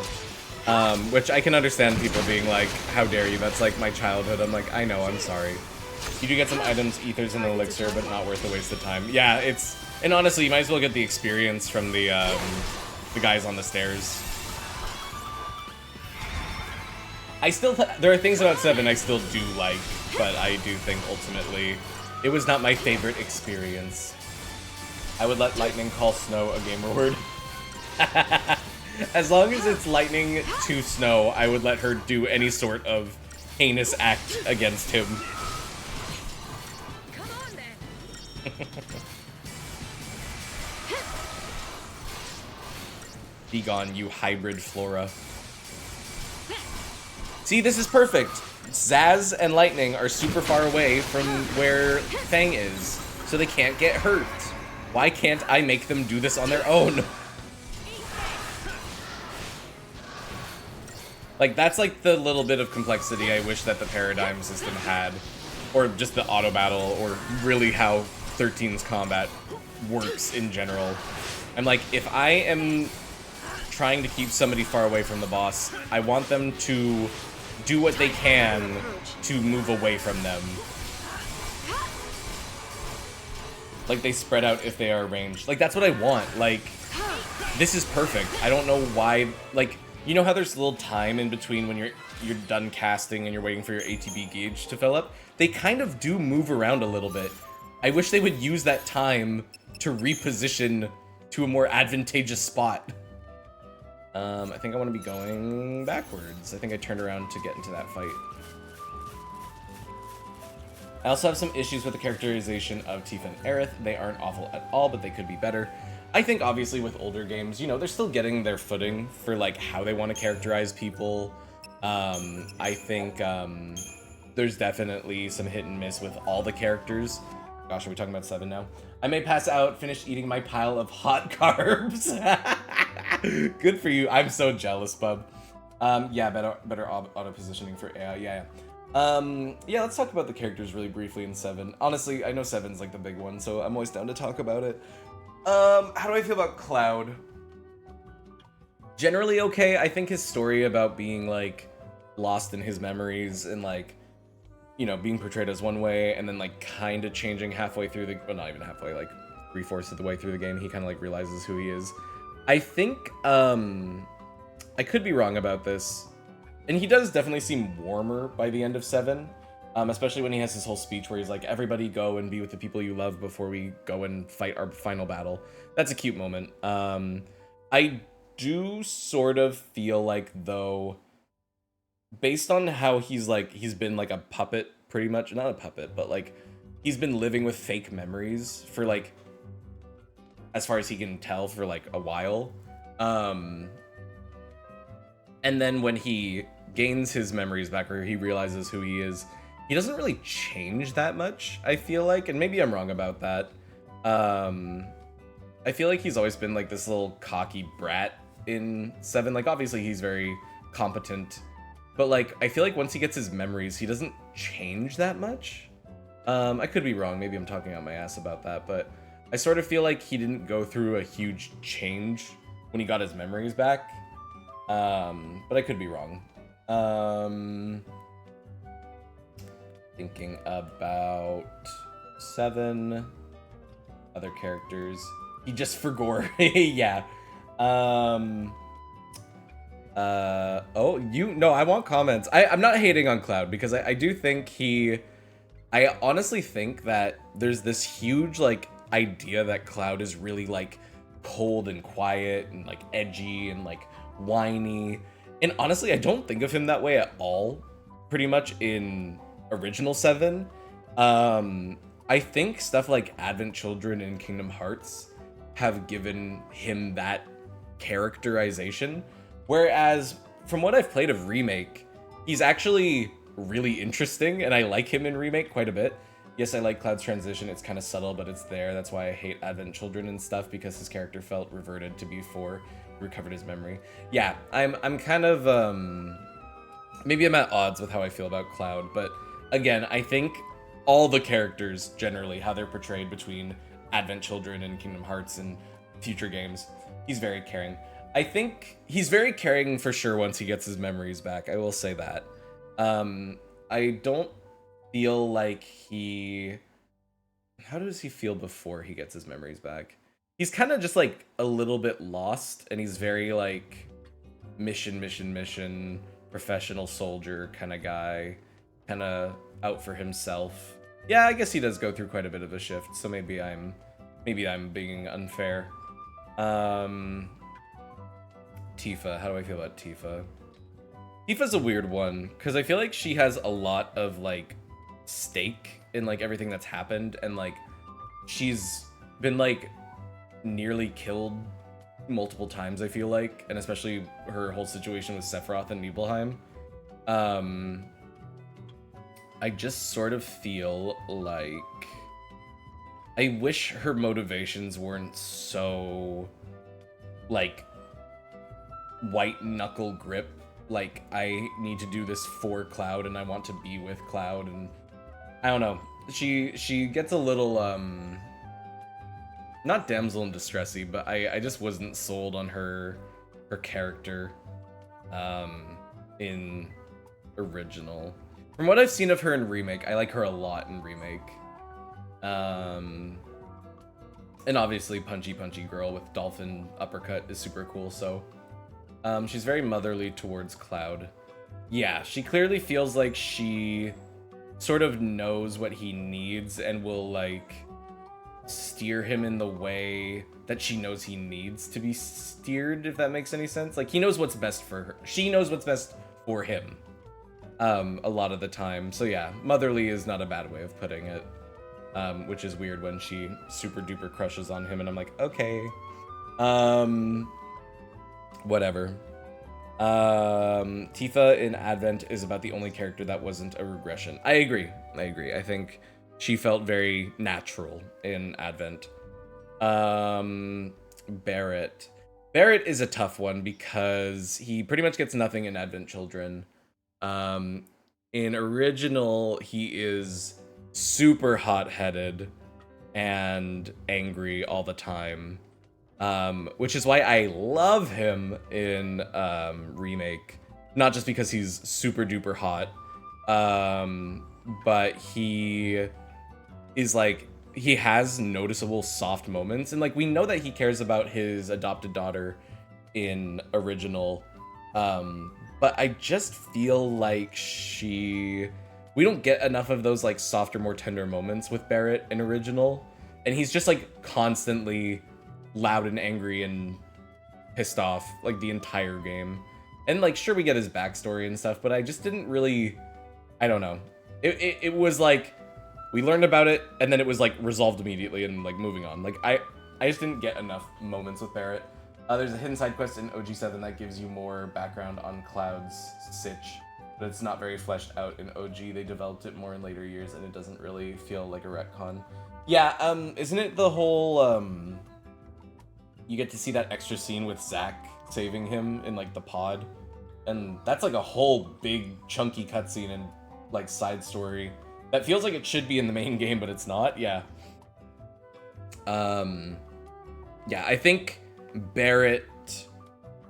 Which I can understand people being like, how dare you, that's like my childhood. I'm like, I know, I'm sorry. You do get some items, ethers and elixir, but not worth the waste of time. Yeah, it's, and honestly, you might as well get the experience from the guys on the stairs. I still, there are things about 7 I still do like, but I do think ultimately it was not my favorite experience. I would let lightning call snow a gamer word. As long as it's lightning to snow, I would let her do any sort of heinous act against him. Come on then. Be gone, you hybrid Flora. See, this is perfect. Zaz and Lightning are super far away from where Fang is, so they can't get hurt. Why can't I make them do this on their own? Like, that's like the little bit of complexity I wish that the paradigm system had. Or just the auto battle, or really how 13's combat works in general. I'm like, if I am trying to keep somebody far away from the boss, I want them to do what they can to move away from them. Like, they spread out if they are ranged. Like, that's what I want. Like, this is perfect. I don't know why, like, you know how there's a little time in between when you're done casting and you're waiting for your ATB gauge to fill up? They kind of do move around a little bit. I wish they would use that time to reposition to a more advantageous spot. I think I want to be going backwards. I think I turned around to get into that fight. I also have some issues with the characterization of Tifa and Aerith. They aren't awful at all, but they could be better. I think obviously with older games, you know, they're still getting their footing for like how they want to characterize people. I think there's definitely some hit and miss with all the characters. Gosh, are we talking about 7 now? I may pass out, finish eating my pile of hot carbs. Good for you. I'm so jealous, bub. Yeah, better auto positioning for AI. Yeah. Yeah, let's talk about the characters really briefly in 7. Honestly, I know 7's like the big one, so I'm always down to talk about it. How do I feel about Cloud? Generally okay. I think his story about being like lost in his memories and like, you know, being portrayed as one way and then like kind of changing halfway through the, well, not even halfway, like 3/4 of the way through the game, he kind of like realizes who he is. I think, I could be wrong about this, and he does definitely seem warmer by the end of 7, Especially when he has his whole speech where he's like, everybody go and be with the people you love before we go and fight our final battle. That's a cute moment. I do sort of feel like, though, based on how he's been like a puppet, pretty much, not a puppet, but like he's been living with fake memories for like, as far as he can tell, for like a while. And then when he gains his memories back, or he realizes who he is, he doesn't really change that much, I feel like, and maybe I'm wrong about that. I feel like he's always been like this little cocky brat in 7. Like, obviously he's very competent, but like, I feel like once he gets his memories, he doesn't change that much. I could be wrong, maybe I'm talking out my ass about that, but I sort of feel like he didn't go through a huge change when he got his memories back. But I could be wrong. Thinking about 7 other characters. He just forgot. Yeah. Oh, I want comments. I'm not hating on Cloud, because I do think I honestly think that there's this huge like idea that Cloud is really like cold and quiet and like edgy and like whiny. And honestly, I don't think of him that way at all, pretty much in original 7. I think stuff like Advent Children and Kingdom Hearts have given him that characterization, whereas from what I've played of Remake, he's actually really interesting, and I like him in Remake quite a bit. Yes, I like Cloud's transition. It's kind of subtle, but it's there. That's why I hate Advent Children and stuff, because his character felt reverted to before he recovered his memory. Yeah, I'm kind of maybe I'm at odds with how I feel about Cloud, but again, I think all the characters generally, how they're portrayed between Advent Children and Kingdom Hearts and future games, he's very caring. I think he's very caring for sure once he gets his memories back. I will say that. I don't feel like how does he feel before he gets his memories back? He's kind of just like a little bit lost, and he's very like mission, professional soldier kind of guy, kind of out for himself. Yeah, I guess he does go through quite a bit of a shift, so maybe I'm being unfair. Tifa, how do I feel about Tifa? Tifa's a weird one, because I feel like she has a lot of like stake in like everything that's happened, and like she's been like nearly killed multiple times, I feel like, and especially her whole situation with Sephiroth and Nibelheim. I just sort of feel like I wish her motivations weren't so like white knuckle grip, like I need to do this for Cloud and I want to be with Cloud, and I don't know, she gets a little not damsel in distressy, but I just wasn't sold on her character in original. From what I've seen of her in Remake, I like her a lot in Remake. And obviously Punchy Girl with Dolphin Uppercut is super cool, so she's very motherly towards Cloud. Yeah, she clearly feels like she sort of knows what he needs and will like steer him in the way that she knows he needs to be steered, if that makes any sense. Like, he knows what's best for her. She knows what's best for him. A lot of the time. So yeah, motherly is not a bad way of putting it. Which is weird when she super duper crushes on him and I'm like, okay. Whatever. Tifa in Advent is about the only character that wasn't a regression. I agree. I think she felt very natural in Advent. Barrett. Barrett is a tough one because he pretty much gets nothing in Advent Children. In original, he is super hot-headed and angry all the time, which is why I love him in Remake. Not just because he's super duper hot, but he is like, he has noticeable soft moments, and like we know that he cares about his adopted daughter in original, but I just feel like she we don't get enough of those like softer, more tender moments with Barrett in original, and he's just like constantly loud and angry and pissed off like the entire game. And like, sure, we get his backstory and stuff, but I just didn't really, I don't know. It was like, we learned about it, and then it was like resolved immediately and like moving on. Like I just didn't get enough moments with Barrett. There's a hidden side quest in OG7 that gives you more background on Cloud's sitch, but it's not very fleshed out in OG. They developed it more in later years, and it doesn't really feel like a retcon. Yeah, isn't it the whole, you get to see that extra scene with Zack saving him in like the pod, and that's like a whole big chunky cutscene and like side story that feels like it should be in the main game, but it's not. Yeah. Yeah, I think Barrett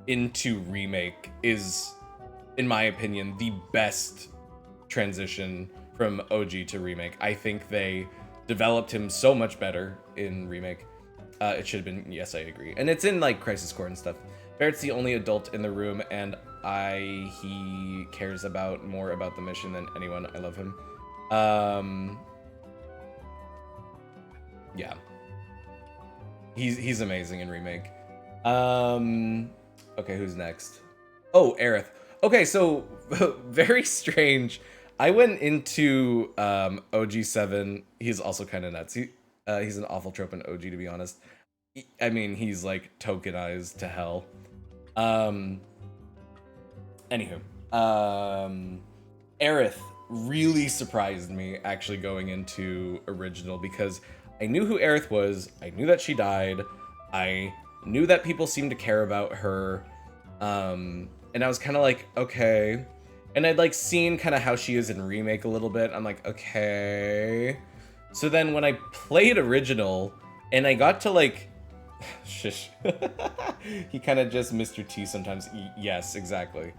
into Remake is, in my opinion, the best transition from OG to Remake. I think they developed him so much better in Remake. It should have been, yes, I agree. And it's in like Crisis Core and stuff. Barrett's the only adult in the room, and he cares about more about the mission than anyone. I love him. Yeah. He's amazing in Remake. Okay, who's next? Oh, Aerith. Okay, so very strange. I went into OG7. He's also kind of nuts. He's an awful trope in OG, to be honest. I mean, he's like tokenized to hell. Anywho, Aerith really surprised me actually going into original, because I knew who Aerith was. I knew that she died. I knew that people seemed to care about her. And I was kind of like, okay. And I'd like seen kind of how she is in Remake a little bit. I'm like, okay. So then when I played original and I got to like, shush, he kind of just Mr. T sometimes. Yes, exactly.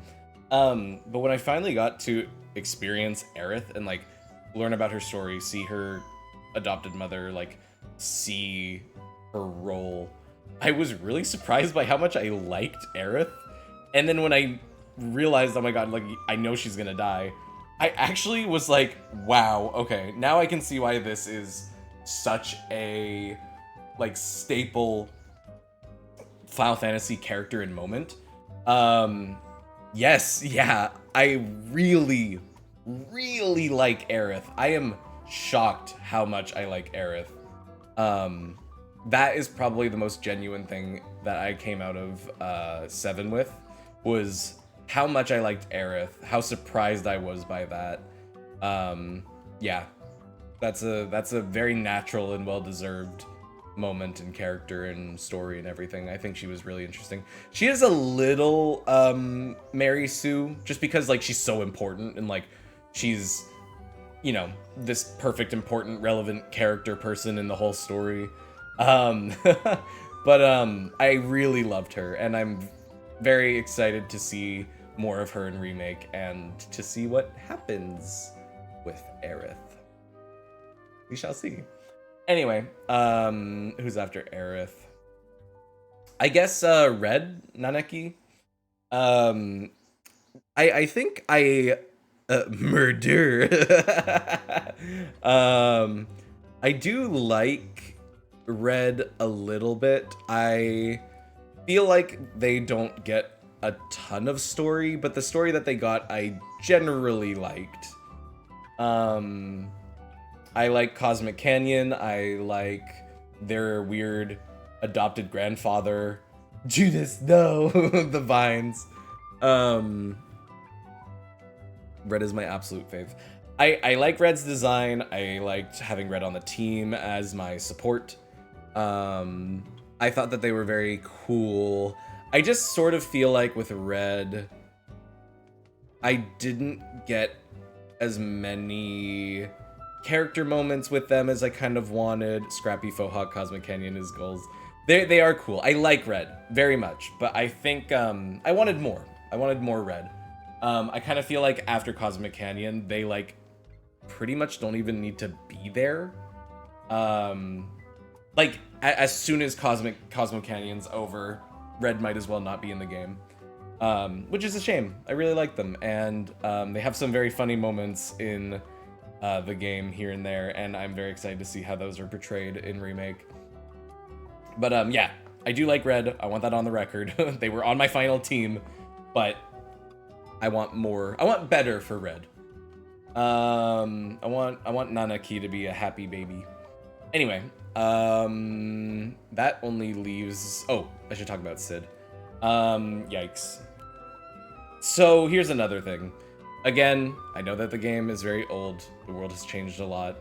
But when I finally got to experience Aerith and like learn about her story, see her adopted mother, like see her role, I was really surprised by how much I liked Aerith. And then when I realized, oh my god, like I know she's gonna die, I actually was like, wow, okay, now I can see why this is such a like staple Final Fantasy character and moment. Yes, yeah, I really like Aerith. I am shocked how much I like Aerith. That is probably the most genuine thing that I came out of 7 with, was how much I liked Aerith, how surprised I was by that. Yeah, that's a very natural and well-deserved moment and character and story and everything. I think she was really interesting. She is a little Mary Sue, just because like she's so important and like she's, you know, this perfect, important, relevant character person in the whole story. But I really loved her, and I'm very excited to see more of her in Remake and to see what happens with Aerith. We shall see. Anyway, who's after Aerith? I guess Red Naneki. I think I murder. I do like Red a little bit. I feel like they don't get a ton of story, but the story that they got I generally liked. I like Cosmic Canyon. I like their weird adopted grandfather. Judas, no. The vines. Red is my absolute fave. I like Red's design. I liked having Red on the team as my support. I thought that they were very cool. I just sort of feel like with Red, I didn't get as many character moments with them as I kind of wanted. Scrappy, Fohawk, Cosmic Canyon, his goals. They are cool. I like Red very much, but I think I wanted more. I wanted more Red. I kind of feel like after Cosmic Canyon, they like pretty much don't even need to be there. Like as soon as Cosmic Canyon's over, Red might as well not be in the game. which is a shame. I really like them, and they have some very funny moments in the game here and there, and I'm very excited to see how those are portrayed in Remake. But yeah, I do like Red. I want that on the record. They were on my final team, but I want more. I want better for Red. I want Nanaki to be a happy baby. Anyway, that only leaves... Oh, I should talk about Sid. Yikes. So here's another thing. Again, I know that the game is very old. The world has changed a lot.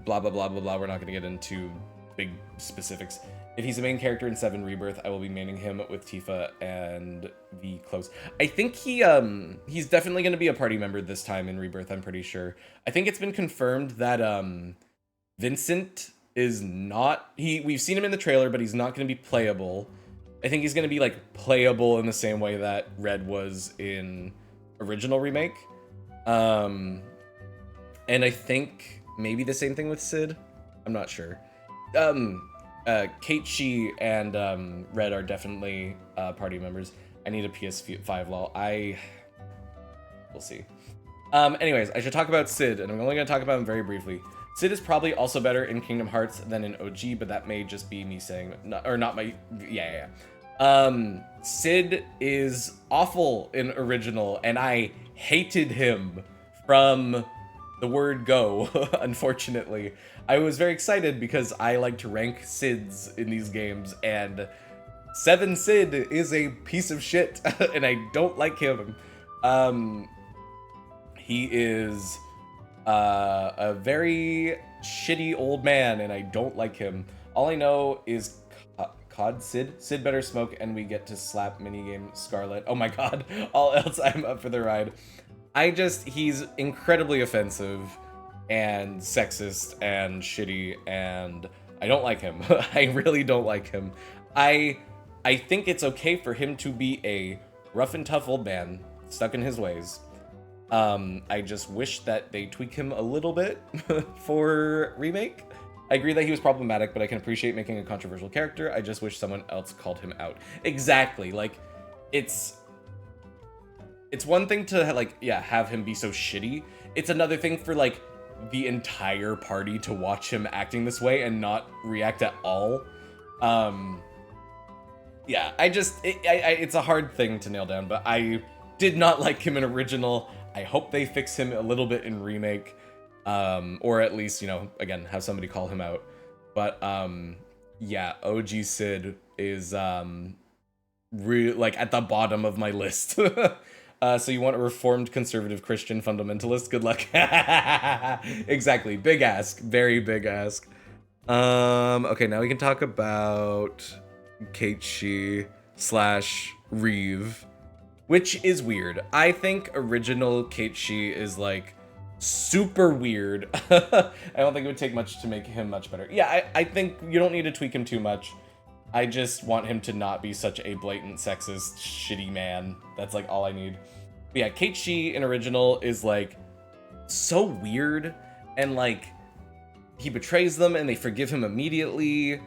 Blah, blah, blah, blah, blah. We're not going to get into big specifics. If he's a main character in 7 Rebirth, I will be maining him with Tifa and the close. I think he's definitely going to be a party member this time in Rebirth, I'm pretty sure. I think it's been confirmed that Vincent is not... We've seen him in the trailer, but he's not going to be playable. I think he's going to be, like, playable in the same way that Red was in original Remake. And I think maybe the same thing with Sid. I'm not sure. Kate Shi and Red are definitely party members. I need a PS5 lol. We'll see. Anyways, I should talk about Sid, and I'm only going to talk about him very briefly. Sid is probably also better in Kingdom Hearts than in OG, but that may just be me saying, not my, yeah. Sid is awful in original, and I hated him from the word go, unfortunately. I was very excited because I like to rank Sids in these games, and 7 Sid is a piece of shit, and I don't like him. He is a very shitty old man, and I don't like him. All I know is COD Sid better smoke, and we get to slap minigame Scarlet. Oh my god, all else I'm up for the ride. He's incredibly offensive and sexist and shitty, and I don't like him. I really don't like him. I think it's okay for him to be a rough and tough old man stuck in his ways. I just wish that they tweak him a little bit for Remake. I agree that he was problematic, but I can appreciate making a controversial character. I just wish someone else called him out. Exactly, like, it's one thing to, like, yeah, have him be so shitty. It's another thing for, like, the entire party to watch him acting this way and not react at all. Yeah, it's a hard thing to nail down, but I did not like him in original. I hope they fix him a little bit in Remake, or at least, you know, again, have somebody call him out. But yeah, OG Sid is like at the bottom of my list. So you want a reformed conservative Christian fundamentalist? Good luck. Exactly. Big ask. Very big ask. Okay, now we can talk about Kate Shi / Reeve, which is weird. I think original Kate Shi is like super weird. I don't think it would take much to make him much better. Yeah, I think you don't need to tweak him too much. I just want him to not be such a blatant sexist, shitty man. That's like all I need. But yeah, Kate Shi in original is like so weird, and like he betrays them and they forgive him immediately.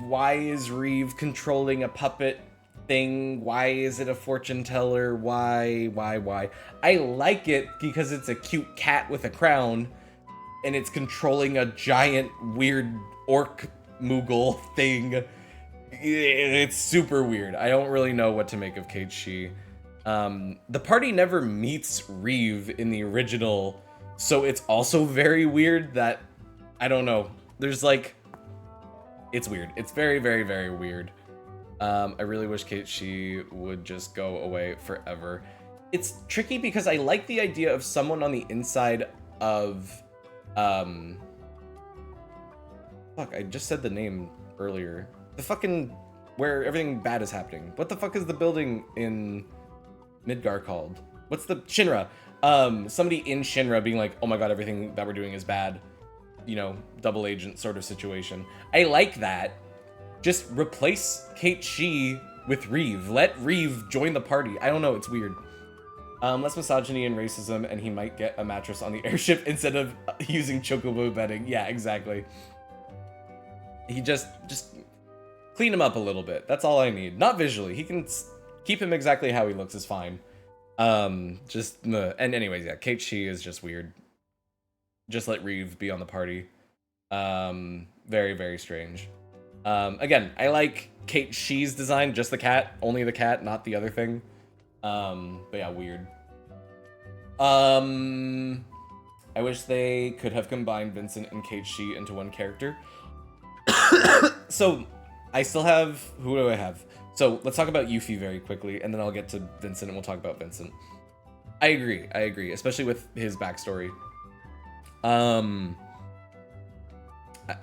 Why is Reeve controlling a puppet thing? Why is it a fortune teller? Why? I like it because it's a cute cat with a crown and it's controlling a giant weird orc Moogle thing. It's super weird. I don't really know what to make of Kate Shi. The party never meets Reeve in the original, so it's also very weird that, I don't know, there's like, it's weird. It's very, very, very weird. I really wish Kate Shi would just go away forever. It's tricky because I like the idea of someone on the inside of, fuck, I just said the name earlier. The fucking, where everything bad is happening. What the fuck is the building in Midgar called? What's the, Shinra. Somebody in Shinra being like, oh my god, everything that we're doing is bad. You know, double agent sort of situation. I like that. Just replace Kate Shi with Reeve. Let Reeve join the party. I don't know, it's weird. Less misogyny and racism, and he might get a mattress on the airship instead of using chocobo bedding. Yeah, exactly. He just Clean him up a little bit. That's all I need. Not visually. He can keep him exactly how he looks is fine. And anyways, yeah, Kate Shee is just weird. Just let Reeve be on the party. Very, very strange. Again, I like Kate Shee's design, just the cat, only the cat, not the other thing. But yeah, weird. I wish they could have combined Vincent and Kate Shee into one character. So, I still have... Who do I have? So, let's talk about Yuffie very quickly, and then I'll get to Vincent, and we'll talk about Vincent. I agree, especially with his backstory.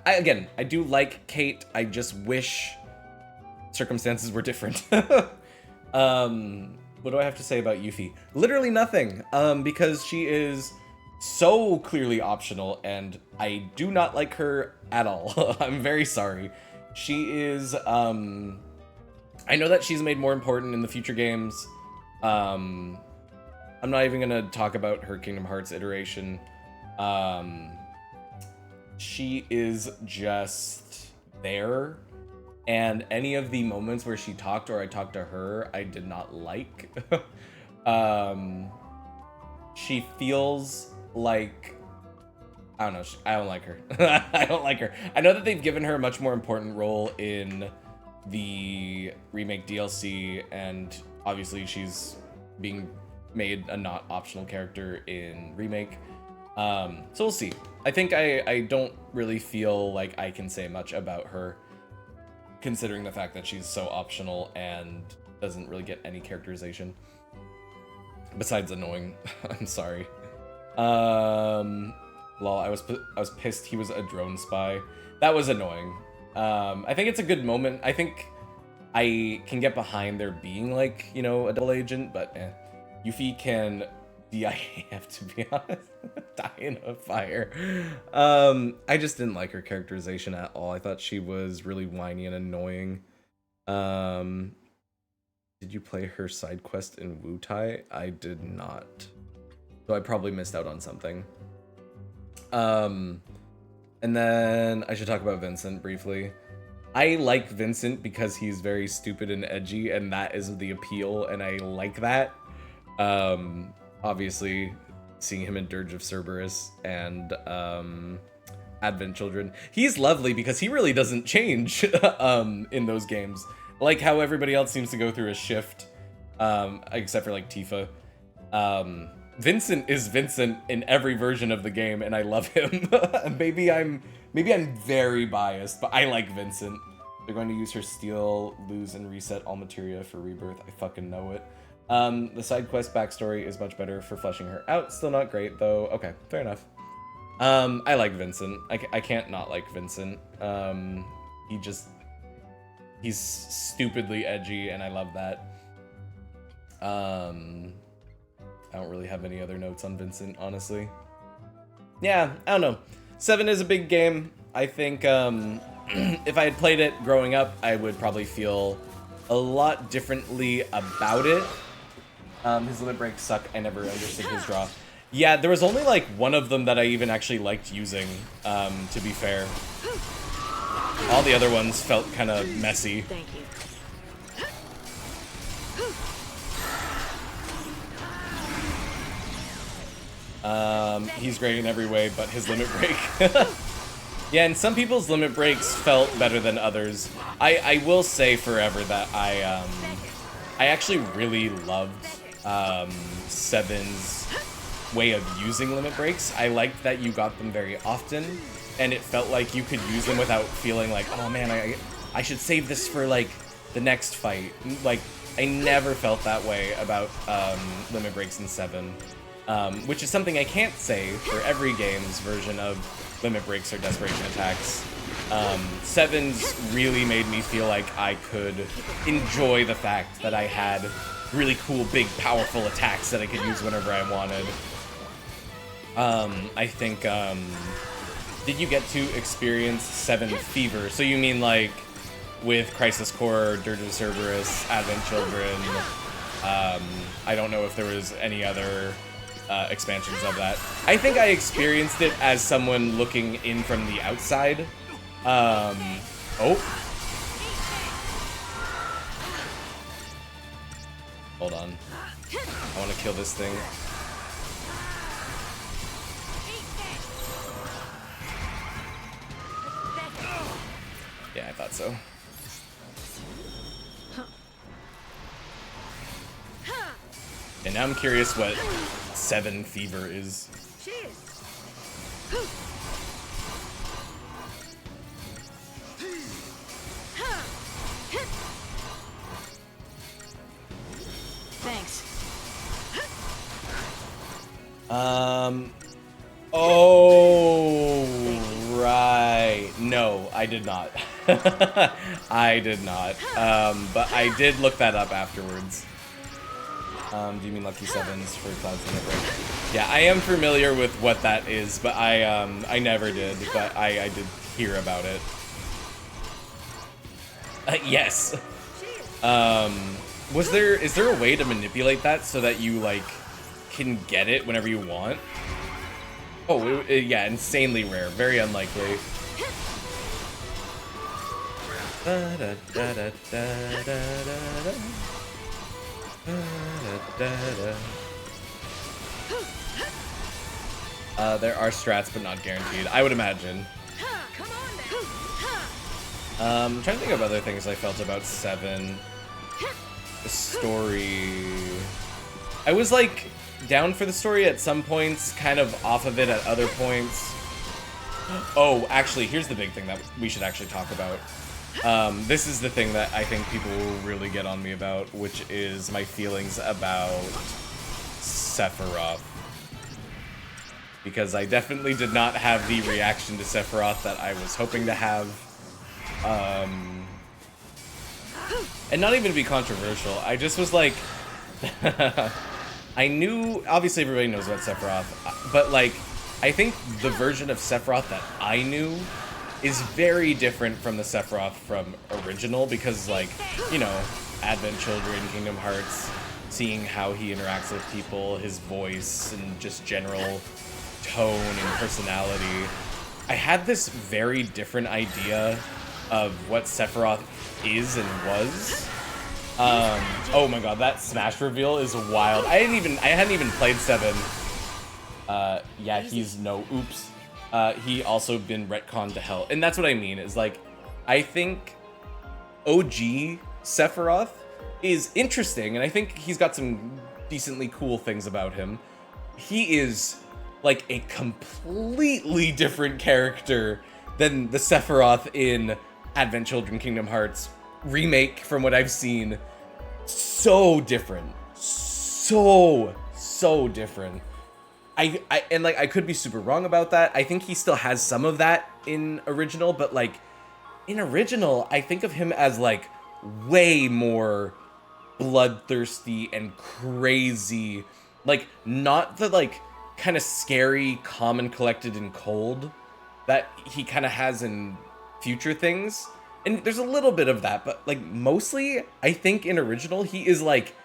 Again, I do like Kate, I just wish circumstances were different. What do I have to say about Yuffie? Literally nothing, because she is so clearly optional, and I do not like her at all. I'm very sorry. She is, I know that she's made more important in the future games. I'm not even gonna talk about her Kingdom Hearts iteration. She is just there, and any of the moments where she talked or I talked to her, I did not like. She feels like, I don't know, I don't like her. I don't like her. I know that they've given her a much more important role in the remake DLC, and obviously she's being made a not optional character in remake. So we'll see. I think I don't really feel like I can say much about her, considering the fact that she's so optional and doesn't really get any characterization. Besides annoying. I'm sorry. Lol, I was pissed he was a drone spy. That was annoying. I think it's a good moment. I think I can get behind there being, like, you know, a double agent, but Yuffie can DIAF, to be honest. Die in a fire. I just didn't like her characterization at all. I thought she was really whiny and annoying. Did you play her side quest in Wutai? I did not. So I probably missed out on something. And then I should talk about Vincent briefly. I like Vincent because he's very stupid and edgy, and that is the appeal, and I like that. Obviously, seeing him in Dirge of Cerberus and Advent Children, he's lovely because he really doesn't change in those games. Like how everybody else seems to go through a shift, except for like Tifa. Vincent is Vincent in every version of the game, and I love him. Maybe I'm very biased, but I like Vincent. They're going to use her steal, lose, and reset all materia for rebirth. I fucking know it. The side quest backstory is much better for fleshing her out. Still not great though. Okay, fair enough. I like Vincent. I can't not like Vincent. He's stupidly edgy, and I love that. I don't really have any other notes on Vincent, honestly. Yeah, I don't know. 7 is a big game. I think if I had played it growing up, I would probably feel a lot differently about it. His limit breaks suck. I never understood his draw. Yeah, there was only like one of them that I even actually liked using, to be fair. All the other ones felt kind of messy. Thank you. He's great in every way, but his limit break. Yeah, and some people's limit breaks felt better than others. I will say forever that I actually really loved 7's way of using limit breaks. I liked that you got them very often, and it felt like you could use them without feeling like, oh man, I should save this for like the next fight. Like, I never felt that way about limit breaks in 7. Which is something I can't say for every game's version of limit breaks or desperation attacks. 7's really made me feel like I could enjoy the fact that I had really cool, big, powerful attacks that I could use whenever I wanted. I think, did you get to experience 7 Fever? So you mean like with Crisis Core, Dirge of Cerberus, Advent Children? I don't know if there was any other expansions of that. I think I experienced it as someone looking in from the outside. Oh. Hold on. I want to kill this thing. Yeah, I thought so. And now I'm curious what 7 fever is. Thanks. Oh, right. No, I did not. I did not. But I did look that up afterwards. Do you mean Lucky Sevens for Clouds and Network? Yeah, I am familiar with what that is, but I never did, but I did hear about it. Yes. Is there a way to manipulate that so that you, like, can get it whenever you want? Oh, yeah, insanely rare. Very unlikely. There are strats, but not guaranteed. I would imagine. I'm trying to think of other things I felt about 7. The story. I was like down for the story at some points, kind of off of it at other points. Oh, actually, here's the big thing that we should actually talk about. This is the thing that I think people will really get on me about, which is my feelings about Sephiroth. Because I definitely did not have the reaction to Sephiroth that I was hoping to have. And not even to be controversial, I just was like... I knew, obviously everybody knows about Sephiroth, but like, I think the version of Sephiroth that I knew is very different from the Sephiroth from original, because like, you know, Advent Children, Kingdom Hearts, seeing how he interacts with people, his voice, and just general tone and personality. I had this very different idea of what Sephiroth is and was. Oh my god, that Smash reveal is wild. I hadn't even played 7. Yeah, he's no oops. He also been retconned to hell. And that's what I mean, is like, I think OG Sephiroth is interesting, and I think he's got some decently cool things about him. He is like a completely different character than the Sephiroth in Advent Children Kingdom Hearts remake, from what I've seen. So different. So different. And like, I could be super wrong about that. I think he still has some of that in original, but like, in original, I think of him as like way more bloodthirsty and crazy. Like, not the like kind of scary, calm and collected and cold that he kind of has in future things. And there's a little bit of that, but like mostly I think in original he is like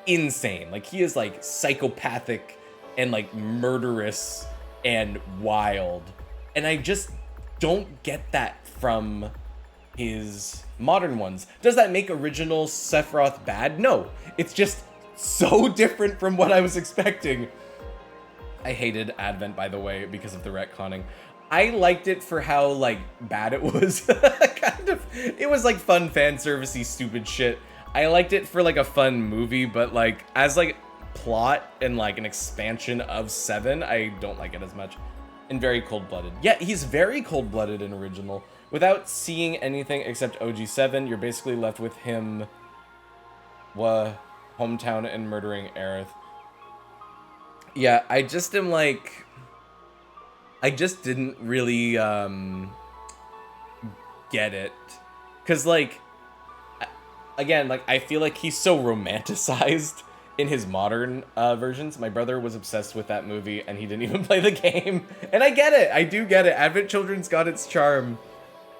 insane. Like, he is like psychopathic and like murderous and wild. And I just don't get that from his modern ones. Does that make original Sephiroth bad? No. It's just so different from what I was expecting. I hated Advent, by the way, because of the retconning. I liked it for how, like, bad it was. Kind of. It was, like, fun fan servicey stupid shit. I liked it for, like, a fun movie, but, like, as, like, plot and, like, an expansion of 7, I don't like it as much. And very cold-blooded. Yeah, he's very cold-blooded in original. Without seeing anything except OG 7, you're basically left with him, hometown and murdering Aerith. Yeah, I just am, like... I just didn't really, get it. Because, like, again, like, I feel like he's so romanticized in his modern versions. My brother was obsessed with that movie, and he didn't even play the game. And I get it. I do get it. Advent Children's got its charm.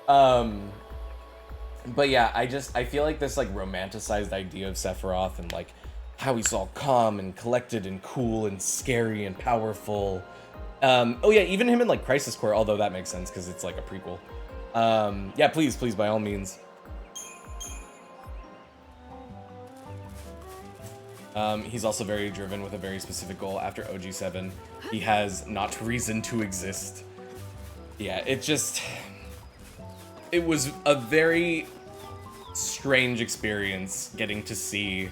But yeah, I feel like this, like, romanticized idea of Sephiroth and, like, how he's all calm and collected and cool and scary and powerful. Oh yeah, even him in like Crisis Core, although that makes sense because it's like a prequel. Yeah, please, by all means. He's also very driven with a very specific goal. After OG7, he has not reason to exist. Yeah, it was a very strange experience getting to see,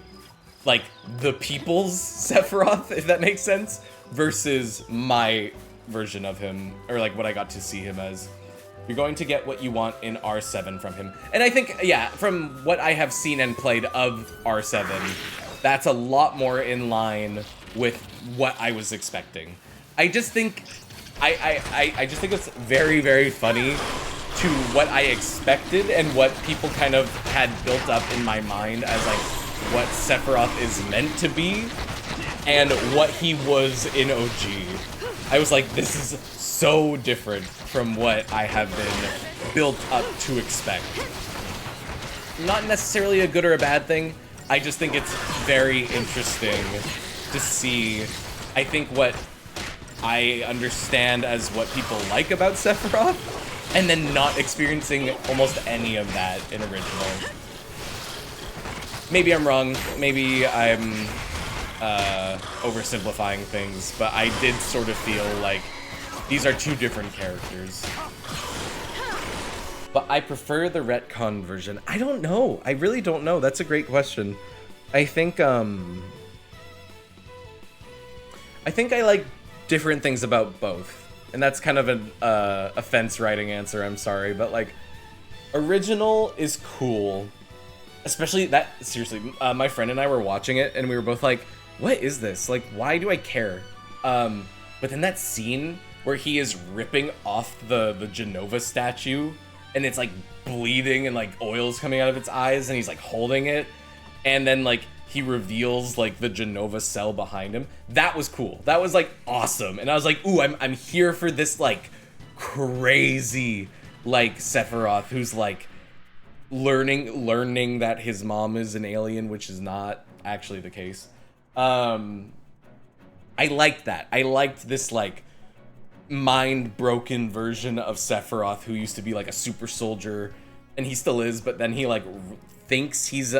like, the people's Sephiroth, if that makes sense, versus my version of him, or like what I got to see him as. You're going to get what you want in R7 from him. And I think, yeah, from what I have seen and played of R7, that's a lot more in line with what I was expecting. I just think, I just think it's very, very funny to what I expected and what people kind of had built up in my mind as like what Sephiroth is meant to be and what he was in OG. I was like, this is so different from what I have been built up to expect. Not necessarily a good or a bad thing. I just think it's very interesting to see, I think, what I understand as what people like about Sephiroth, and then not experiencing almost any of that in original. Maybe I'm wrong, maybe I'm oversimplifying things, but I did sort of feel like these are two different characters. But I prefer the retcon version. I don't know. I really don't know. That's a great question. I think I like different things about both. And that's kind of an offense writing answer, I'm sorry. But like, original is cool. Especially that, seriously, my friend and I were watching it and we were both like, what is this? Like, why do I care? But then that scene where he is ripping off the Genova statue and it's like bleeding and like oil's coming out of its eyes and he's like holding it. And then like he reveals like the Genova cell behind him. That was cool. That was like awesome. And I was like, ooh, I'm here for this like crazy like Sephiroth who's like learning that his mom is an alien, which is not actually the case. I liked that. I liked this like mind-broken version of Sephiroth who used to be like a super soldier, and he still is, but then he like thinks his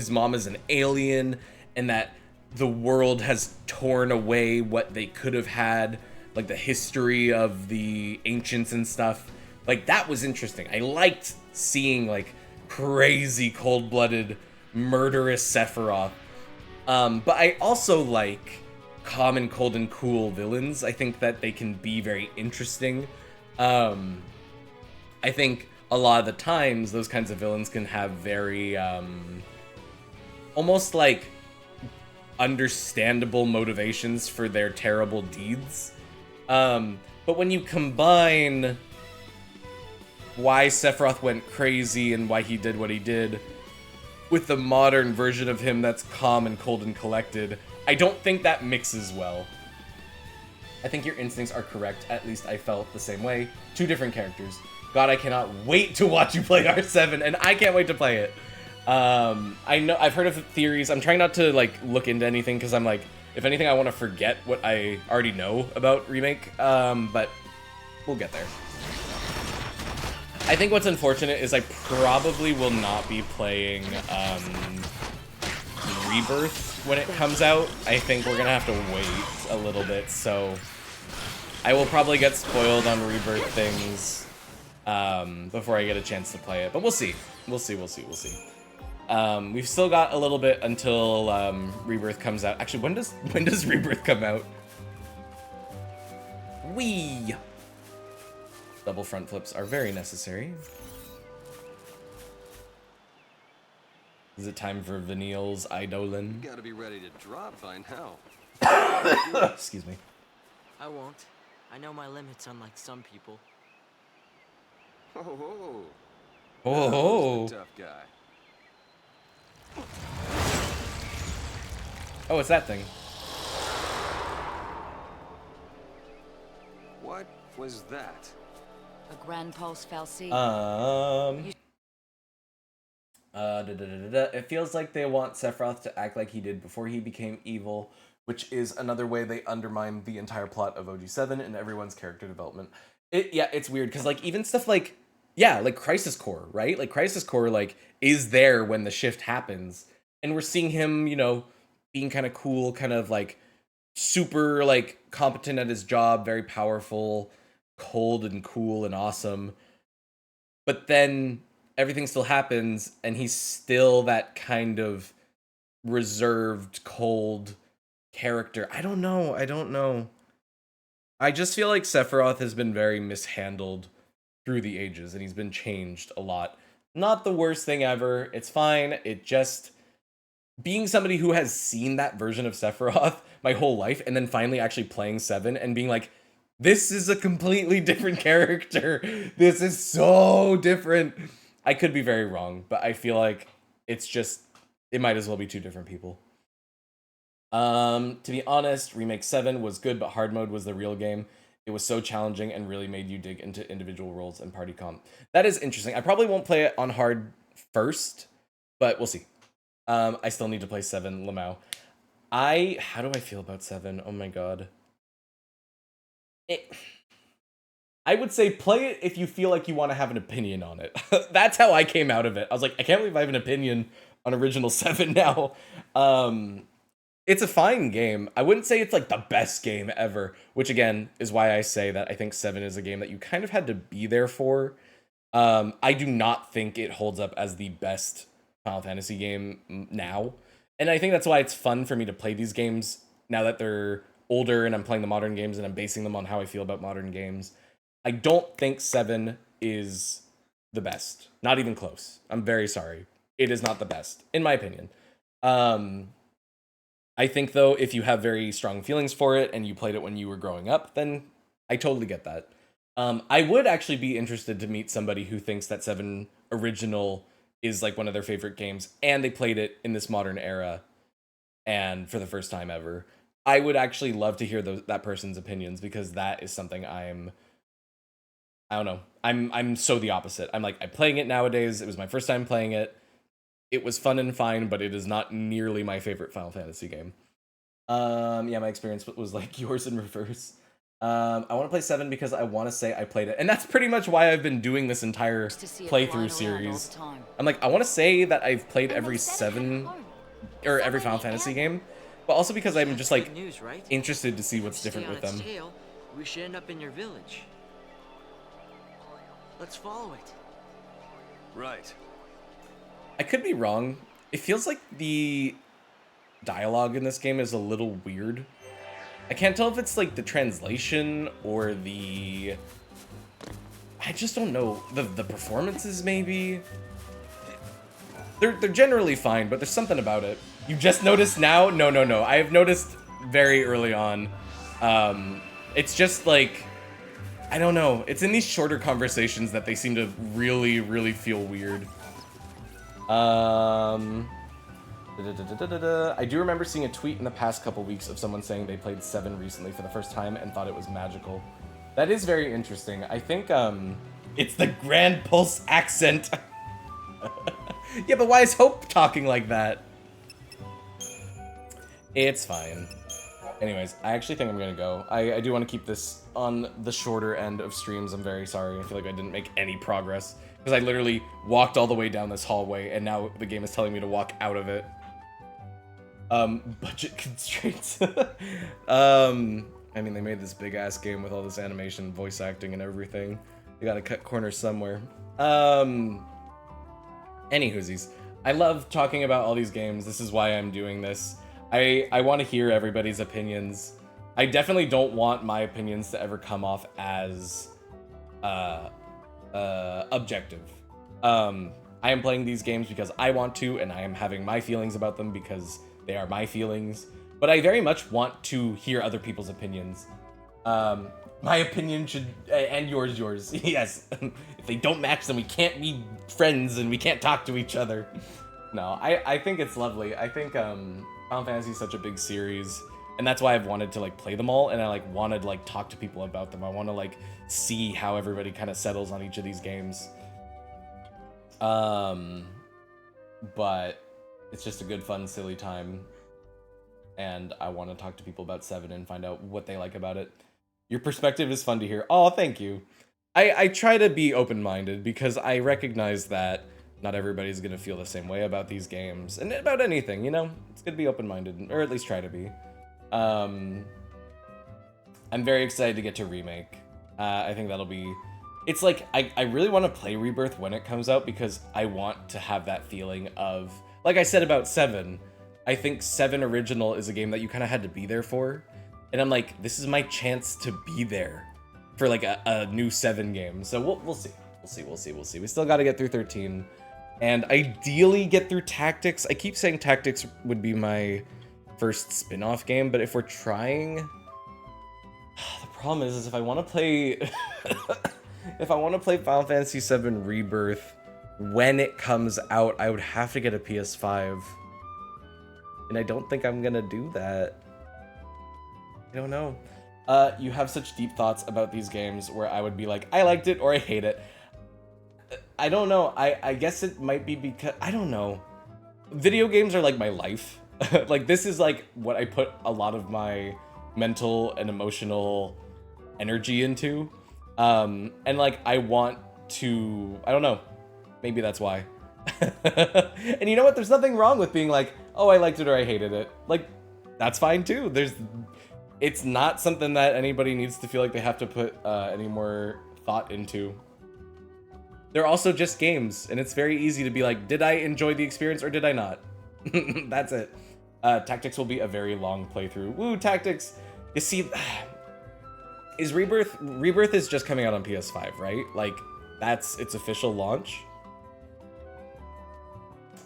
mom is an alien and that the world has torn away what they could have had, like the history of the ancients and stuff. Like that was interesting. I liked seeing like crazy cold-blooded murderous Sephiroth. But I also like calm and cold and cool villains. I think that they can be very interesting. I think a lot of the times those kinds of villains can have very almost like understandable motivations for their terrible deeds. But when you combine why Sephiroth went crazy and why he did what he did with the modern version of him that's calm and cold and collected, I don't think that mixes well. I think your instincts are correct. At least I felt the same way. Two different characters. God, I cannot wait to watch you play R7, and I can't wait to play it. I know I've heard of theories. I'm trying not to like look into anything because I'm like, if anything, I want to forget what I already know about Remake. But we'll get there. I think what's unfortunate is I probably will not be playing Rebirth when it comes out. I think we're gonna have to wait a little bit, so I will probably get spoiled on Rebirth things before I get a chance to play it. But we'll see. We'll see. We've still got a little bit until Rebirth comes out. Actually, when does Rebirth come out? Whee! Double front flips are very necessary. Is it time for Vanille's Eidolon? You gotta be ready to drop by now. Excuse me. I won't. I know my limits, unlike some people. Ho ho. Oh. Tough guy. Oh, it's that thing. What was that? A Grand Pulse Fal'Cie. It feels like they want Sephiroth to act like he did before he became evil, which is another way they undermine the entire plot of OG7 and everyone's character development. It's weird because like even stuff like like Crisis Core, right? Like Crisis Core like is there when the shift happens, and we're seeing him, being kind of cool, kind of like super like competent at his job, very powerful, cold and cool and awesome. But then everything still happens and he's still that kind of reserved, cold character. I don't know. I just feel like Sephiroth has been very mishandled through the ages and he's been changed a lot. Not the worst thing ever. It's fine. It just, being somebody who has seen that version of Sephiroth my whole life and then finally actually playing 7 and being like, this is a completely different character. This is so different. I could be very wrong, but I feel like it's just, it might as well be two different people. To be honest, Remake 7 was good, but hard mode was the real game. It was so challenging and really made you dig into individual roles and party comp. That is interesting. I probably won't play it on hard first, but we'll see. I still need to play 7, Lamau. How do I feel about 7? Oh my god. I would say play it if you feel like you want to have an opinion on it. That's how I came out of it. I was like, I can't believe I have an opinion on Original 7 now. It's a fine game. I wouldn't say it's like the best game ever, which again is why I say that I think 7 is a game that you kind of had to be there for. I do not think it holds up as the best Final Fantasy game now. And I think that's why it's fun for me to play these games now that they're older and I'm playing the modern games and I'm basing them on how I feel about modern games. I don't think 7 is the best. Not even close. I'm very sorry. It is not the best, in my opinion. I think, though, if you have very strong feelings for it and you played it when you were growing up, then I totally get that. I would actually be interested to meet somebody who thinks that 7 Original is like one of their favorite games and they played it in this modern era and for the first time ever. I would actually love to hear that person's opinions because that is something I don't know. I'm so the opposite. I'm playing it nowadays. It was my first time playing it. It was fun and fine, but it is not nearly my favorite Final Fantasy game. Yeah, my experience was like yours in reverse. I want to play 7 because I want to say I played it. And that's pretty much why I've been doing this entire playthrough series. I'm like, I want to say that I've played every 7 or every Final Fantasy game, but also because I'm just like interested to see what's different with them. Tail, we should end up in your village. Let's follow it. Right. I could be wrong. It feels like the dialogue in this game is a little weird. I can't tell if it's like the translation or the... I just don't know. The performances, maybe? They're generally fine, but there's something about it. You just noticed now? No. I have noticed very early on. It's just like... I don't know. It's in these shorter conversations that they seem to really, really feel weird. I do remember seeing a tweet in the past couple weeks of someone saying they played 7 recently for the first time and thought it was magical. That is very interesting. I think it's the Grand Pulse accent. Yeah, but why is Hope talking like that? It's fine. Anyways, I actually think I'm gonna go. I do want to keep this on the shorter end of streams. I'm very sorry. I feel like I didn't make any progress because I literally walked all the way down this hallway and now the game is telling me to walk out of it. Budget constraints. I mean, they made this big ass game with all this animation, voice acting, and everything. They gotta cut corners somewhere. Anywhoosies, I love talking about all these games. This is why I'm doing this. I want to hear everybody's opinions. I definitely don't want my opinions to ever come off as objective. I am playing these games because I want to, and I am having my feelings about them because they are my feelings. But I very much want to hear other people's opinions. My opinion should, and yours. Yes. If they don't match, then we can't be friends and we can't talk to each other. No, I think it's lovely. I think Final Fantasy is such a big series, and that's why I've wanted to like play them all, and I like wanted to like talk to people about them. I want to like see how everybody kind of settles on each of these games. But it's just a good, fun, silly time, and I want to talk to people about 7 and find out what they like about it. Your perspective is fun to hear. Oh, thank you. I try to be open-minded because I recognize that not everybody's gonna feel the same way about these games and about anything, you know? It's good to be open-minded, or at least try to be. I'm very excited to get to Remake. I think that'll be... It's like, I really want to play Rebirth when it comes out because I want to have that feeling of... Like I said about 7, I think 7 Original is a game that you kind of had to be there for. And I'm like, this is my chance to be there for like a new 7 game. So we'll see. We'll see. We still got to get through 13. And ideally get through Tactics. I keep saying Tactics would be my first spin-off game, but if we're trying... The problem is if I want to play... if I want to play Final Fantasy VII Rebirth when it comes out, I would have to get a PS5. And I don't think I'm gonna do that. I don't know. You have such deep thoughts about these games where I would be like, I liked it or I hate it. I don't know. I guess it might be because... I don't know. Video games are like my life. Like, this is like what I put a lot of my mental and emotional energy into. And like, I want to... I don't know. Maybe that's why. And you know what? There's nothing wrong with being like, oh, I liked it or I hated it. Like, that's fine too. It's not something that anybody needs to feel like they have to put any more thought into. They're also just games, and it's very easy to be like, did I enjoy the experience or did I not? That's it. Tactics will be a very long playthrough. Woo, Tactics! You see, is Rebirth is just coming out on PS5, right? Like, that's its official launch.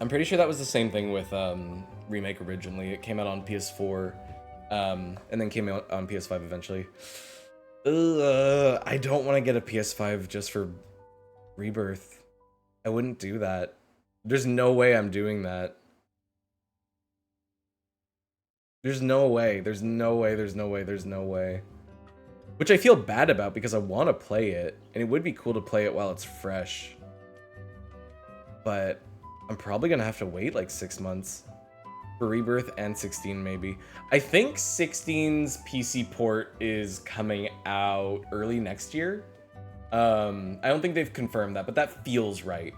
I'm pretty sure that was the same thing with Remake originally. It came out on PS4, and then came out on PS5 eventually. I don't want to get a PS5 just for Rebirth. I wouldn't do that. There's no way I'm doing that. There's no way. There's no way. There's no way. There's no way. Which I feel bad about because I want to play it, and it would be cool to play it while it's fresh. But I'm probably gonna have to wait like 6 months for Rebirth and 16 maybe. I think 16's PC port is coming out early next year. I don't think they've confirmed that, but that feels right.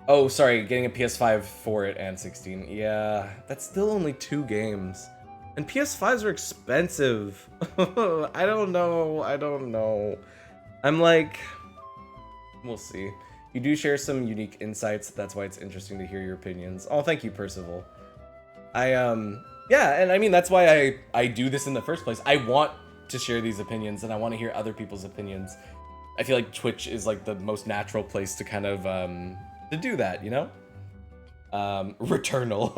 Oh, sorry, getting a PS5 for it and 16. Yeah, that's still only 2 games. And PS5s are expensive. I don't know. I'm like... We'll see. You do share some unique insights. That's why it's interesting to hear your opinions. Oh, thank you, Percival. Yeah, and I mean, that's why I do this in the first place. I want to share these opinions, and I want to hear other people's opinions. I feel like Twitch is like the most natural place to kind of, to do that, you know? Returnal.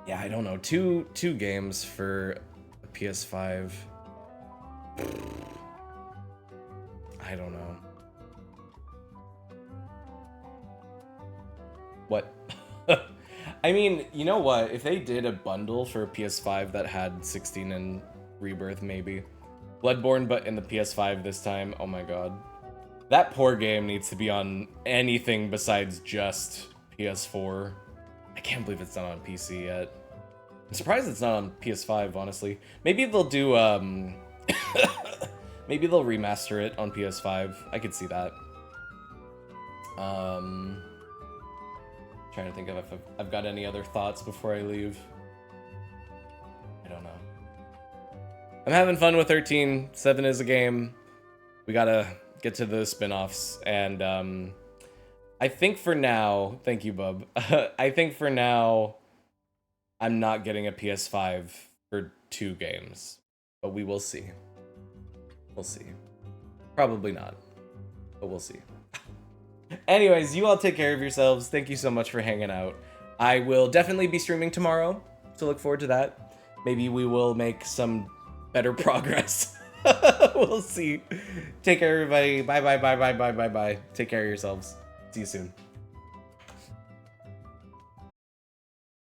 Yeah, I don't know. Two games for a PS5. I don't know. What? I mean, you know what? If they did a bundle for a PS5 that had 16 and Rebirth, maybe. Bloodborne, but in the PS5 this time. Oh my god. That poor game needs to be on anything besides just PS4. I can't believe it's not on PC yet. I'm surprised it's not on PS5, honestly. Maybe they'll do, maybe they'll remaster it on PS5. I could see that. Trying to think of if I've got any other thoughts before I leave. I don't know. I'm having fun with 13. 7 is a game. We gotta get to the spin-offs. And I think for now... Thank you, Bub. I think for now, I'm not getting a PS5 for 2 games. But we will see. We'll see. Probably not. But we'll see. Anyways, you all take care of yourselves. Thank you so much for hanging out. I will definitely be streaming tomorrow, so look forward to that. Maybe we will make some better progress. We'll see. Take care, everybody. Bye. Take care of yourselves. See you soon.